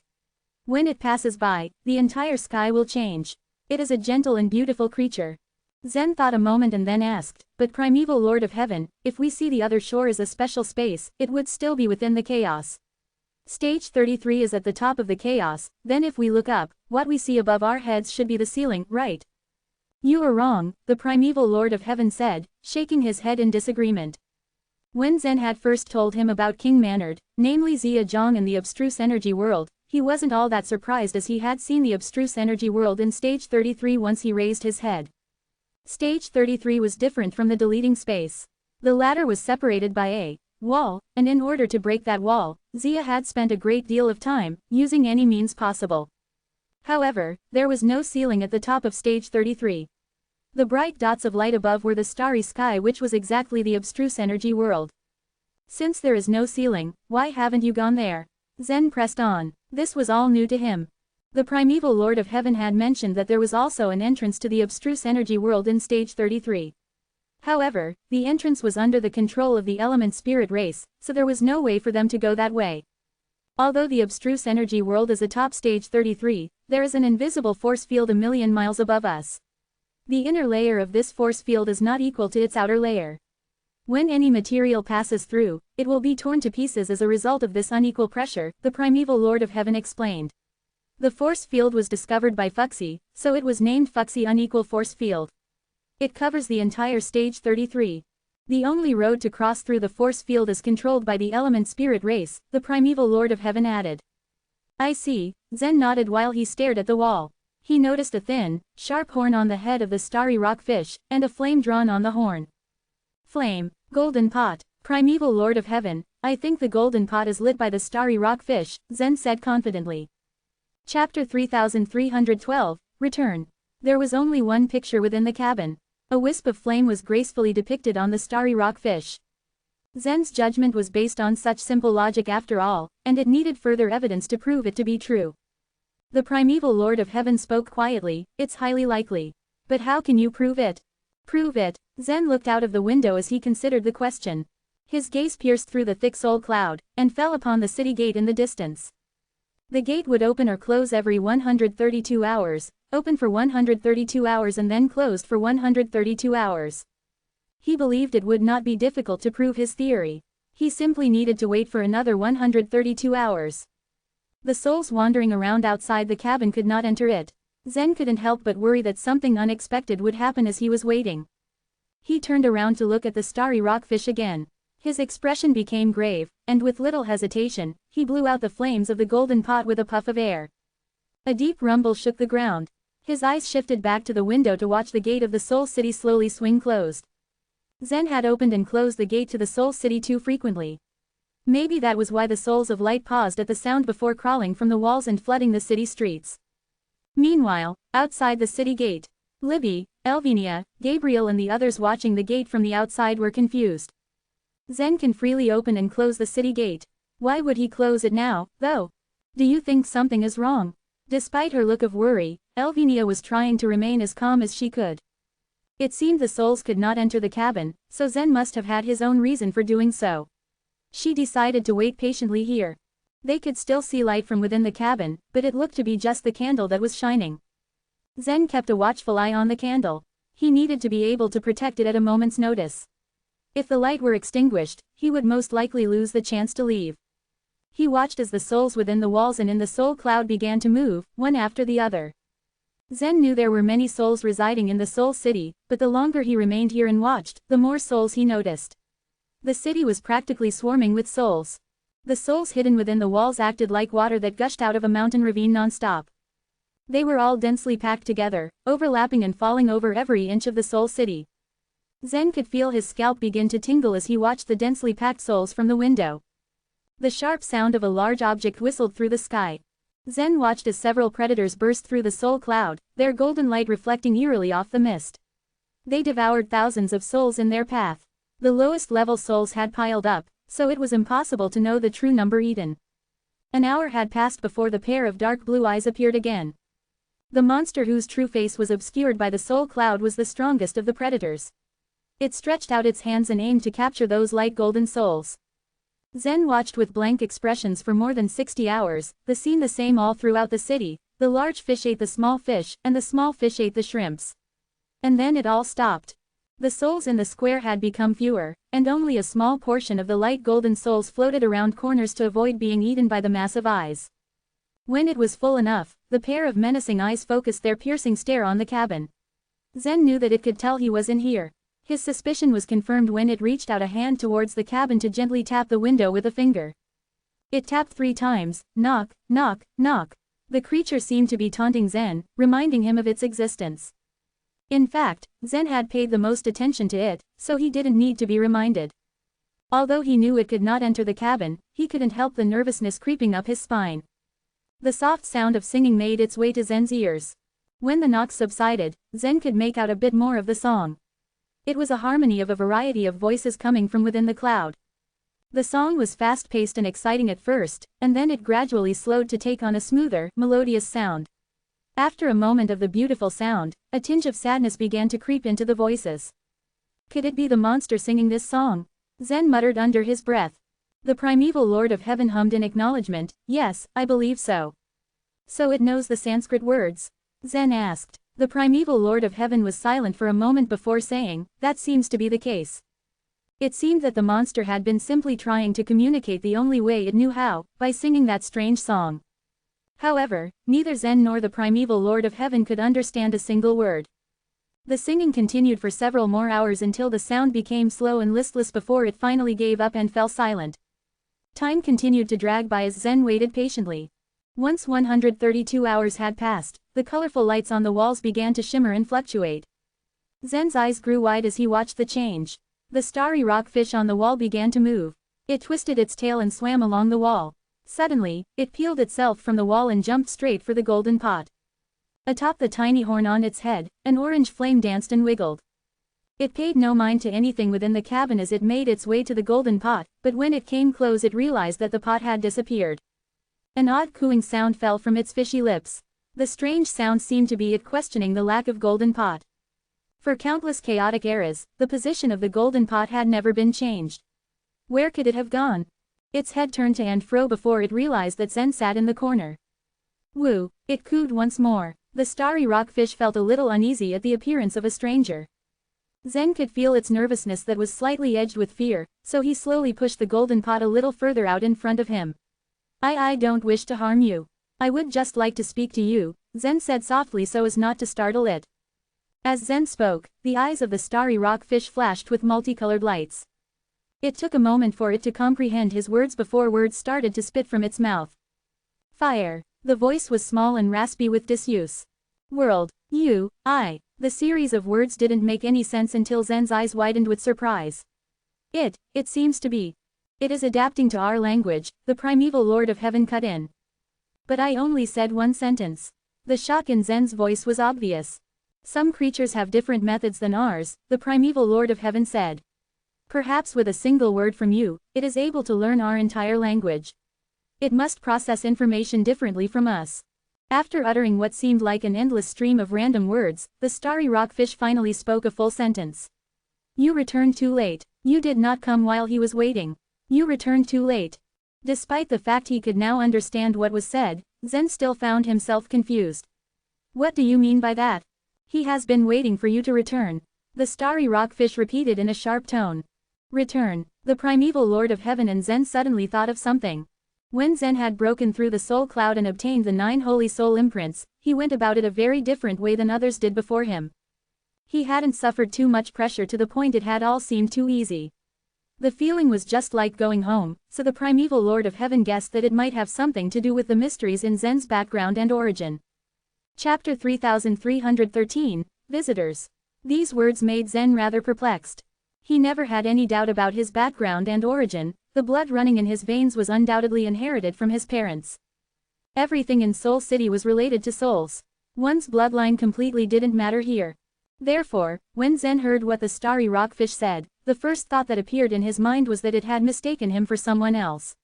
When it passes by, the entire sky will change. It is a gentle and beautiful creature. Zen thought a moment and then asked, but primeval Lord of Heaven, if we see the other shore as a special space, it would still be within the chaos. Stage 33 is at the top of the chaos, then if we look up, what we see above our heads should be the ceiling, right? You are wrong, the primeval Lord of Heaven said, shaking his head in disagreement. When Zen had first told him about King Manard, namely Zia Zhang and the abstruse energy world, he wasn't all that surprised as he had seen the abstruse energy world in stage 33 once he raised his head. Stage 33 was different from the deleting space. The latter was separated by a wall, and in order to break that wall, Zia had spent a great deal of time, using any means possible. However, there was no ceiling at the top of stage 33. The bright dots of light above were the starry sky, which was exactly the abstruse energy world. Since there is no ceiling, why haven't you gone there? Zen pressed on. This was all new to him. The primeval Lord of Heaven had mentioned that there was also an entrance to the abstruse energy world in stage 33. However, the entrance was under the control of the element spirit race, so there was no way for them to go that way. Although the abstruse energy world is atop stage 33, there is an invisible force field a million miles above us. The inner layer of this force field is not equal to its outer layer. When any material passes through, it will be torn to pieces as a result of this unequal pressure, the primeval Lord of Heaven explained. The force field was discovered by Fuxi, so it was named Fuxi Unequal Force Field. It covers the entire stage 33. The only road to cross through the force field is controlled by the element spirit race, the primeval Lord of Heaven added. I see, Zen nodded while he stared at the wall. He noticed a thin, sharp horn on the head of the starry rock fish, and a flame drawn on the horn. Flame, golden pot, primeval Lord of Heaven, I think the golden pot is lit by the starry rock fish, Zen said confidently. Chapter 3312, Return. There was only one picture within the cabin. A wisp of flame was gracefully depicted on the starry rock fish. Zen's judgment was based on such simple logic after all, and it needed further evidence to prove it to be true. The primeval Lord of Heaven spoke quietly, it's highly likely. But how can you prove it? Prove it. Zen looked out of the window as he considered the question. His gaze pierced through the thick soul cloud, and fell upon the city gate in the distance. The gate would open or close every 132 hours, open for 132 hours and then closed for 132 hours. He believed it would not be difficult to prove his theory. He simply needed to wait for another 132 hours. The souls wandering around outside the cabin could not enter it. Zen couldn't help but worry that something unexpected would happen as he was waiting. He turned around to look at the starry rockfish again. His expression became grave, and with little hesitation, he blew out the flames of the golden pot with a puff of air. A deep rumble shook the ground. His eyes shifted back to the window to watch the gate of the Soul City slowly swing closed. Zen had opened and closed the gate to the Soul City too frequently. Maybe that was why the souls of light paused at the sound before crawling from the walls and flooding the city streets. Meanwhile, outside the city gate, Libby, Elvinia, Gabriel and the others watching the gate from the outside were confused. Zen can freely open and close the city gate. Why would he close it now, though? Do you think something is wrong? Despite her look of worry, Elvinia was trying to remain as calm as she could. It seemed the souls could not enter the cabin, so Zen must have had his own reason for doing so. She decided to wait patiently here. They could still see light from within the cabin, but it looked to be just the candle that was shining. Zen kept a watchful eye on the candle. He needed to be able to protect it at a moment's notice. If the light were extinguished, he would most likely lose the chance to leave. He watched as the souls within the walls and in the soul cloud began to move, one after the other. Zen knew there were many souls residing in the soul city, but the longer he remained here and watched, the more souls he noticed. The city was practically swarming with souls. The souls hidden within the walls acted like water that gushed out of a mountain ravine non-stop. They were all densely packed together, overlapping and falling over every inch of the soul city. Zen could feel his scalp begin to tingle as he watched the densely packed souls from the window. The sharp sound of a large object whistled through the sky. Zen watched as several predators burst through the soul cloud, their golden light reflecting eerily off the mist. They devoured thousands of souls in their path. The lowest level souls had piled up, so it was impossible to know the true number eaten. An hour had passed before the pair of dark blue eyes appeared again. The monster whose true face was obscured by the soul cloud was the strongest of the predators. It stretched out its hands and aimed to capture those light golden souls. Zen watched with blank expressions for more than 60 hours, the scene the same all throughout the city. The large fish ate the small fish, and the small fish ate the shrimps. And then it all stopped. The souls in the square had become fewer, and only a small portion of the light golden souls floated around corners to avoid being eaten by the massive eyes. When it was full enough, the pair of menacing eyes focused their piercing stare on the cabin. Zen knew that it could tell he was in here. His suspicion was confirmed when it reached out a hand towards the cabin to gently tap the window with a finger. It tapped 3 times, knock, knock, knock. The creature seemed to be taunting Zen, reminding him of its existence. In fact, Zen had paid the most attention to it, so he didn't need to be reminded. Although he knew it could not enter the cabin, he couldn't help the nervousness creeping up his spine. The soft sound of singing made its way to Zen's ears. When the knocks subsided, Zen could make out a bit more of the song. It was a harmony of a variety of voices coming from within the cloud. The song was fast-paced and exciting at first, and then it gradually slowed to take on a smoother, melodious sound. After a moment of the beautiful sound, a tinge of sadness began to creep into the voices. Could it be the monster singing this song? Zen muttered under his breath. The primeval Lord of Heaven hummed in acknowledgement, "Yes, I believe so." "So it knows the Sanskrit words?" Zen asked. The primeval Lord of Heaven was silent for a moment before saying, "That seems to be the case." It seemed that the monster had been simply trying to communicate the only way it knew how, by singing that strange song. However, neither Zen nor the primeval Lord of Heaven could understand a single word. The singing continued for several more hours until the sound became slow and listless before it finally gave up and fell silent. Time continued to drag by as Zen waited patiently. Once 132 hours had passed, the colorful lights on the walls began to shimmer and fluctuate. Zen's eyes grew wide as he watched the change. The starry rockfish on the wall began to move. It twisted its tail and swam along the wall. Suddenly, it peeled itself from the wall and jumped straight for the golden pot. Atop the tiny horn on its head, an orange flame danced and wiggled. It paid no mind to anything within the cabin as it made its way to the golden pot, but when it came close it realized that the pot had disappeared. An odd cooing sound fell from its fishy lips. The strange sound seemed to be it questioning the lack of golden pot. For countless chaotic eras, the position of the golden pot had never been changed. Where could it have gone? Its head turned to and fro before it realized that Zen sat in the corner. Woo! It cooed once more. The starry rockfish felt a little uneasy at the appearance of a stranger. Zen could feel its nervousness that was slightly edged with fear, so he slowly pushed the golden pot a little further out in front of him. I don't wish to harm you. I would just like to speak to you, Zen said softly so as not to startle it. As Zen spoke, the eyes of the starry rockfish flashed with multicolored lights. It took a moment for it to comprehend his words before words started to spit from its mouth. Fire. The voice was small and raspy with disuse. World. You. I. The series of words didn't make any sense until Zen's eyes widened with surprise. It seems to be. It is adapting to our language, the primeval Lord of Heaven cut in. But I only said one sentence. The shock in Zen's voice was obvious. Some creatures have different methods than ours, the primeval Lord of Heaven said. Perhaps with a single word from you, it is able to learn our entire language. It must process information differently from us. After uttering what seemed like an endless stream of random words, the starry rockfish finally spoke a full sentence. You returned too late. You did not come while he was waiting. You returned too late. Despite the fact he could now understand what was said, Zen still found himself confused. What do you mean by that? He has been waiting for you to return. The starry rockfish repeated in a sharp tone. Return. The primeval Lord of Heaven and Zen suddenly thought of something. When Zen had broken through the soul cloud and obtained the 9 holy soul imprints, he went about it a very different way than others did before him. He hadn't suffered too much pressure to the point it had all seemed too easy. The feeling was just like going home, so the primeval Lord of Heaven guessed that it might have something to do with the mysteries in Zen's background and origin. Chapter 3313, Visitors. These words made Zen rather perplexed. He never had any doubt about his background and origin. The blood running in his veins was undoubtedly inherited from his parents. Everything in Soul City was related to souls. One's bloodline completely didn't matter here. Therefore, when Zen heard what the starry rockfish said, the first thought that appeared in his mind was that it had mistaken him for someone else.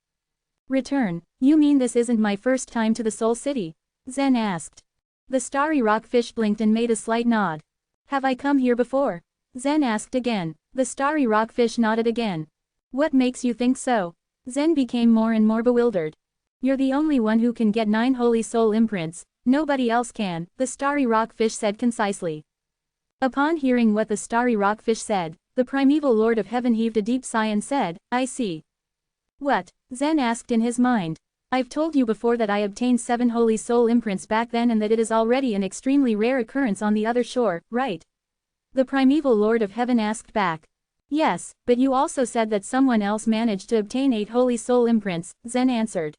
Return. You mean this isn't my first time to the Soul City? Zen asked. The starry rockfish blinked and made a slight nod. Have I come here before? Zen asked again. The starry rockfish nodded again. What makes you think so? Zen became more and more bewildered. You're the only one who can get 9 holy soul imprints, nobody else can, the starry rockfish said concisely. Upon hearing what the starry rockfish said, the primeval Lord of Heaven heaved a deep sigh and said, I see. What? Zen asked in his mind. I've told you before that I obtained 7 holy soul imprints back then and that it is already an extremely rare occurrence on the other shore, right? The primeval Lord of Heaven asked back. Yes, but you also said that someone else managed to obtain 8 holy soul imprints, Zen answered.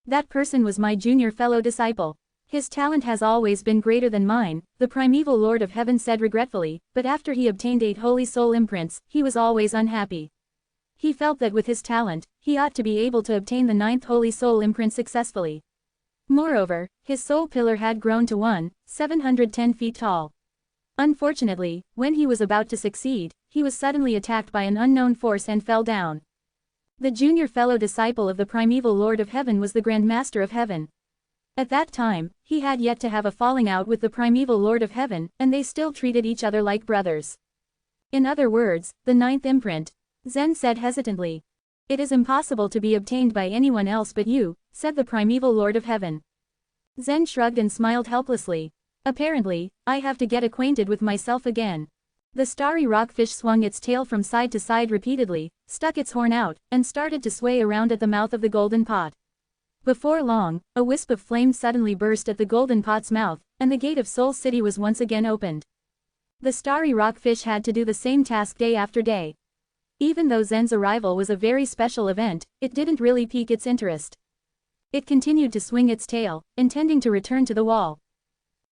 That person was my junior fellow disciple. His talent has always been greater than mine, the primeval Lord of Heaven said regretfully, but after he obtained 8 holy soul imprints, he was always unhappy. He felt that with his talent, he ought to be able to obtain the 9th holy soul imprint successfully. Moreover, his soul pillar had grown to 710 feet tall. Unfortunately, when he was about to succeed, he was suddenly attacked by an unknown force and fell down. The junior fellow disciple of the primeval Lord of Heaven was the Grand Master of Heaven. At that time, he had yet to have a falling out with the primeval Lord of Heaven, and they still treated each other like brothers. In other words, the 9th imprint. Zen said hesitantly. It is impossible to be obtained by anyone else but you, said the primeval Lord of Heaven. Zen shrugged and smiled helplessly. Apparently, I have to get acquainted with myself again. The starry rockfish swung its tail from side to side repeatedly, stuck its horn out, and started to sway around at the mouth of the golden pot. Before long, a wisp of flame suddenly burst at the golden pot's mouth, and the gate of Soul City was once again opened. The starry rockfish had to do the same task day after day. Even though Zen's arrival was a very special event, it didn't really pique its interest. It continued to swing its tail, intending to return to the wall.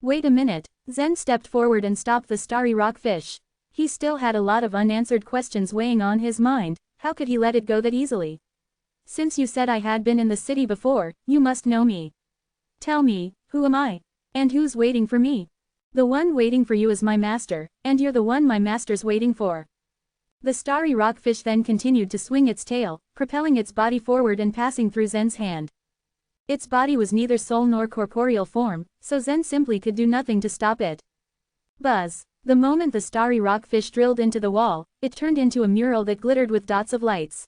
Wait a minute, Zen stepped forward and stopped the starry rockfish. He still had a lot of unanswered questions weighing on his mind. How could he let it go that easily? Since you said I had been in the city before, you must know me. Tell me, who am I? And who's waiting for me? The one waiting for you is my master, and you're the one my master's waiting for. The starry rockfish then continued to swing its tail, propelling its body forward and passing through Zen's hand. Its body was neither soul nor corporeal form, so Zen simply could do nothing to stop it. Buzz. The moment the starry rockfish drilled into the wall, it turned into a mural that glittered with dots of lights.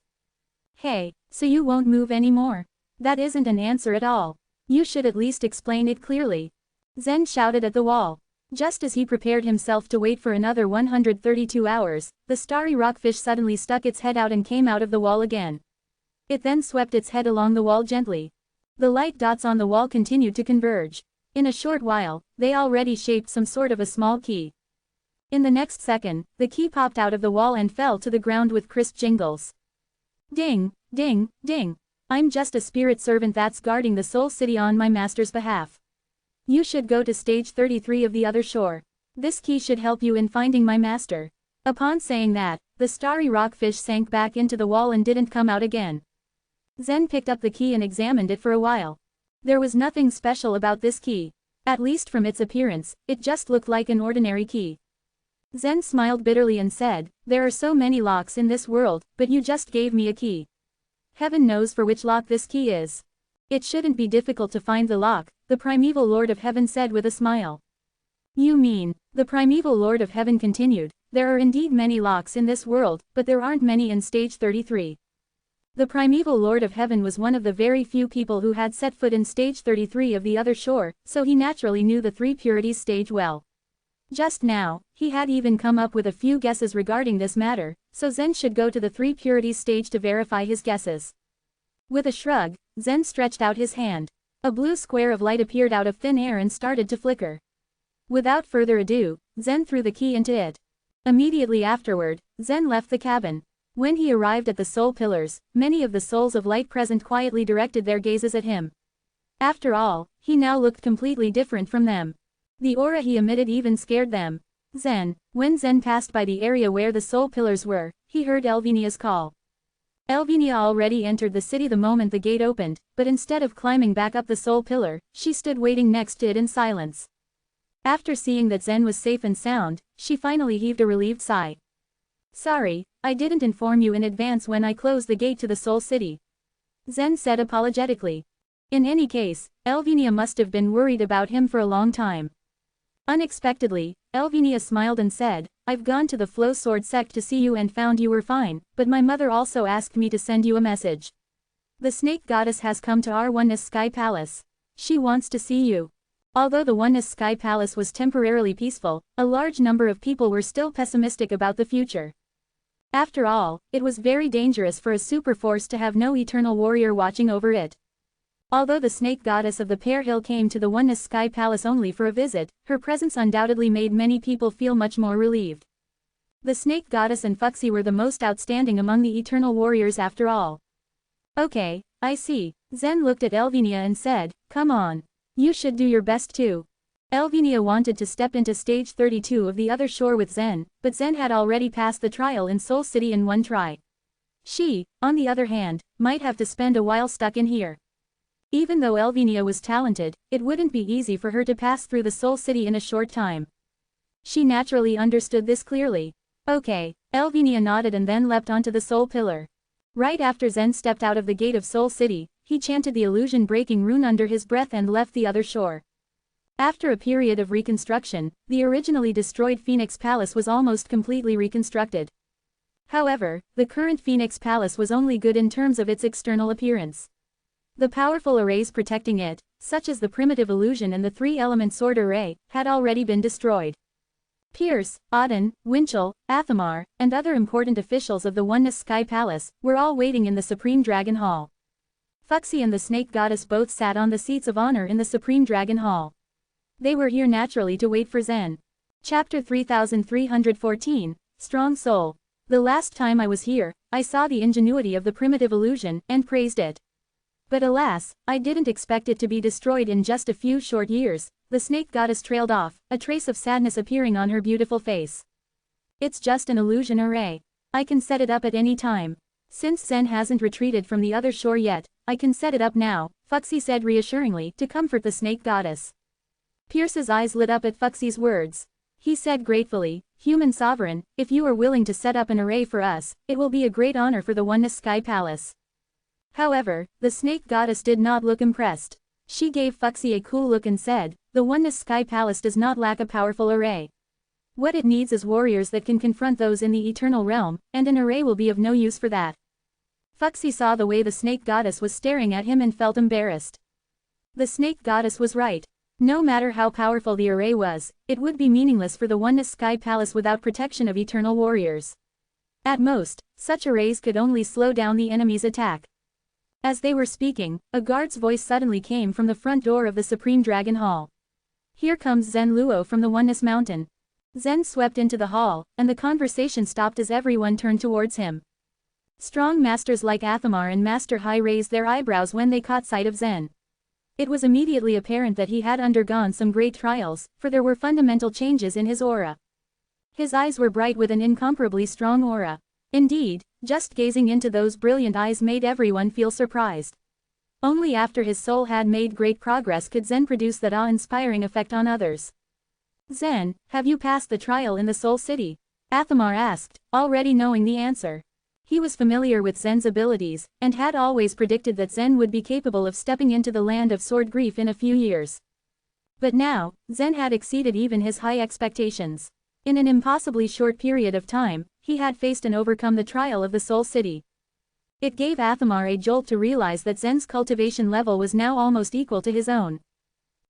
Hey, so you won't move anymore? That isn't an answer at all. You should at least explain it clearly. Zen shouted at the wall. Just as he prepared himself to wait for another 132 hours, the starry rockfish suddenly stuck its head out and came out of the wall again. It then swept its head along the wall gently. The light dots on the wall continued to converge. In a short while, they already shaped some sort of a small key. In the next second, the key popped out of the wall and fell to the ground with crisp jingles. Ding, ding, ding. I'm just a spirit servant that's guarding the Soul City on my master's behalf. You should go to stage 33 of the other shore. This key should help you in finding my master. Upon saying that, the starry rockfish sank back into the wall and didn't come out again. Zen picked up the key and examined it for a while. There was nothing special about this key. At least from its appearance, it just looked like an ordinary key. Zen smiled bitterly and said, there are so many locks in this world, but you just gave me a key. Heaven knows for which lock this key is. It shouldn't be difficult to find the lock, the primeval Lord of Heaven said with a smile. You mean, the primeval Lord of Heaven continued, there are indeed many locks in this world, but there aren't many in stage 33. The primeval Lord of Heaven was one of the very few people who had set foot in stage 33 of the other shore, so he naturally knew the three purities stage well. Just now, he had even come up with a few guesses regarding this matter, so Zen should go to the three purities stage to verify his guesses. With a shrug, Zen stretched out his hand. A blue square of light appeared out of thin air and started to flicker. Without further ado, Zen threw the key into it. Immediately afterward, Zen left the cabin. When he arrived at the soul pillars, many of the souls of light present quietly directed their gazes at him. After all, he now looked completely different from them. The aura he emitted even scared them. Zen, when Zen passed by the area where the soul pillars were, he heard Elvinia's call. Elvinia already entered the city the moment the gate opened, but instead of climbing back up the soul pillar, she stood waiting next to it in silence. After seeing that Zen was safe and sound, she finally heaved a relieved sigh. Sorry, I didn't inform you in advance when I closed the gate to the Soul City. Zen said apologetically. In any case, Elvinia must have been worried about him for a long time. Unexpectedly, Elvinia smiled and said, I've gone to the Flow Sword sect to see you and found you were fine, but my mother also asked me to send you a message. The snake goddess has come to our Oneness Sky Palace. She wants to see you. Although the Oneness Sky Palace was temporarily peaceful, a large number of people were still pessimistic about the future. After all, it was very dangerous for a super force to have no eternal warrior watching over it. Although the snake goddess of the Pear Hill came to the Oneness Sky Palace only for a visit, her presence undoubtedly made many people feel much more relieved. The snake goddess and Fuxi were the most outstanding among the eternal warriors after all. Okay, I see. Zen looked at Elvinia and said, come on. You should do your best too. Elvinia wanted to step into stage 32 of the other shore with Zen, but Zen had already passed the trial in Soul City in one try. She, on the other hand, might have to spend a while stuck in here. Even though Elvinia was talented, it wouldn't be easy for her to pass through the Soul City in a short time. She naturally understood this clearly. Okay, Elvinia nodded and then leapt onto the Soul Pillar. Right after Zen stepped out of the gate of Soul City, he chanted the illusion-breaking rune under his breath and left the other shore. After a period of reconstruction, the originally destroyed Phoenix Palace was almost completely reconstructed. However, the current Phoenix Palace was only good in terms of its external appearance. The powerful arrays protecting it, such as the primitive illusion and the three-element sword array, had already been destroyed. Pierce, Auden, Winchell, Athamar, and other important officials of the Oneness Sky Palace were all waiting in the Supreme Dragon Hall. Fuxi and the Snake Goddess both sat on the seats of honor in the Supreme Dragon Hall. They were here naturally to wait for Zen. Chapter 3314, Strong Soul. The last time I was here, I saw the ingenuity of the primitive illusion and praised it. But alas, I didn't expect it to be destroyed in just a few short years. The snake goddess trailed off, a trace of sadness appearing on her beautiful face. It's just an illusion array. I can set it up at any time. Since Zen hasn't retreated from the other shore yet, I can set it up now, Fuxi said reassuringly to comfort the snake goddess. Pierce's eyes lit up at Fuxi's words. He said gratefully, Human Sovereign, if you are willing to set up an array for us, it will be a great honor for the Oneness Sky Palace. However, the snake goddess did not look impressed. She gave Fuxi a cool look and said, the Oneness Sky Palace does not lack a powerful array. What it needs is warriors that can confront those in the eternal realm, and an array will be of no use for that. Fuxi saw the way the snake goddess was staring at him and felt embarrassed. The snake goddess was right. No matter how powerful the array was, it would be meaningless for the Oneness Sky Palace without protection of eternal warriors. At most, such arrays could only slow down the enemy's attack. As they were speaking, a guard's voice suddenly came from the front door of the Supreme Dragon Hall. Here comes Zen Luo from the Oneness Mountain. Zen swept into the hall, and the conversation stopped as everyone turned towards him. Strong masters like Athamar and Master Hai raised their eyebrows when they caught sight of Zen. It was immediately apparent that he had undergone some great trials, for there were fundamental changes in his aura. His eyes were bright with an incomparably strong aura. Indeed, just gazing into those brilliant eyes made everyone feel surprised. Only after his soul had made great progress could Zen produce that awe-inspiring effect on others. Zen, have you passed the trial in the Soul City? Athamar asked, already knowing the answer. He was familiar with Zen's abilities, and had always predicted that Zen would be capable of stepping into the land of sword grief in a few years. But now, Zen had exceeded even his high expectations. In an impossibly short period of time, he had faced and overcome the trial of the Soul City. It gave Athamar a jolt to realize that Zen's cultivation level was now almost equal to his own.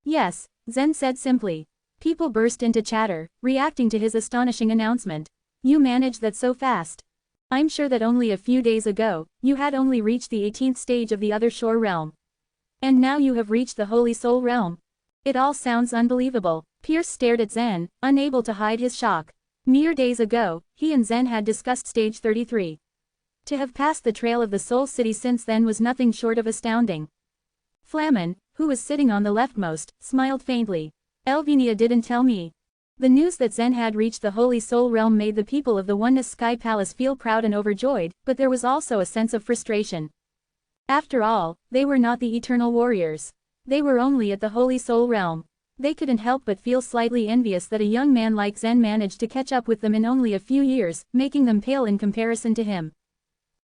Yes, Zen said simply. People burst into chatter, reacting to his astonishing announcement. You managed that so fast. I'm sure that only a few days ago, you had only reached the 18th stage of the Other Shore realm. And now you have reached the Holy Soul realm. It all sounds unbelievable. Pierce stared at Zen, unable to hide his shock. Mere days ago, he and Zen had discussed stage 33. To have passed the trail of the Soul City since then was nothing short of astounding. Flamen, who was sitting on the leftmost, smiled faintly. Elvinia didn't tell me. The news that Zen had reached the Holy Soul realm made the people of the Oneness Sky Palace feel proud and overjoyed, but there was also a sense of frustration. After all, they were not the Eternal Warriors. They were only at the Holy Soul realm. They couldn't help but feel slightly envious that a young man like Zen managed to catch up with them in only a few years, making them pale in comparison to him.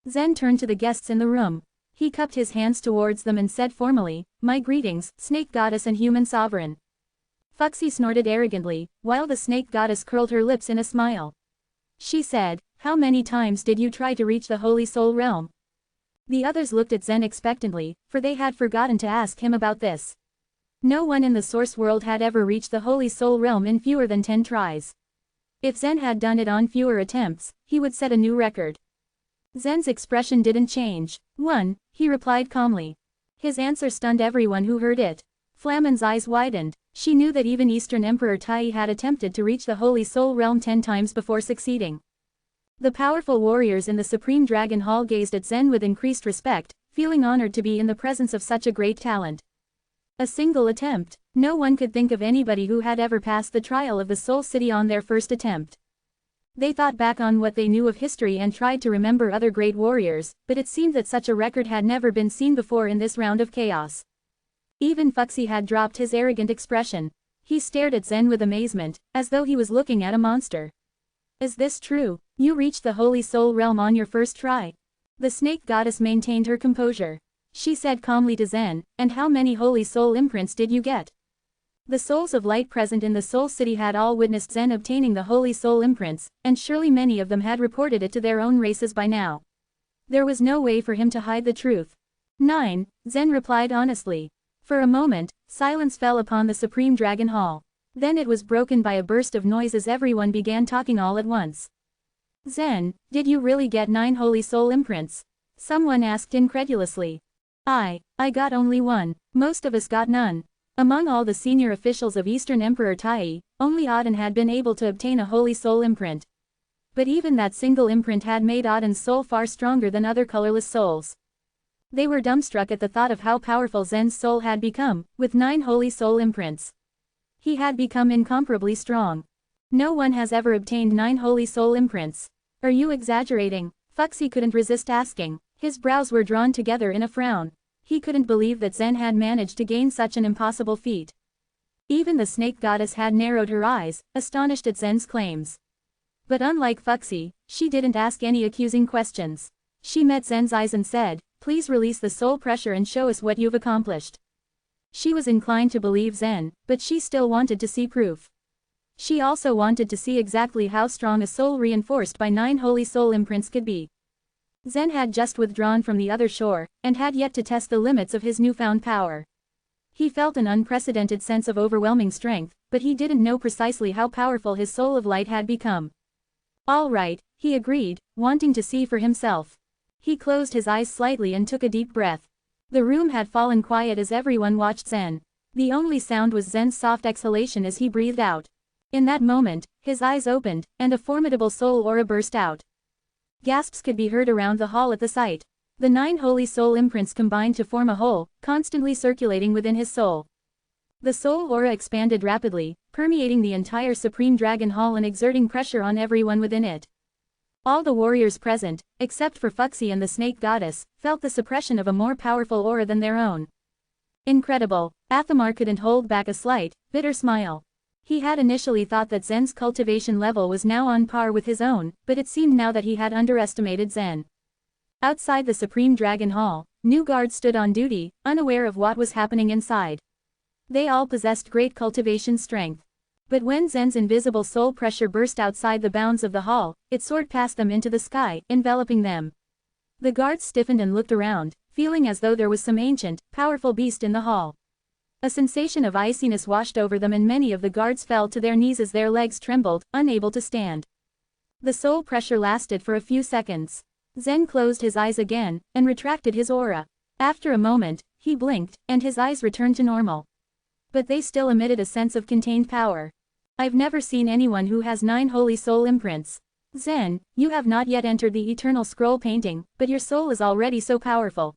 Zen turned to the guests in the room. He cupped his hands towards them and said formally, "My greetings, Snake Goddess and Human Sovereign." Fuxi snorted arrogantly, while the Snake Goddess curled her lips in a smile. She said, "How many times did you try to reach the Holy Soul realm?" The others looked at Zen expectantly, for they had forgotten to ask him about this. No one in the Source world had ever reached the Holy Soul realm in fewer than 10 tries. If Zen had done it on fewer attempts, he would set a new record. Zen's expression didn't change. "1," he replied calmly. His answer stunned everyone who heard it. Flamen's eyes widened. She knew that even Eastern Emperor Tai had attempted to reach the Holy Soul realm 10 times before succeeding. The powerful warriors in the Supreme Dragon Hall gazed at Zen with increased respect, feeling honored to be in the presence of such a great talent. A single attempt. No one could think of anybody who had ever passed the trial of the Soul City on their first attempt. They thought back on what they knew of history and tried to remember other great warriors, but it seemed that such a record had never been seen before in this round of chaos. Even Fuxi had dropped his arrogant expression. He stared at Zen with amazement, as though he was looking at a monster. "Is this true? You reached the Holy Soul realm on your first try?" The Snake Goddess maintained her composure. She said calmly to Zen, "And how many Holy Soul imprints did you get?" The souls of light present in the Soul City had all witnessed Zen obtaining the Holy Soul imprints, and surely many of them had reported it to their own races by now. There was no way for him to hide the truth. 9, Zen replied honestly. For a moment, silence fell upon the Supreme Dragon Hall. Then it was broken by a burst of noise as everyone began talking all at once. "Zen, did you really get 9 Holy Soul imprints?" Someone asked incredulously. I got only 1. Most of us got none." Among all the senior officials of Eastern Emperor Tai, only Auden had been able to obtain a Holy Soul imprint. But even that single imprint had made Auden's soul far stronger than other colorless souls. They were dumbstruck at the thought of how powerful Zen's soul had become, with 9 Holy Soul imprints. He had become incomparably strong. No one has ever obtained 9 Holy Soul imprints. Are you exaggerating? Fuxi couldn't resist asking. His brows were drawn together in a frown. He couldn't believe that Zen had managed to gain such an impossible feat. Even the Snake Goddess had narrowed her eyes, astonished at Zen's claims. But unlike Fuxi, she didn't ask any accusing questions. She met Zen's eyes and said, "Please release the soul pressure and show us what you've accomplished." She was inclined to believe Zen, but she still wanted to see proof. She also wanted to see exactly how strong a soul reinforced by 9 Holy Soul imprints could be. Zen had just withdrawn from the other shore, and had yet to test the limits of his newfound power. He felt an unprecedented sense of overwhelming strength, but he didn't know precisely how powerful his soul of light had become. "All right," he agreed, wanting to see for himself. He closed his eyes slightly and took a deep breath. The room had fallen quiet as everyone watched Zen. The only sound was Zen's soft exhalation as he breathed out. In that moment, his eyes opened, and a formidable soul aura burst out. Gasps could be heard around the hall at the sight. The 9 Holy Soul imprints combined to form a whole, constantly circulating within his soul. The soul aura expanded rapidly, permeating the entire Supreme Dragon Hall and exerting pressure on everyone within it. All the warriors present, except for Fuxi and the Snake Goddess, felt the suppression of a more powerful aura than their own. Incredible. Athamar couldn't hold back a slight, bitter smile. He had initially thought that Zen's cultivation level was now on par with his own, but it seemed now that he had underestimated Zen. Outside the Supreme Dragon Hall, new guards stood on duty, unaware of what was happening inside. They all possessed great cultivation strength. But when Zen's invisible soul pressure burst outside the bounds of the hall, it soared past them into the sky, enveloping them. The guards stiffened and looked around, feeling as though there was some ancient, powerful beast in the hall. A sensation of iciness washed over them and many of the guards fell to their knees as their legs trembled, unable to stand. The soul pressure lasted for a few seconds. Zen closed his eyes again, and retracted his aura. After a moment, he blinked, and his eyes returned to normal. But they still emitted a sense of contained power. I've never seen anyone who has 9 holy soul imprints. Zen, you have not yet entered the eternal scroll painting, but your soul is already so powerful.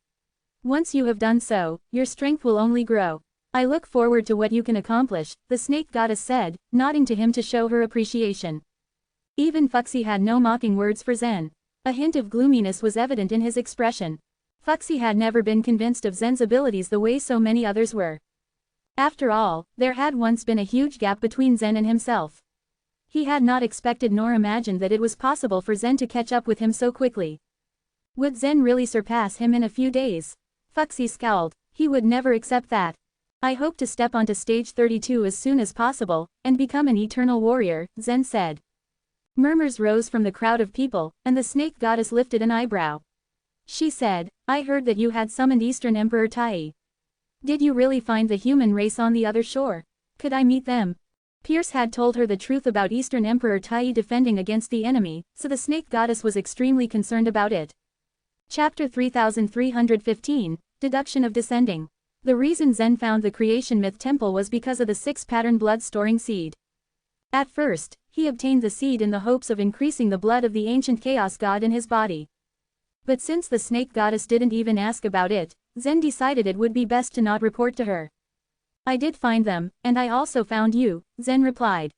Once you have done so, your strength will only grow. I look forward to what you can accomplish, the snake goddess said, nodding to him to show her appreciation. Even Fuxi had no mocking words for Zen. A hint of gloominess was evident in his expression. Fuxi had never been convinced of Zen's abilities the way so many others were. After all, there had once been a huge gap between Zen and himself. He had not expected nor imagined that it was possible for Zen to catch up with him so quickly. Would Zen really surpass him in a few days? Fuxi scowled. He would never accept that. I hope to step onto stage 32 as soon as possible, and become an eternal warrior, Zen said. Murmurs rose from the crowd of people, and the snake goddess lifted an eyebrow. She said, I heard that you had summoned Eastern Emperor Tai. Did you really find the human race on the other shore? Could I meet them? Pierce had told her the truth about Eastern Emperor Tai defending against the enemy, so the snake goddess was extremely concerned about it. Chapter 3315, Deduction of Descending. The reason Zen found the creation myth temple was because of the 6-pattern blood-storing seed. At first, he obtained the seed in the hopes of increasing the blood of the ancient chaos god in his body. But since the snake goddess didn't even ask about it, Zen decided it would be best to not report to her. I did find them, and I also found you, Zen replied.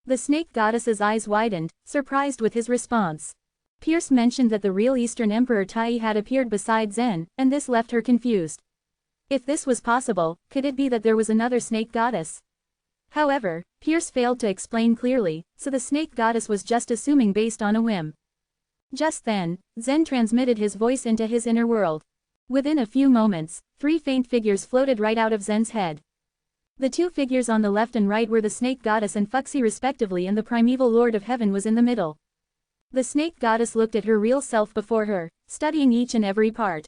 The snake goddess's eyes widened, surprised with his response. Pierce mentioned that the real Eastern Emperor Tai had appeared beside Zen, and this left her confused. If this was possible, could it be that there was another snake goddess? However, Pierce failed to explain clearly, so the snake goddess was just assuming based on a whim. Just then, Zen transmitted his voice into his inner world. Within a few moments, 3 faint figures floated right out of Zen's head. The 2 figures on the left and right were the snake goddess and Fuxi respectively, and the primeval lord of heaven was in the middle. The snake goddess looked at her real self before her, studying each and every part.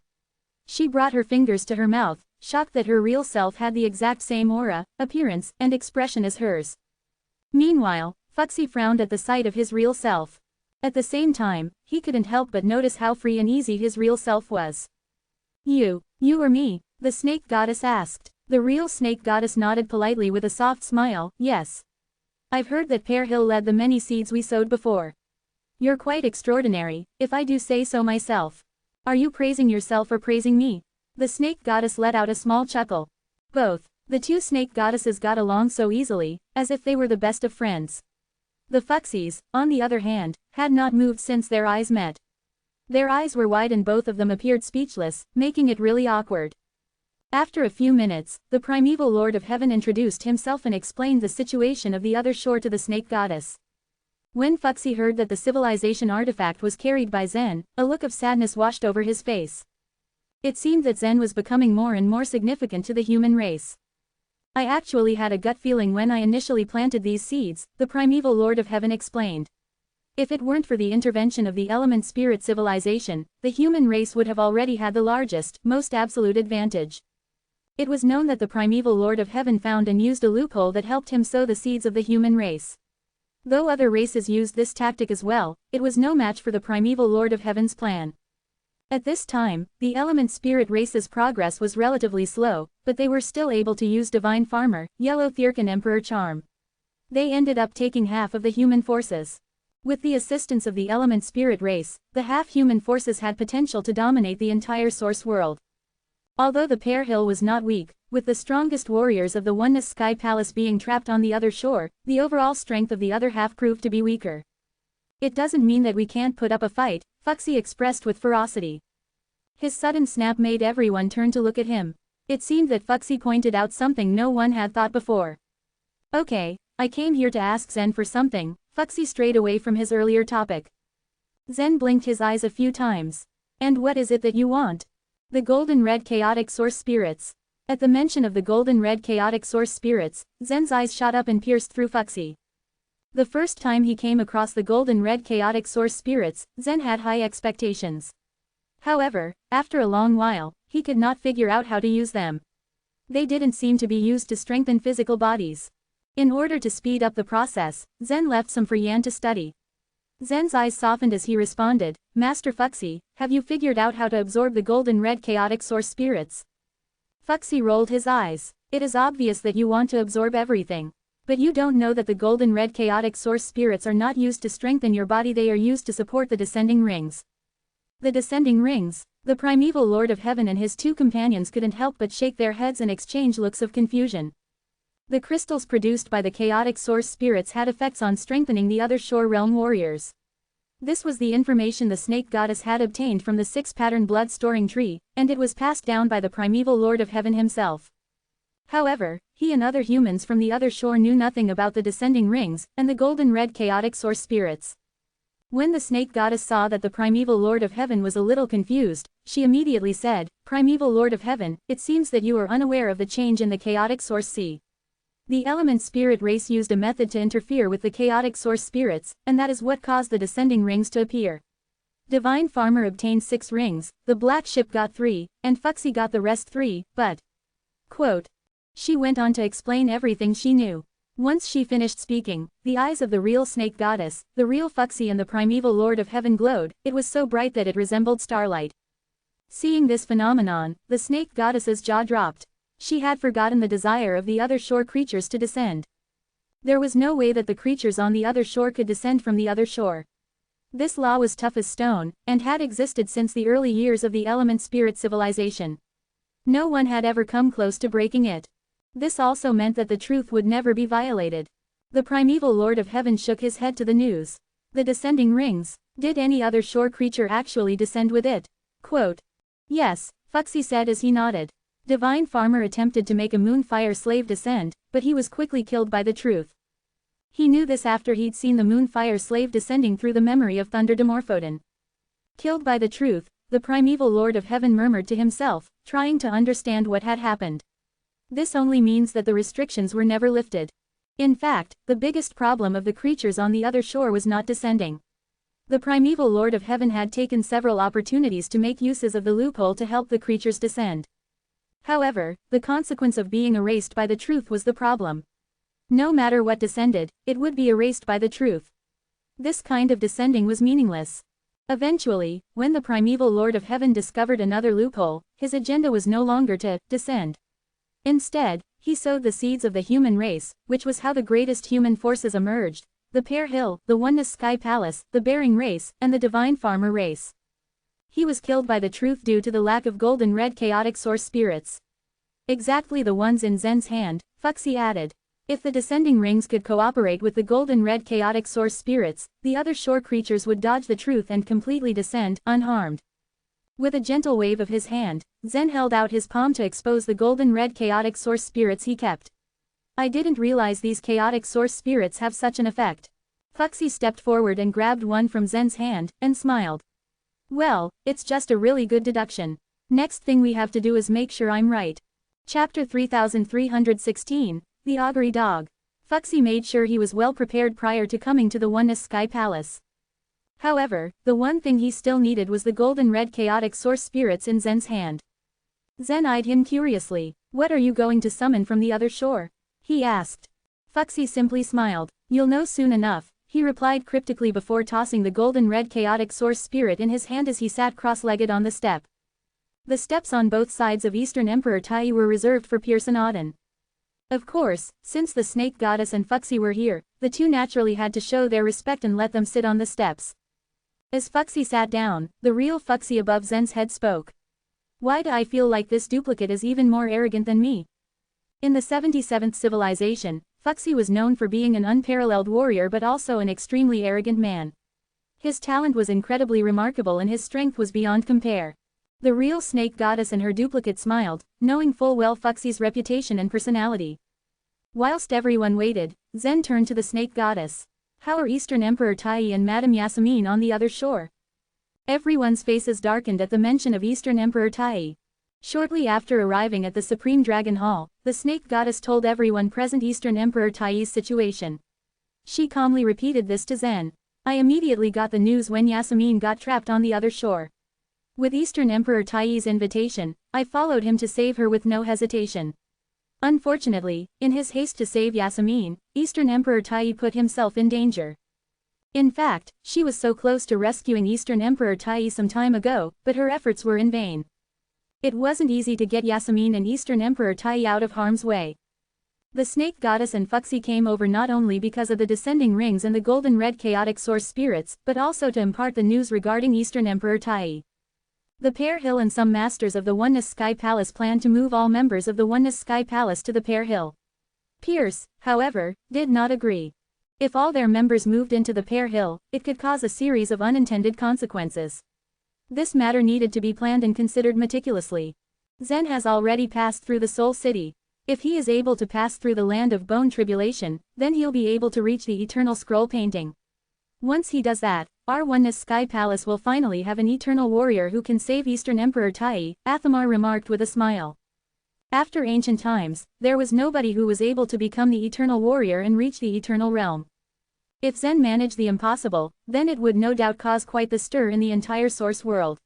She brought her fingers to her mouth, shocked that her real self had the exact same aura, appearance, and expression as hers. Meanwhile, Fuxi frowned at the sight of his real self. At the same time, he couldn't help but notice how free and easy his real self was. You or me? The snake goddess asked. The real snake goddess nodded politely with a soft smile, yes. I've heard that Pear Hill led the many seeds we sowed before. You're quite extraordinary, if I do say so myself. Are you praising yourself or praising me? The snake goddess let out a small chuckle. Both. The 2 snake goddesses got along so easily, as if they were the best of friends. The Fuxis, on the other hand, had not moved since their eyes met. Their eyes were wide and both of them appeared speechless, making it really awkward. After a few minutes, the primeval lord of heaven introduced himself and explained the situation of the other shore to the snake goddess. When Fuxi heard that the civilization artifact was carried by Zen, a look of sadness washed over his face. It seemed that Zen was becoming more and more significant to the human race. I actually had a gut feeling when I initially planted these seeds, the primeval lord of heaven explained. If it weren't for the intervention of the element spirit civilization, the human race would have already had the largest, most absolute advantage. It was known that the primeval lord of heaven found and used a loophole that helped him sow the seeds of the human race. Though other races used this tactic as well, it was no match for the primeval lord of heaven's plan. At this time, the element spirit race's progress was relatively slow, but they were still able to use Divine Farmer, Yellow Thirkin Emperor Charm. They ended up taking half of the human forces. With the assistance of the element spirit race, the half-human forces had potential to dominate the entire source world. Although the Pear Hill was not weak, with the strongest warriors of the Oneness Sky Palace being trapped on the other shore, the overall strength of the other half proved to be weaker. It doesn't mean that we can't put up a fight, Fuxi expressed with ferocity. His sudden snap made everyone turn to look at him. It seemed that Fuxi pointed out something no one had thought before. Okay, I came here to ask Zen for something. Fuxi strayed away from his earlier topic. Zen blinked his eyes a few times. And what is it that you want? The golden red chaotic source spirits. At the mention of the golden red chaotic source spirits, Zen's eyes shot up and pierced through Fuxi. The first time he came across the golden red chaotic source spirits, Zen had high expectations. However, after a long while, he could not figure out how to use them. They didn't seem to be used to strengthen physical bodies. In order to speed up the process, Zen left some for Yan to study. Zen's eyes softened as he responded, Master Fuxi, have you figured out how to absorb the golden red chaotic source spirits? Fuxi rolled his eyes. It is obvious that you want to absorb everything. But you don't know that the golden red chaotic source spirits are not used to strengthen your body, they are used to support the descending rings. The descending rings. The primeval Lord of Heaven and his two companions couldn't help but shake their heads and exchange looks of confusion. The crystals produced by the chaotic source spirits had effects on strengthening the other shore realm warriors. This was the information the snake goddess had obtained from the 6-pattern blood-storing tree, and it was passed down by the primeval Lord of Heaven himself. However, he and other humans from the other shore knew nothing about the descending rings and the golden red chaotic source spirits. When the snake goddess saw that the primeval Lord of Heaven was a little confused, she immediately said, Primeval Lord of Heaven, it seems that you are unaware of the change in the chaotic source sea. The element spirit race used a method to interfere with the chaotic source spirits, and that is what caused the descending rings to appear. Divine Farmer obtained 6 rings, the black ship got 3, and Fuxi got the rest 3, but... Quote. She went on to explain everything she knew. Once she finished speaking, the eyes of the real snake goddess, the real Fuxi and the primeval Lord of Heaven glowed, it was so bright that it resembled starlight. Seeing this phenomenon, the snake goddess's jaw dropped. She had forgotten the desire of the other shore creatures to descend. There was no way that the creatures on the other shore could descend from the other shore. This law was tough as stone, and had existed since the early years of the element spirit civilization. No one had ever come close to breaking it. This also meant that the truth would never be violated. The primeval Lord of Heaven shook his head to the news. The descending rings. Did any other shore creature actually descend with it? Quote. Yes, Fuxi said as he nodded. Divine Farmer attempted to make a Moonfire slave descend, but he was quickly killed by the truth. He knew this after he'd seen the Moonfire slave descending through the memory of Thunderdemorphodon. Killed by the truth, the primeval Lord of Heaven murmured to himself, trying to understand what had happened. This only means that the restrictions were never lifted. In fact, the biggest problem of the creatures on the other shore was not descending. The primeval Lord of Heaven had taken several opportunities to make uses of the loophole to help the creatures descend. However, the consequence of being erased by the truth was the problem. No matter what descended, it would be erased by the truth. This kind of descending was meaningless. Eventually, when the primeval Lord of Heaven discovered another loophole, his agenda was no longer to descend. Instead, he sowed the seeds of the human race, which was how the greatest human forces emerged: the Pear Hill, the Oneness Sky Palace, the Bearing race, and the Divine Farmer race. He was killed by the truth due to the lack of golden red chaotic source spirits. Exactly the ones in Zen's hand, Fuxi added. If the descending rings could cooperate with the golden red chaotic source spirits, the other shore creatures would dodge the truth and completely descend, unharmed. With a gentle wave of his hand, Zen held out his palm to expose the golden red chaotic source spirits he kept. I didn't realize these chaotic source spirits have such an effect. Fuxi stepped forward and grabbed one from Zen's hand, and smiled. Well, it's just a really good deduction. Next thing we have to do is make sure I'm right. Chapter 3316, The Augury Dog. Fuxi made sure he was well prepared prior to coming to the Oneness Sky Palace. However, the one thing he still needed was the golden red chaotic source spirits in Zen's hand. Zen eyed him curiously. What are you going to summon from the other shore? He asked. Fuxi simply smiled. You'll know soon enough, he replied cryptically before tossing the golden red chaotic source spirit in his hand as he sat cross-legged on the step. The steps on both sides of Eastern Emperor Tai were reserved for Pearson Auden. Of course, since the snake goddess and Fuxi were here, the two naturally had to show their respect and let them sit on the steps. As Fuxi sat down, the real Fuxi above Zen's head spoke. Why do I feel like this duplicate is even more arrogant than me? In the 77th civilization, Fuxi was known for being an unparalleled warrior but also an extremely arrogant man. His talent was incredibly remarkable and his strength was beyond compare. The real snake goddess and her duplicate smiled, knowing full well Fuxi's reputation and personality. Whilst everyone waited, Zen turned to the snake goddess. How are Eastern Emperor Tai and Madame Yasmin on the other shore? Everyone's faces darkened at the mention of Eastern Emperor Tai. Shortly after arriving at the Supreme Dragon Hall, the snake goddess told everyone present Eastern Emperor Tai's situation. She calmly repeated this to Zen. I immediately got the news when Yasmin got trapped on the other shore. With Eastern Emperor Tai's invitation, I followed him to save her with no hesitation. Unfortunately, in his haste to save Yasmin, Eastern Emperor Tai put himself in danger. In fact, she was so close to rescuing Eastern Emperor Tai some time ago, but her efforts were in vain. It wasn't easy to get Yasmin and Eastern Emperor Tai out of harm's way. The snake goddess and Fuxi came over not only because of the descending rings and the golden red chaotic source spirits, but also to impart the news regarding Eastern Emperor Tai. The Pear Hill and some masters of the Oneness Sky Palace planned to move all members of the Oneness Sky Palace to the Pear Hill. Pierce, however, did not agree. If all their members moved into the Pear Hill, it could cause a series of unintended consequences. This matter needed to be planned and considered meticulously. Zen has already passed through the Soul City. If he is able to pass through the land of bone tribulation, then he'll be able to reach the eternal scroll painting. Once he does that, our Oneness Sky Palace will finally have an eternal warrior who can save Eastern Emperor Tai, Athamar remarked with a smile. After ancient times, there was nobody who was able to become the eternal warrior and reach the eternal realm. If Zen managed the impossible, then it would no doubt cause quite the stir in the entire source world.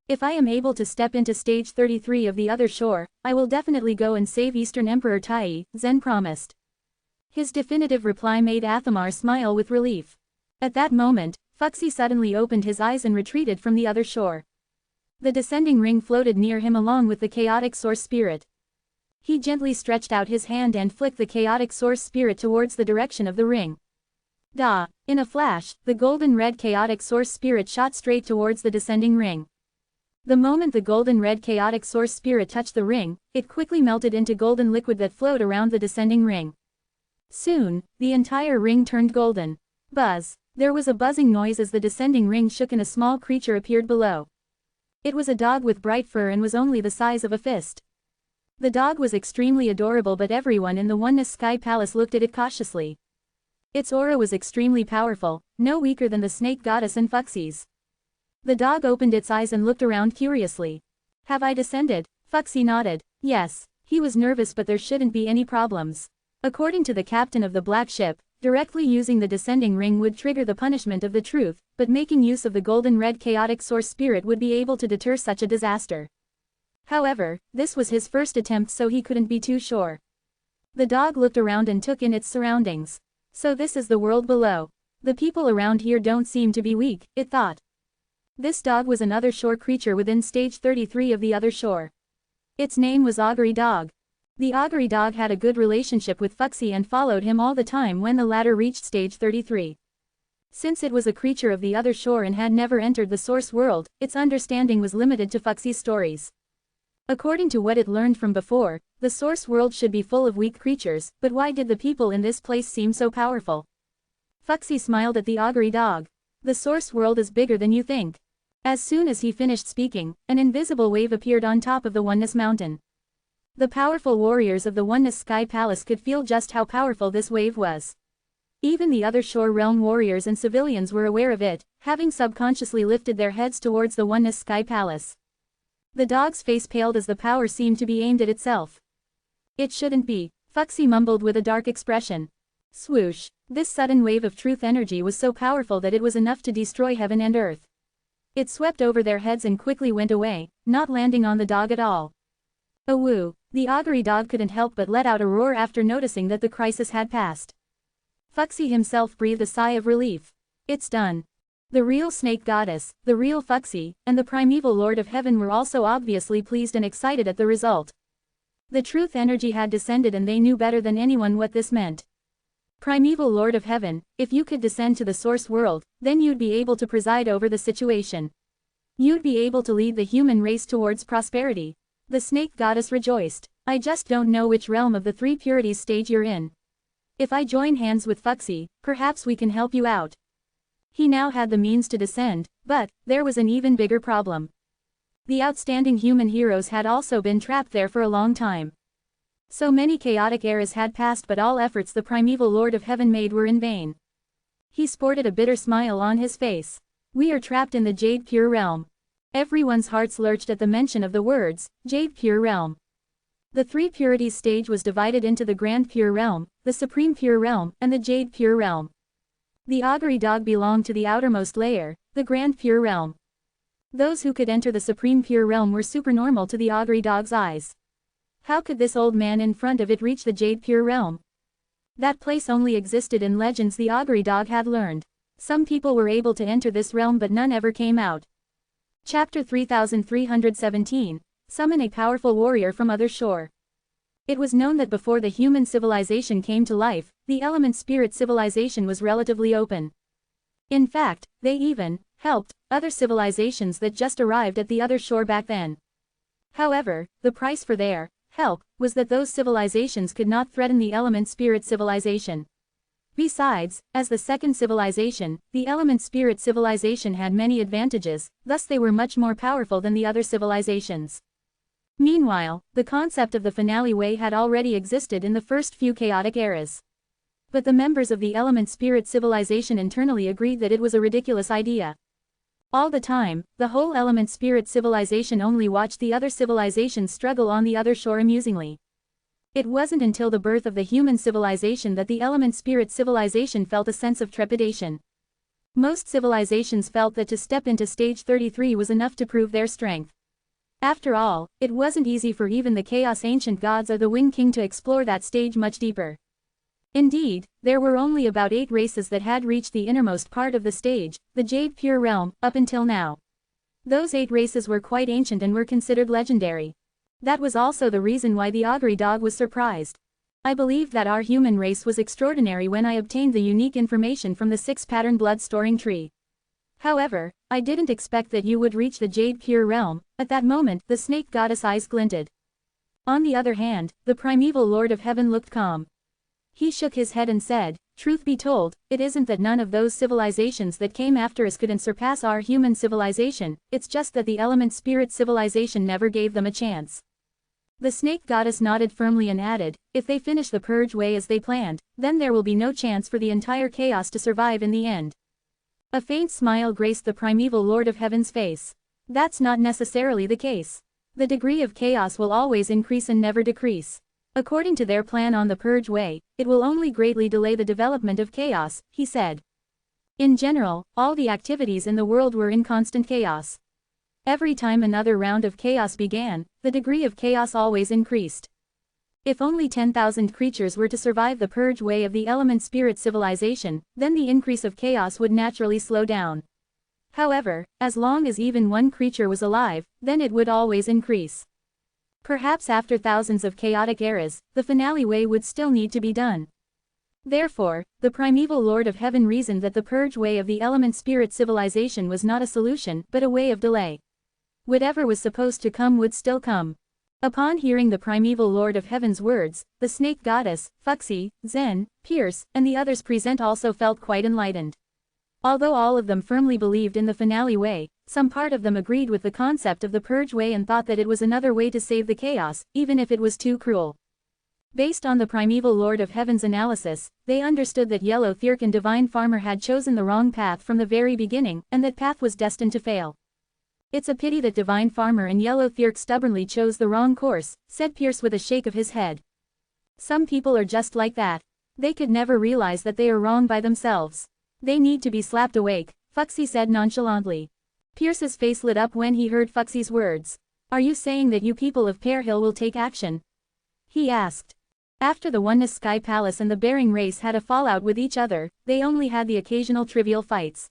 If I am able to step into stage 33 of the other shore, I will definitely go and save Eastern Emperor Tai, Zen promised. His definitive reply made Athamar smile with relief. At that moment, Fuxi suddenly opened his eyes and retreated from the other shore. The descending ring floated near him along with the chaotic source spirit. He gently stretched out his hand and flicked the chaotic source spirit towards the direction of the ring. Da! In a flash, the golden red chaotic source spirit shot straight towards the descending ring. The moment the golden red chaotic source spirit touched the ring, it quickly melted into golden liquid that flowed around the descending ring. Soon, the entire ring turned golden. Buzz! There was a buzzing noise as the descending ring shook and a small creature appeared below. It was a dog with bright fur and was only the size of a fist. The dog was extremely adorable, but everyone in the Oneness Sky Palace looked at it cautiously. Its aura was extremely powerful, no weaker than the snake goddess and Fuxi's. The dog opened its eyes and looked around curiously. Have I descended? Fuxi nodded. Yes. He was nervous, but there shouldn't be any problems. According to the captain of the black ship, directly using the descending ring would trigger the punishment of the truth, but making use of the golden red chaotic source spirit would be able to deter such a disaster. However, this was his first attempt, so he couldn't be too sure. The dog looked around and took in its surroundings. So this is the world below. The people around here don't seem to be weak, it thought. This dog was another shore creature within stage 33 of the other shore. Its name was Augury Dog. The Augury Dog had a good relationship with Fuxi and followed him all the time when the latter reached stage 33. Since it was a creature of the other shore and had never entered the source world, its understanding was limited to Fuxi's stories. According to what it learned from before, the source world should be full of weak creatures, but why did the people in this place seem so powerful? Fuxi smiled at the Augury Dog. The source world is bigger than you think. As soon as he finished speaking, an invisible wave appeared on top of the Oneness Mountain. The powerful warriors of the Oneness Sky Palace could feel just how powerful this wave was. Even the other shore realm warriors and civilians were aware of it, having subconsciously lifted their heads towards the Oneness Sky Palace. The dog's face paled as the power seemed to be aimed at itself. It shouldn't be, Fuxi mumbled with a dark expression. Swoosh! This sudden wave of truth energy was so powerful that it was enough to destroy heaven and earth. It swept over their heads and quickly went away, not landing on the dog at all. Awoo! The Augury Dog couldn't help but let out a roar after noticing that the crisis had passed. Fuxi himself breathed a sigh of relief. It's done. The real snake goddess, the real Fuxi, and the primeval lord of heaven were also obviously pleased and excited at the result. The truth energy had descended and they knew better than anyone what this meant. Primeval Lord of Heaven, if you could descend to the source world, then you'd be able to preside over the situation. You'd be able to lead the human race towards prosperity. The snake goddess rejoiced. I just don't know which realm of the three purities stage you're in. If I join hands with Fuxi, perhaps we can help you out. He now had the means to descend, but there was an even bigger problem. The outstanding human heroes had also been trapped there for a long time. So many chaotic eras had passed, but all efforts the primeval Lord of Heaven made were in vain. He sported a bitter smile on his face. We are trapped in the Jade Pure Realm. Everyone's hearts lurched at the mention of the words, Jade Pure Realm. The three purities stage was divided into the Grand Pure Realm, the Supreme Pure Realm, and the Jade Pure Realm. The augury dog belonged to the outermost layer, the Grand Pure Realm. Those who could enter the Supreme Pure Realm were supernormal to the augury dog's eyes. How could this old man in front of it reach the Jade Pure Realm? That place only existed in legends the augury dog had learned. Some people were able to enter this realm but none ever came out. Chapter 3317, Summon a Powerful Warrior from Other Shore. It was known that before the human civilization came to life, the element spirit civilization was relatively open. In fact, they even helped other civilizations that just arrived at the other shore back then. However, the price for their help was that those civilizations could not threaten the element spirit civilization. Besides, as the second civilization, the element spirit civilization had many advantages, thus they were much more powerful than the other civilizations. Meanwhile, the concept of the finale way had already existed in the first few chaotic eras. But the members of the element spirit civilization internally agreed that it was a ridiculous idea. All the time, the whole element spirit civilization only watched the other civilizations struggle on the other shore amusingly. It wasn't until the birth of the human civilization that the element spirit civilization felt a sense of trepidation. Most civilizations felt that to step into stage 33 was enough to prove their strength. After all, it wasn't easy for even the Chaos Ancient Gods or the Wind King to explore that stage much deeper. Indeed, there were only about 8 races that had reached the innermost part of the stage, the Jade Pure Realm, up until now. Those 8 races were quite ancient and were considered legendary. That was also the reason why the augury dog was surprised. I believed that our human race was extraordinary when I obtained the unique information from the 6-pattern blood storing tree. However, I didn't expect that you would reach the Jade Pure Realm. At that moment, the snake goddess' eyes glinted. On the other hand, the primeval Lord of Heaven looked calm. He shook his head and said, "Truth be told, it isn't that none of those civilizations that came after us couldn't surpass our human civilization, it's just that the element spirit civilization never gave them a chance." The snake goddess nodded firmly and added, "If they finish the purge way as they planned, then there will be no chance for the entire chaos to survive in the end." A faint smile graced the primeval Lord of Heaven's face. That's not necessarily the case. The degree of chaos will always increase and never decrease. According to their plan on the purge way, it will only greatly delay the development of chaos, he said. In general, all the activities in the world were in constant chaos. Every time another round of chaos began, the degree of chaos always increased. If only 10,000 creatures were to survive the purge way of the element spirit civilization, then the increase of chaos would naturally slow down. However, as long as even one creature was alive, then it would always increase. Perhaps after thousands of chaotic eras, the finale way would still need to be done. Therefore, the primeval Lord of Heaven reasoned that the purge way of the element spirit civilization was not a solution but a way of delay. Whatever was supposed to come would still come. Upon hearing the primeval Lord of Heaven's words, the snake goddess, Fuxi, Zen, Pierce, and the others present also felt quite enlightened. Although all of them firmly believed in the finale way, some part of them agreed with the concept of the purge way and thought that it was another way to save the chaos, even if it was too cruel. Based on the primeval Lord of Heaven's analysis, they understood that Yellow Thirk and Divine Farmer had chosen the wrong path from the very beginning, and that path was destined to fail. "It's a pity that Divine Farmer and Yellow Thirk stubbornly chose the wrong course," said Pierce with a shake of his head. "Some people are just like that. They could never realize that they are wrong by themselves. They need to be slapped awake," Fuxi said nonchalantly. Pierce's face lit up when he heard Fuxi's words. "Are you saying that you people of Pear Hill will take action?" he asked. After the Oneness Sky Palace and the Bering race had a fallout with each other, they only had the occasional trivial fights.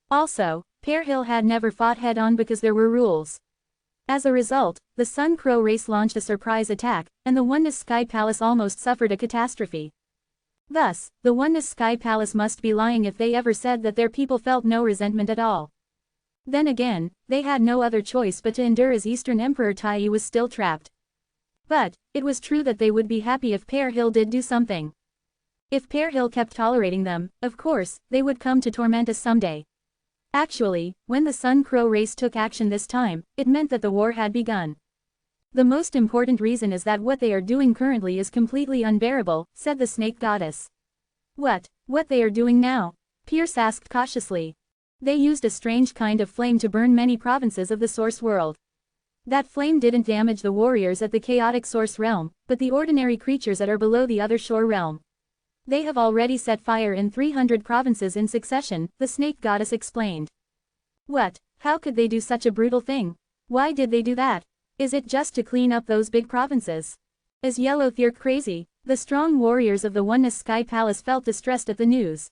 Also, Pear Hill had never fought head-on because there were rules. As a result, the Sun Crow race launched a surprise attack, and the Oneness Sky Palace almost suffered a catastrophe. Thus, the Oneness Sky Palace must be lying if they ever said that their people felt no resentment at all. Then again, they had no other choice but to endure as Eastern Emperor Tai was still trapped. But, it was true that they would be happy if Pear Hill did do something. If Pear Hill kept tolerating them, of course, they would come to torment us someday. Actually, when the Sun Crow race took action this time, it meant that the war had begun. "The most important reason is that what they are doing currently is completely unbearable," said the snake goddess. What they are doing now?" Pierce asked cautiously. They used a strange kind of flame to burn many provinces of the source world. That flame didn't damage the warriors at the chaotic source realm, but the ordinary creatures that are below the other shore realm. They have already set fire in 300 provinces in succession, the snake goddess explained. What? How could they do such a brutal thing? Why did they do that? Is it just to clean up those big provinces? Is Yellow Thirk crazy? The strong warriors of the Oneness Sky Palace felt distressed at the news.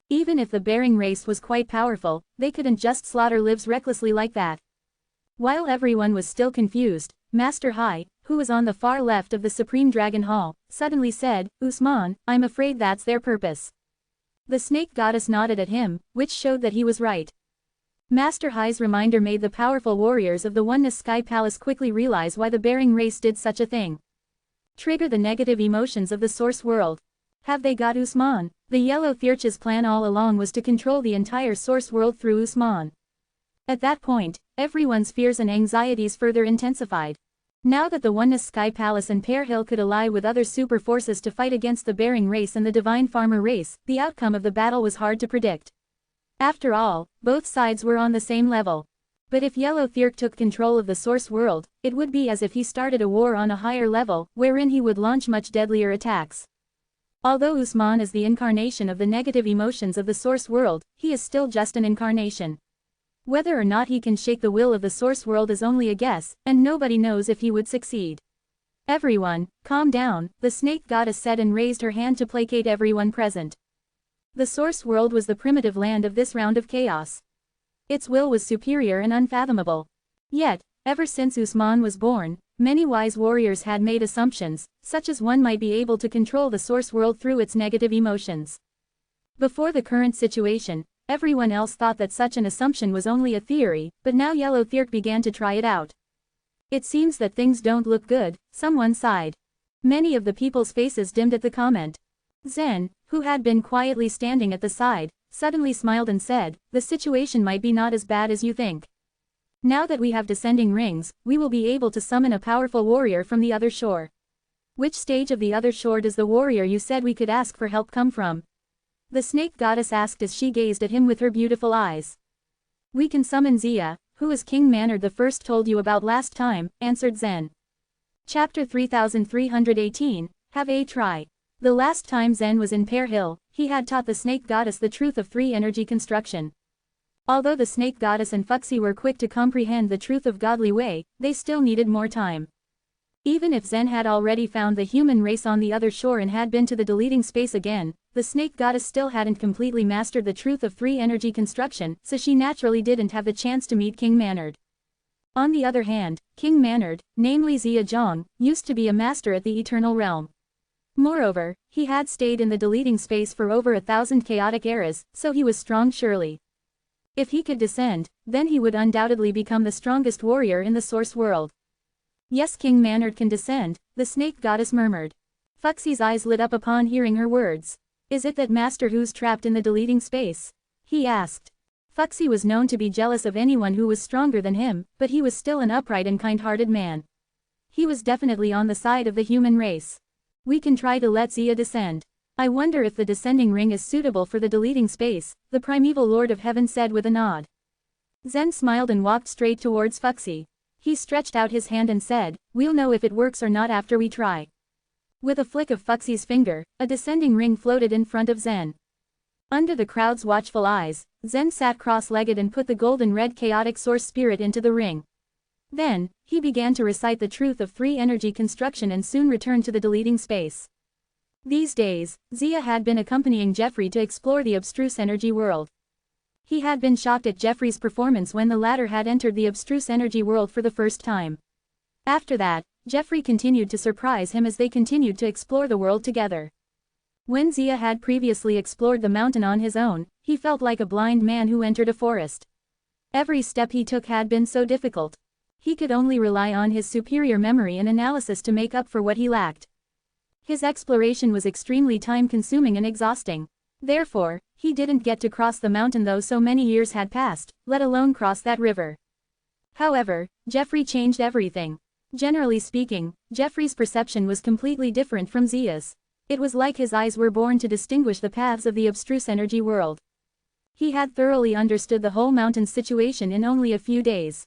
Even if the Bering race was quite powerful, they couldn't just slaughter lives recklessly like that. While everyone was still confused, Master Hai, who was on the far left of the Supreme Dragon Hall, suddenly said, "Usman, I'm afraid that's their purpose." The snake goddess nodded at him, which showed that he was right. Master Hai's reminder made the powerful warriors of the Oneness Sky Palace quickly realize why the Bering race did such a thing. Trigger the negative emotions of the source world. Have they got Usman? The Yellow Thirch's plan all along was to control the entire source world through Usman. At that point, everyone's fears and anxieties further intensified. Now that the Oneness Sky Palace and Pear Hill could ally with other super forces to fight against the Bering race and the Divine Farmer race, the outcome of the battle was hard to predict. After all, both sides were on the same level. But if Yellow Thirk took control of the source world, it would be as if he started a war on a higher level, wherein he would launch much deadlier attacks. Although Usman is the incarnation of the negative emotions of the source world, he is still just an incarnation. Whether or not he can shake the will of the source world is only a guess, and nobody knows if he would succeed. Everyone, calm down, the snake goddess said and raised her hand to placate everyone present. The source world was the primitive land of this round of chaos. Its will was superior and unfathomable. Yet, ever since Usman was born, many wise warriors had made assumptions, such as one might be able to control the source world through its negative emotions. Before the current situation, everyone else thought that such an assumption was only a theory, but now Yellow Thirk began to try it out. It seems that things don't look good, someone sighed. Many of the people's faces dimmed at the comment. Zen, who had been quietly standing at the side, suddenly smiled and said, "The situation might be not as bad as you think. Now that we have descending rings, we will be able to summon a powerful warrior from the other shore." "Which stage of the other shore does the warrior you said we could ask for help come from?" the snake goddess asked as she gazed at him with her beautiful eyes. "We can summon Zia, who is King Manard the First told you about last time," answered Zen. Chapter 3318, Have a Try. The last time Zen was in Pear Hill, he had taught the snake goddess the truth of 3-energy construction. Although the snake goddess and Fuxi were quick to comprehend the truth of godly way, they still needed more time. Even if Zen had already found the human race on the other shore and had been to the deleting space again, the snake goddess still hadn't completely mastered the truth of 3-energy construction, so she naturally didn't have the chance to meet King Manard. On the other hand, King Manard, namely Zia Zhang, used to be a master at the Eternal Realm. Moreover, he had stayed in the deleting space for over 1,000 chaotic eras, so he was strong surely. If he could descend, then he would undoubtedly become the strongest warrior in the source world. "Yes, King Manard can descend," the snake goddess murmured. Fuxi's eyes lit up upon hearing her words. "Is it that Master Hu's trapped in the deleting space?" he asked. Fuxi was known to be jealous of anyone who was stronger than him, but he was still an upright and kind-hearted man. He was definitely on the side of the human race. "We can try to let Zia descend. I wonder if the descending ring is suitable for the deleting space," the primeval Lord of Heaven said with a nod. Zen smiled and walked straight towards Fuxi. He stretched out his hand and said, "We'll know if it works or not after we try." With a flick of Fuxi's finger, a descending ring floated in front of Zen. Under the crowd's watchful eyes, Zen sat cross-legged and put the golden red chaotic source spirit into the ring. Then, he began to recite the truth of 3-energy construction and soon returned to the deleting space. These days, Zia had been accompanying Jeffrey to explore the abstruse energy world. He had been shocked at Jeffrey's performance when the latter had entered the abstruse energy world for the first time. After that, Jeffrey continued to surprise him as they continued to explore the world together. When Zia had previously explored the mountain on his own, he felt like a blind man who entered a forest. Every step he took had been so difficult. He could only rely on his superior memory and analysis to make up for what he lacked. His exploration was extremely time-consuming and exhausting. Therefore, he didn't get to cross the mountain though so many years had passed, let alone cross that river. However, Jeffrey changed everything. Generally speaking, Jeffrey's perception was completely different from Zia's. It was like his eyes were born to distinguish the paths of the abstruse energy world. He had thoroughly understood the whole mountain's situation in only a few days.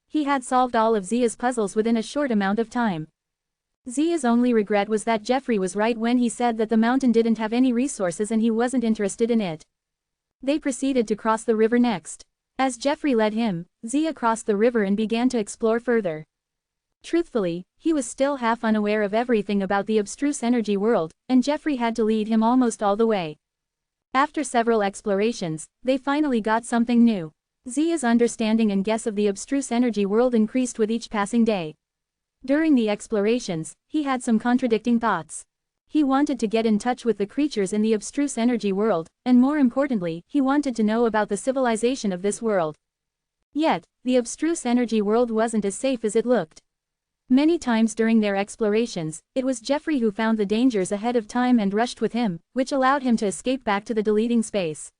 He had solved all of Zia's puzzles within a short amount of time. Zia's only regret was that Jeffrey was right when he said that the mountain didn't have any resources and he wasn't interested in it. They proceeded to cross the river next. As Jeffrey led him, Zia crossed the river and began to explore further. Truthfully, he was still half unaware of everything about the abstruse energy world, and Jeffrey had to lead him almost all the way. After several explorations, they finally got something new. Zia's understanding and guess of the abstruse energy world increased with each passing day. During the explorations, he had some contradicting thoughts. He wanted to get in touch with the creatures in the abstruse energy world, and more importantly, he wanted to know about the civilization of this world. Yet, the abstruse energy world wasn't as safe as it looked. Many times during their explorations, it was Jeffrey who found the dangers ahead of time and rushed with him, which allowed him to escape back to the deleting space.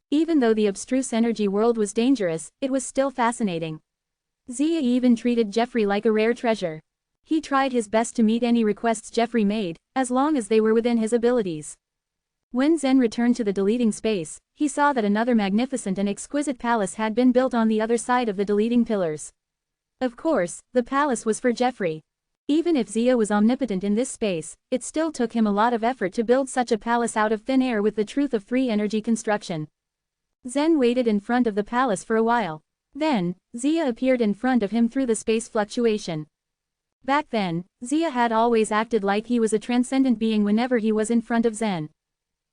Even though the abstruse energy world was dangerous, it was still fascinating. Zia even treated Jeffrey like a rare treasure. He tried his best to meet any requests Jeffrey made, as long as they were within his abilities. When Zen returned to the deleting space, he saw that another magnificent and exquisite palace had been built on the other side of the deleting pillars. Of course, the palace was for Jeffrey. Even if Zia was omnipotent in this space, it still took him a lot of effort to build such a palace out of thin air with the truth of free energy construction. Zen waited in front of the palace for a while. Then, Zia appeared in front of him through the space fluctuation. Back then, Zia had always acted like he was a transcendent being whenever he was in front of Zen.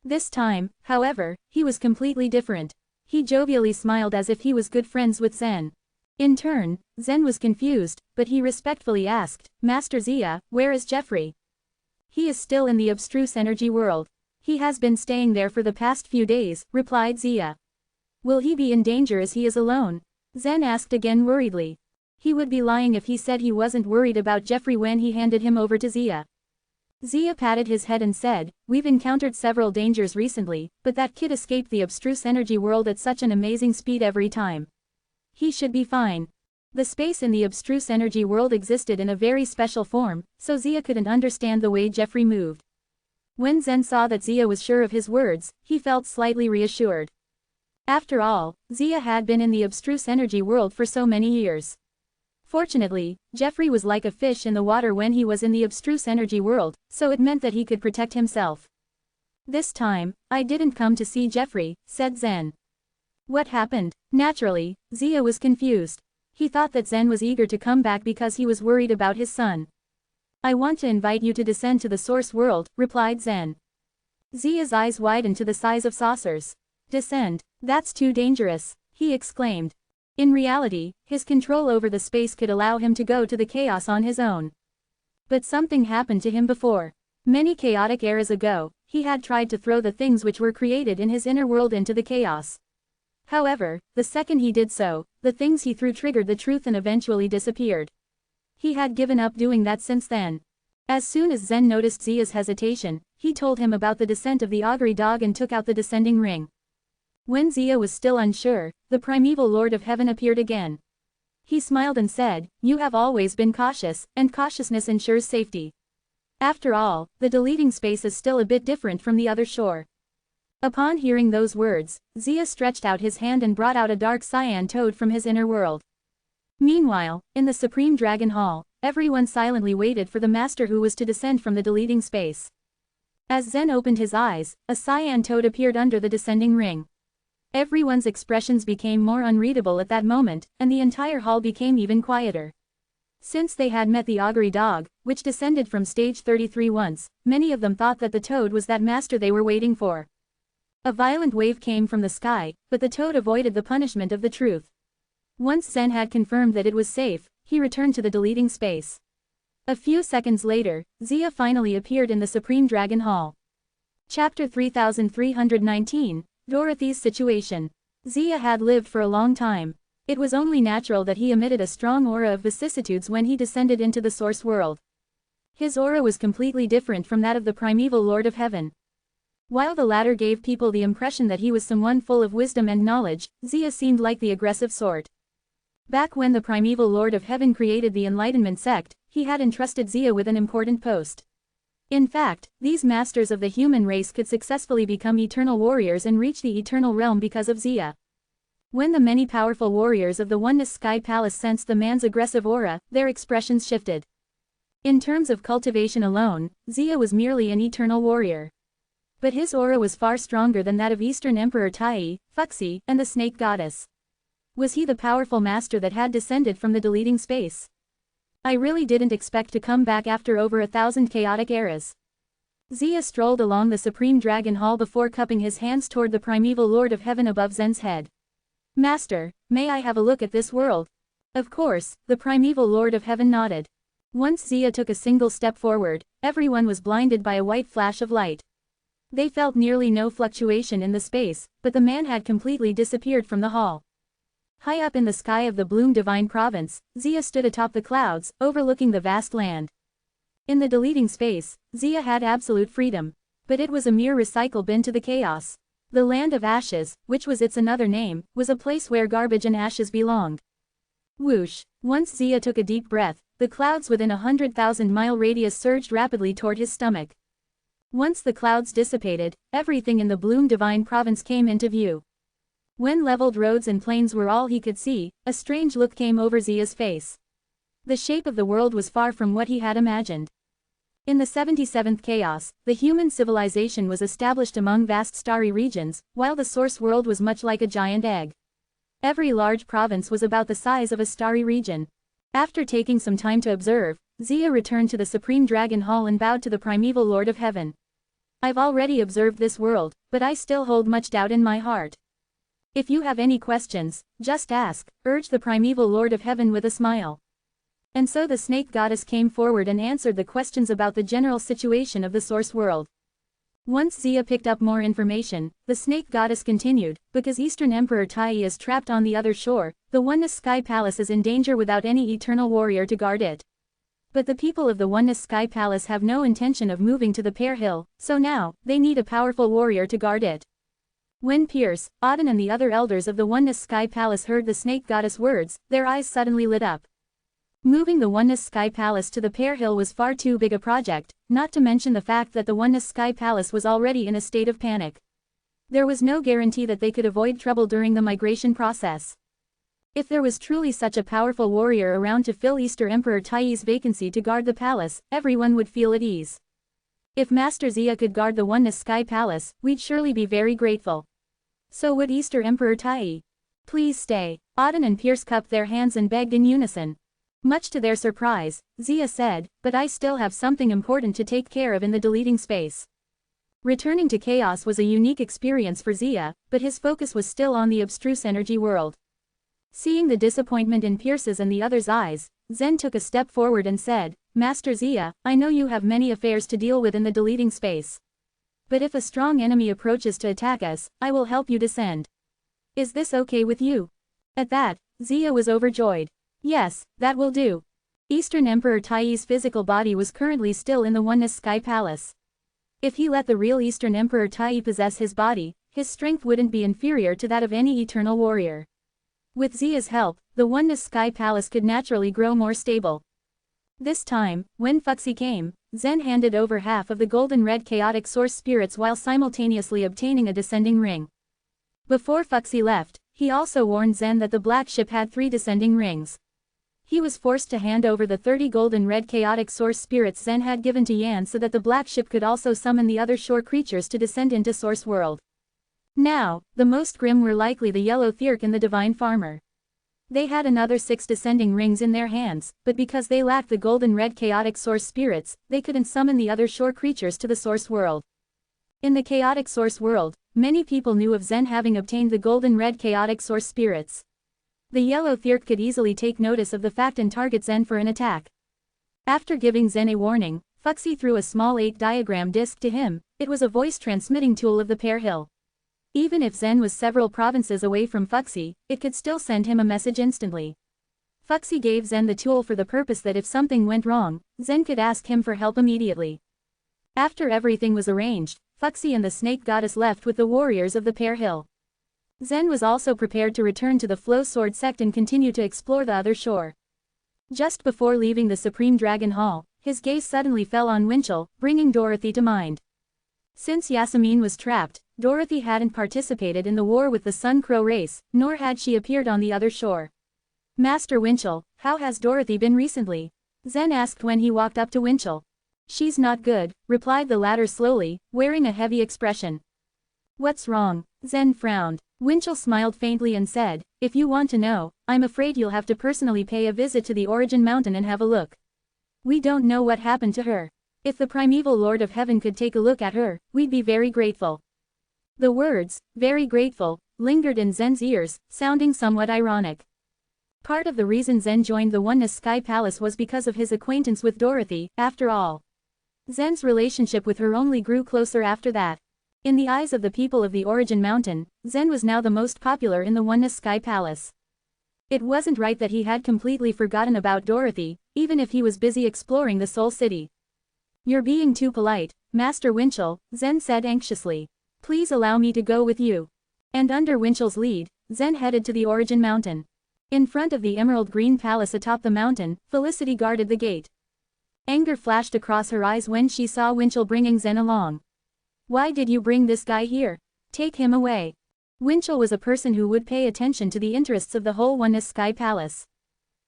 This time, however, he was completely different. He jovially smiled as if he was good friends with Zen. In turn, Zen was confused, but he respectfully asked, "Master Zia, where is Jeffrey?" "He is still in the abstruse energy world. He has been staying there for the past few days," replied Zia. "Will he be in danger as he is alone?" Zen asked again worriedly. He would be lying if he said he wasn't worried about Jeffrey when he handed him over to Zia. Zia patted his head and said, "We've encountered several dangers recently, but that kid escaped the abstruse energy world at such an amazing speed every time. He should be fine." The space in the abstruse energy world existed in a very special form, so Zia couldn't understand the way Jeffrey moved. When Zen saw that Zia was sure of his words, he felt slightly reassured. After all, Zia had been in the abstruse energy world for so many years. Fortunately, Jeffrey was like a fish in the water when he was in the abstruse energy world, so it meant that he could protect himself. "This time, I didn't come to see Jeffrey," said Zen. "What happened?" Naturally, Zia was confused. He thought that Zen was eager to come back because he was worried about his son. "I want to invite you to descend to the source world," replied Zen. Zia's eyes widened to the size of saucers. "Descend? That's too dangerous," he exclaimed. In reality, his control over the space could allow him to go to the chaos on his own. But something happened to him before. Many chaotic eras ago, he had tried to throw the things which were created in his inner world into the chaos. However, the second he did so, the things he threw triggered the truth and eventually disappeared. He had given up doing that since then. As soon as Zen noticed Zia's hesitation, he told him about the descent of the augury dog and took out the descending ring. When Zia was still unsure, the primeval Lord of Heaven appeared again. He smiled and said, "You have always been cautious, and cautiousness ensures safety. After all, the deleting space is still a bit different from the other shore." Upon hearing those words, Zia stretched out his hand and brought out a dark cyan toad from his inner world. Meanwhile, in the Supreme Dragon Hall, everyone silently waited for the master who was to descend from the deleting space. As Zen opened his eyes, a cyan toad appeared under the descending ring. Everyone's expressions became more unreadable at that moment, and the entire hall became even quieter. Since they had met the augury dog, which descended from stage 33 once, many of them thought that the toad was that master they were waiting for. A violent wave came from the sky, but the toad avoided the punishment of the truth. Once Zen had confirmed that it was safe, he returned to the deleting space. A few seconds later, Zia finally appeared in the Supreme Dragon Hall. Chapter 3319, Dorothy's Situation. Zia had lived for a long time. It was only natural that he emitted a strong aura of vicissitudes when he descended into the source world. His aura was completely different from that of the primeval Lord of Heaven. While the latter gave people the impression that he was someone full of wisdom and knowledge, Zia seemed like the aggressive sort. Back when the primeval Lord of Heaven created the Enlightenment sect, he had entrusted Zia with an important post. In fact, these masters of the human race could successfully become eternal warriors and reach the eternal realm because of Zia. When the many powerful warriors of the Oneness Sky Palace sensed the man's aggressive aura, their expressions shifted. In terms of cultivation alone, Zia was merely an eternal warrior. But his aura was far stronger than that of Eastern Emperor Tai, Fuxi, and the Snake Goddess. Was he the powerful master that had descended from the deleting space? I really didn't expect to come back after over 1,000 chaotic eras. Zia strolled along the Supreme Dragon Hall before cupping his hands toward the primeval Lord of Heaven above Zen's head. Master, may I have a look at this world? Of course, the primeval Lord of Heaven nodded. Once Zia took a single step forward, everyone was blinded by a white flash of light. They felt nearly no fluctuation in the space, but the man had completely disappeared from the hall. High up in the sky of the Bloom Divine Province, Zia stood atop the clouds, overlooking the vast land. In the deleting space, Zia had absolute freedom. But it was a mere recycle bin to the chaos. The Land of Ashes, which was its another name, was a place where garbage and ashes belonged. Whoosh! Once Zia took a deep breath, the clouds within a 100,000-mile radius surged rapidly toward his stomach. Once the clouds dissipated, everything in the Bloom Divine Province came into view. When leveled roads and plains were all he could see, a strange look came over Zia's face. The shape of the world was far from what he had imagined. In the 77th chaos, the human civilization was established among vast starry regions, while the source world was much like a giant egg. Every large province was about the size of a starry region. After taking some time to observe, Zia returned to the Supreme Dragon Hall and bowed to the primeval Lord of Heaven. I've already observed this world, but I still hold much doubt in my heart. If you have any questions, just ask, urged the primeval Lord of Heaven with a smile. And so the Snake Goddess came forward and answered the questions about the general situation of the source world. Once Zia picked up more information, the Snake Goddess continued, because Eastern Emperor Tai is trapped on the other shore, the Oneness Sky Palace is in danger without any eternal warrior to guard it. But the people of the Oneness Sky Palace have no intention of moving to the Pear Hill, so now, they need a powerful warrior to guard it. When Pierce, Auden and the other elders of the Oneness Sky Palace heard the Snake Goddess' words, their eyes suddenly lit up. Moving the Oneness Sky Palace to the Pear Hill was far too big a project, not to mention the fact that the Oneness Sky Palace was already in a state of panic. There was no guarantee that they could avoid trouble during the migration process. If there was truly such a powerful warrior around to fill Eastern Emperor Tai's vacancy to guard the palace, everyone would feel at ease. If Master Zia could guard the Oneness Sky Palace, we'd surely be very grateful. So would Eastern Emperor Tai. Please stay. Auden and Pierce cupped their hands and begged in unison. Much to their surprise, Zia said, but I still have something important to take care of in the deleting space. Returning to chaos was a unique experience for Zia, but his focus was still on the abstruse energy world. Seeing the disappointment in Pierce's and the others' eyes, Zen took a step forward and said, Master Zia, I know you have many affairs to deal with in the deleting space. But if a strong enemy approaches to attack us, I will help you descend. Is this okay with you? At that, Zia was overjoyed. Yes, that will do. Eastern Emperor Tai's physical body was currently still in the Oneness Sky Palace. If he let the real Eastern Emperor Tai possess his body, his strength wouldn't be inferior to that of any eternal warrior. With Zia's help, the Oneness Sky Palace could naturally grow more stable. This time, when Fuxi came, Zen handed over half of the golden red chaotic source spirits while simultaneously obtaining a descending ring. Before Fuxi left, he also warned Zen that the black ship had 3 descending rings. He was forced to hand over the 30 golden red chaotic source spirits Zen had given to Yan so that the black ship could also summon the other shore creatures to descend into source world. Now, the most grim were likely the yellow Thirk and the divine farmer. They had another 6 descending rings in their hands, but because they lacked the golden red chaotic source spirits, they couldn't summon the other shore creatures to the source world. In the chaotic source world, many people knew of Zen having obtained the golden red chaotic source spirits. The yellow Thirk could easily take notice of the fact and target Zen for an attack. After giving Zen a warning, Fuxi threw a small 8-diagram disc to him. It was a voice transmitting tool of the Pear Hill. Even if Zen was several provinces away from Fuxi, it could still send him a message instantly. Fuxi gave Zen the tool for the purpose that if something went wrong, Zen could ask him for help immediately. After everything was arranged, Fuxi and the Snake Goddess left with the warriors of the Pear Hill. Zen was also prepared to return to the Flow Sword sect and continue to explore the other shore. Just before leaving the Supreme Dragon Hall, His gaze suddenly fell on Winchell, bringing Dorothy to mind. Since Yasmin was trapped, Dorothy hadn't participated in the war with the Sun Crow race, nor had she appeared on the other shore. Master Winchell, how has Dorothy been recently? Zen asked when he walked up to Winchell. She's not good, replied the latter slowly, wearing a heavy expression. What's wrong? Zen frowned. Winchell smiled faintly and said, if you want to know, I'm afraid you'll have to personally pay a visit to the Origin Mountain and have a look. We don't know what happened to her. If the primeval Lord of Heaven could take a look at her, we'd be very grateful. The words, very grateful, lingered in Zen's ears, sounding somewhat ironic. Part of the reason Zen joined the Oneness Sky Palace was because of his acquaintance with Dorothy, after all. Zen's relationship with her only grew closer after that. In the eyes of the people of the Origin Mountain, Zen was now the most popular in the Oneness Sky Palace. It wasn't right that he had completely forgotten about Dorothy, even if he was busy exploring the Soul City. You're being too polite, Master Winchell, Zen said anxiously. Please allow me to go with you. And under Winchell's lead, Zen headed to the Origin Mountain. In front of the emerald green palace atop the mountain, Felicity guarded the gate. Anger flashed across her eyes when she saw Winchell bringing Zen along. Why did you bring this guy here? Take him away. Winchell was a person who would pay attention to the interests of the whole Oneness Sky Palace.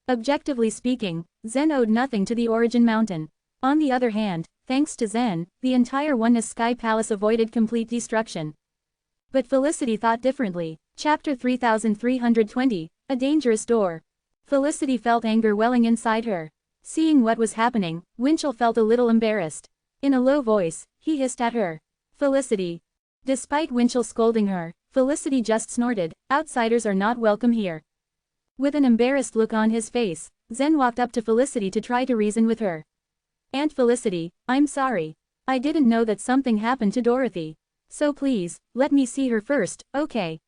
Objectively speaking, Zen owed nothing to the Origin Mountain. On the other hand, thanks to Zen, the entire Oneness Sky Palace avoided complete destruction. But Felicity thought differently. Chapter 3320, A Dangerous Door. Felicity felt anger welling inside her. Seeing what was happening, Winchell felt a little embarrassed. In a low voice, he hissed at her. Felicity. Despite Winchell scolding her, Felicity just snorted, outsiders are not welcome here. With an embarrassed look on his face, Zen walked up to Felicity to try to reason with her. Aunt Felicity, I'm sorry. I didn't know that something happened to Dorothy. So please, let me see her first, okay?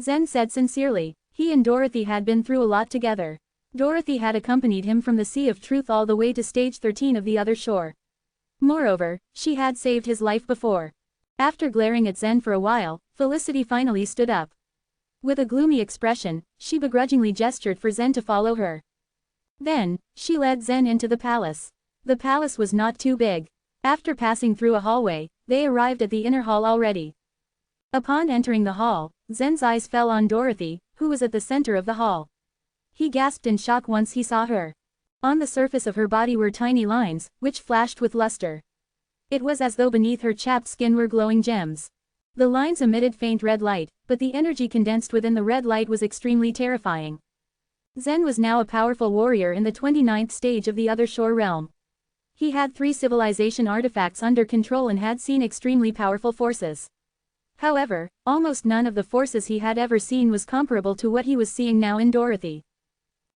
Zen said sincerely. He and Dorothy had been through a lot together. Dorothy had accompanied him from the Sea of Truth all the way to stage 13 of the other shore. Moreover, she had saved his life before. After glaring at Zen for a while, Felicity finally stood up. With a gloomy expression, she begrudgingly gestured for Zen to follow her. Then, she led Zen into the palace. The palace was not too big. After passing through a hallway, they arrived at the inner hall already. Upon entering the hall, Zen's eyes fell on Dorothy, who was at the center of the hall. He gasped in shock once he saw her. On the surface of her body were tiny lines, which flashed with luster. It was as though beneath her chapped skin were glowing gems. The lines emitted faint red light, but the energy condensed within the red light was extremely terrifying. Zen was now a powerful warrior in the 29th stage of the Other Shore realm. He had 3 civilization artifacts under control and had seen extremely powerful forces. However, almost none of the forces he had ever seen was comparable to what he was seeing now in Dorothy.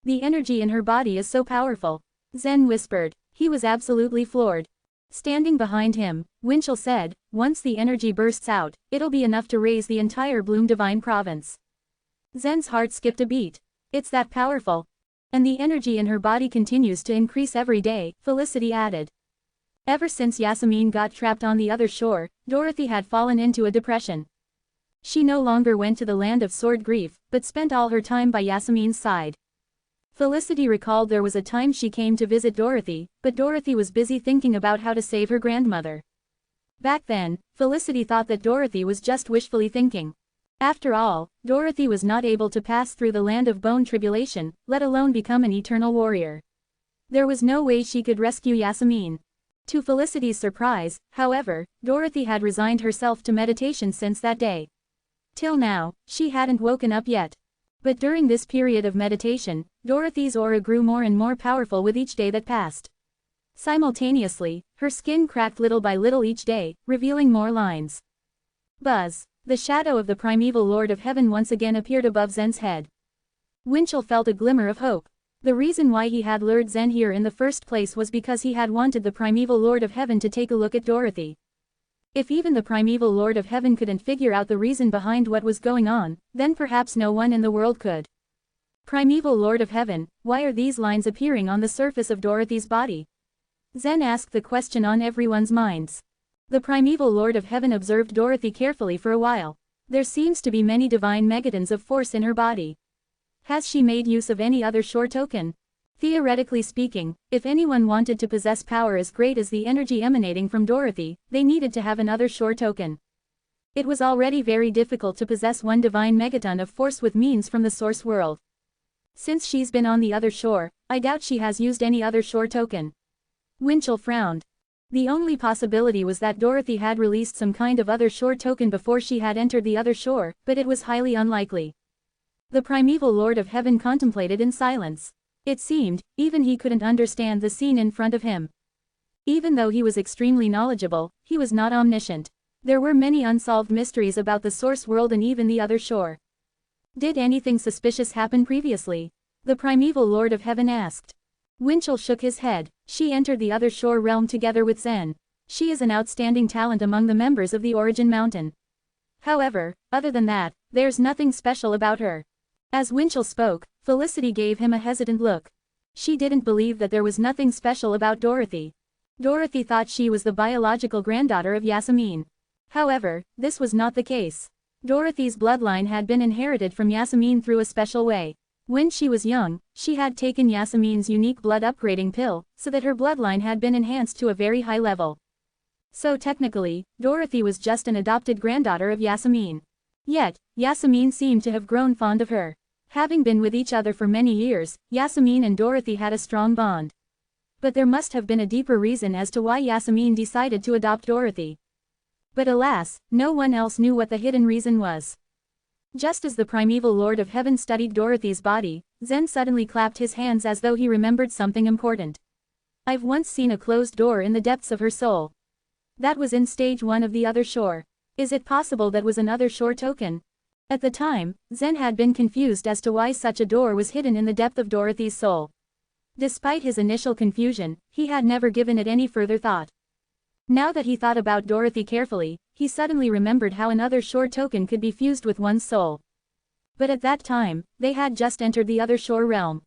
The energy in her body is so powerful, Zen whispered. He was absolutely floored. Standing behind him, Winchell said, once the energy bursts out, it'll be enough to raise the entire Bloom Divine Province. Zen's heart skipped a beat. It's that powerful. And the energy in her body continues to increase every day, Felicity added. Ever since Yasmin got trapped on the other shore, Dorothy had fallen into a depression. She no longer went to the land of sword grief, but spent all her time by Yasmin's side. Felicity recalled there was a time she came to visit Dorothy, but Dorothy was busy thinking about how to save her grandmother. Back then, Felicity thought that Dorothy was just wishfully thinking. After all, Dorothy was not able to pass through the land of bone tribulation, let alone become an eternal warrior. There was no way she could rescue Yasmin. To Felicity's surprise, however, Dorothy had resigned herself to meditation since that day. Till now, she hadn't woken up yet. But during this period of meditation, Dorothy's aura grew more and more powerful with each day that passed. Simultaneously, her skin cracked little by little each day, revealing more lines. Buzz. The shadow of the primeval Lord of Heaven once again appeared above Zen's head. Winchell felt a glimmer of hope. The reason why he had lured Zen here in the first place was because he had wanted the primeval Lord of Heaven to take a look at Dorothy. If even the primeval Lord of Heaven couldn't figure out the reason behind what was going on, then perhaps no one in the world could. Primeval Lord of Heaven, why are these lines appearing on the surface of Dorothy's body? Zen asked the question on everyone's minds. The primeval Lord of Heaven observed Dorothy carefully for a while. There seems to be many divine megatons of force in her body. Has she made use of any other shore token? Theoretically speaking, if anyone wanted to possess power as great as the energy emanating from Dorothy, they needed to have another shore token. It was already very difficult to possess one divine megaton of force with means from the source world. Since she's been on the other shore, I doubt she has used any other shore token. Winchell frowned. The only possibility was that Dorothy had released some kind of other shore token before she had entered the other shore, but it was highly unlikely. The primeval Lord of Heaven contemplated in silence. It seemed, even he couldn't understand the scene in front of him. Even though he was extremely knowledgeable, he was not omniscient. There were many unsolved mysteries about the source world and even the other shore. Did anything suspicious happen previously? The primeval Lord of Heaven asked. Winchell shook his head. She entered the other shore realm together with Zen. She is an outstanding talent among the members of the Origin Mountain. However, other than that, there's nothing special about her. As Winchell spoke, Felicity gave him a hesitant look. She didn't believe that there was nothing special about Dorothy. Dorothy thought she was the biological granddaughter of Yasmin. However, this was not the case. Dorothy's bloodline had been inherited from Yasmin through a special way. When she was young, she had taken Yasmin's unique blood upgrading pill, so that her bloodline had been enhanced to a very high level. So technically, Dorothy was just an adopted granddaughter of Yasmin. Yet, Yasmin seemed to have grown fond of her. Having been with each other for many years, Yasmin and Dorothy had a strong bond. But there must have been a deeper reason as to why Yasmin decided to adopt Dorothy. But alas, no one else knew what the hidden reason was. Just as the primeval Lord of Heaven studied Dorothy's body, Zen suddenly clapped his hands as though he remembered something important. I've once seen a closed door in the depths of her soul. That was in stage 1 of the other shore. Is it possible that was another shore token? At the time, Zen had been confused as to why such a door was hidden in the depth of Dorothy's soul. Despite his initial confusion, he had never given it any further thought. Now that he thought about Dorothy carefully, he suddenly remembered how another shore token could be fused with one's soul. But at that time, they had just entered the other shore realm.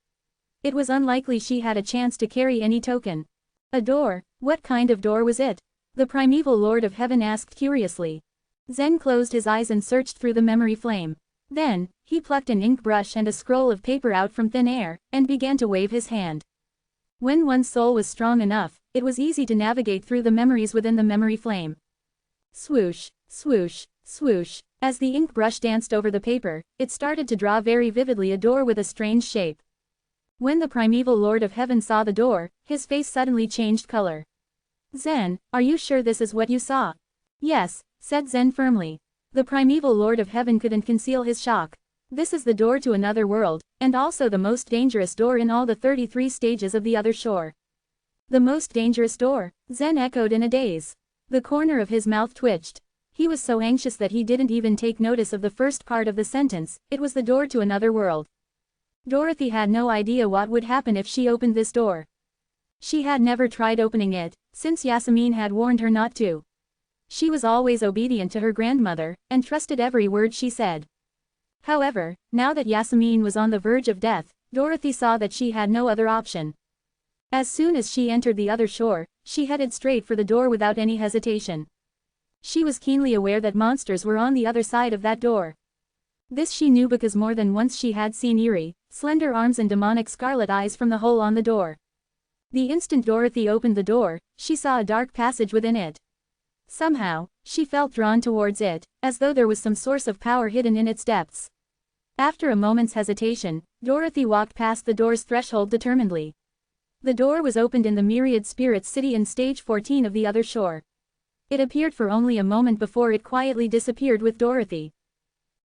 It was unlikely she had a chance to carry any token. A door? What kind of door was it? The primeval Lord of Heaven asked curiously. Zen closed his eyes and searched through the memory flame. Then, he plucked an ink brush and a scroll of paper out from thin air, and began to wave his hand. When one's soul was strong enough, it was easy to navigate through the memories within the memory flame. Swoosh, swoosh, swoosh. As the ink brush danced over the paper, it started to draw very vividly a door with a strange shape. When the primeval Lord of Heaven saw the door, his face suddenly changed color. Zen, are you sure this is what you saw? Yes, said Zen firmly. The primeval Lord of Heaven couldn't conceal his shock. This is the door to another world, and also the most dangerous door in all the 33 stages of the other shore. The most dangerous door? Zen echoed in a daze. The corner of his mouth twitched. He was so anxious that he didn't even take notice of the first part of the sentence. It was the door to another world. Dorothy had no idea what would happen if she opened this door. She had never tried opening it, since Yasmin had warned her not to. She was always obedient to her grandmother, and trusted every word she said. However, now that Yasmin was on the verge of death, Dorothy saw that she had no other option. As soon as she entered the other shore, she headed straight for the door without any hesitation. She was keenly aware that monsters were on the other side of that door. This she knew because more than once she had seen eerie, slender arms and demonic scarlet eyes from the hole on the door. The instant Dorothy opened the door, she saw a dark passage within it. Somehow, she felt drawn towards it, as though there was some source of power hidden in its depths. After a moment's hesitation, Dorothy walked past the door's threshold determinedly. The door was opened in the Myriad Spirits City in stage 14 of the other shore. It appeared for only a moment before it quietly disappeared with Dorothy.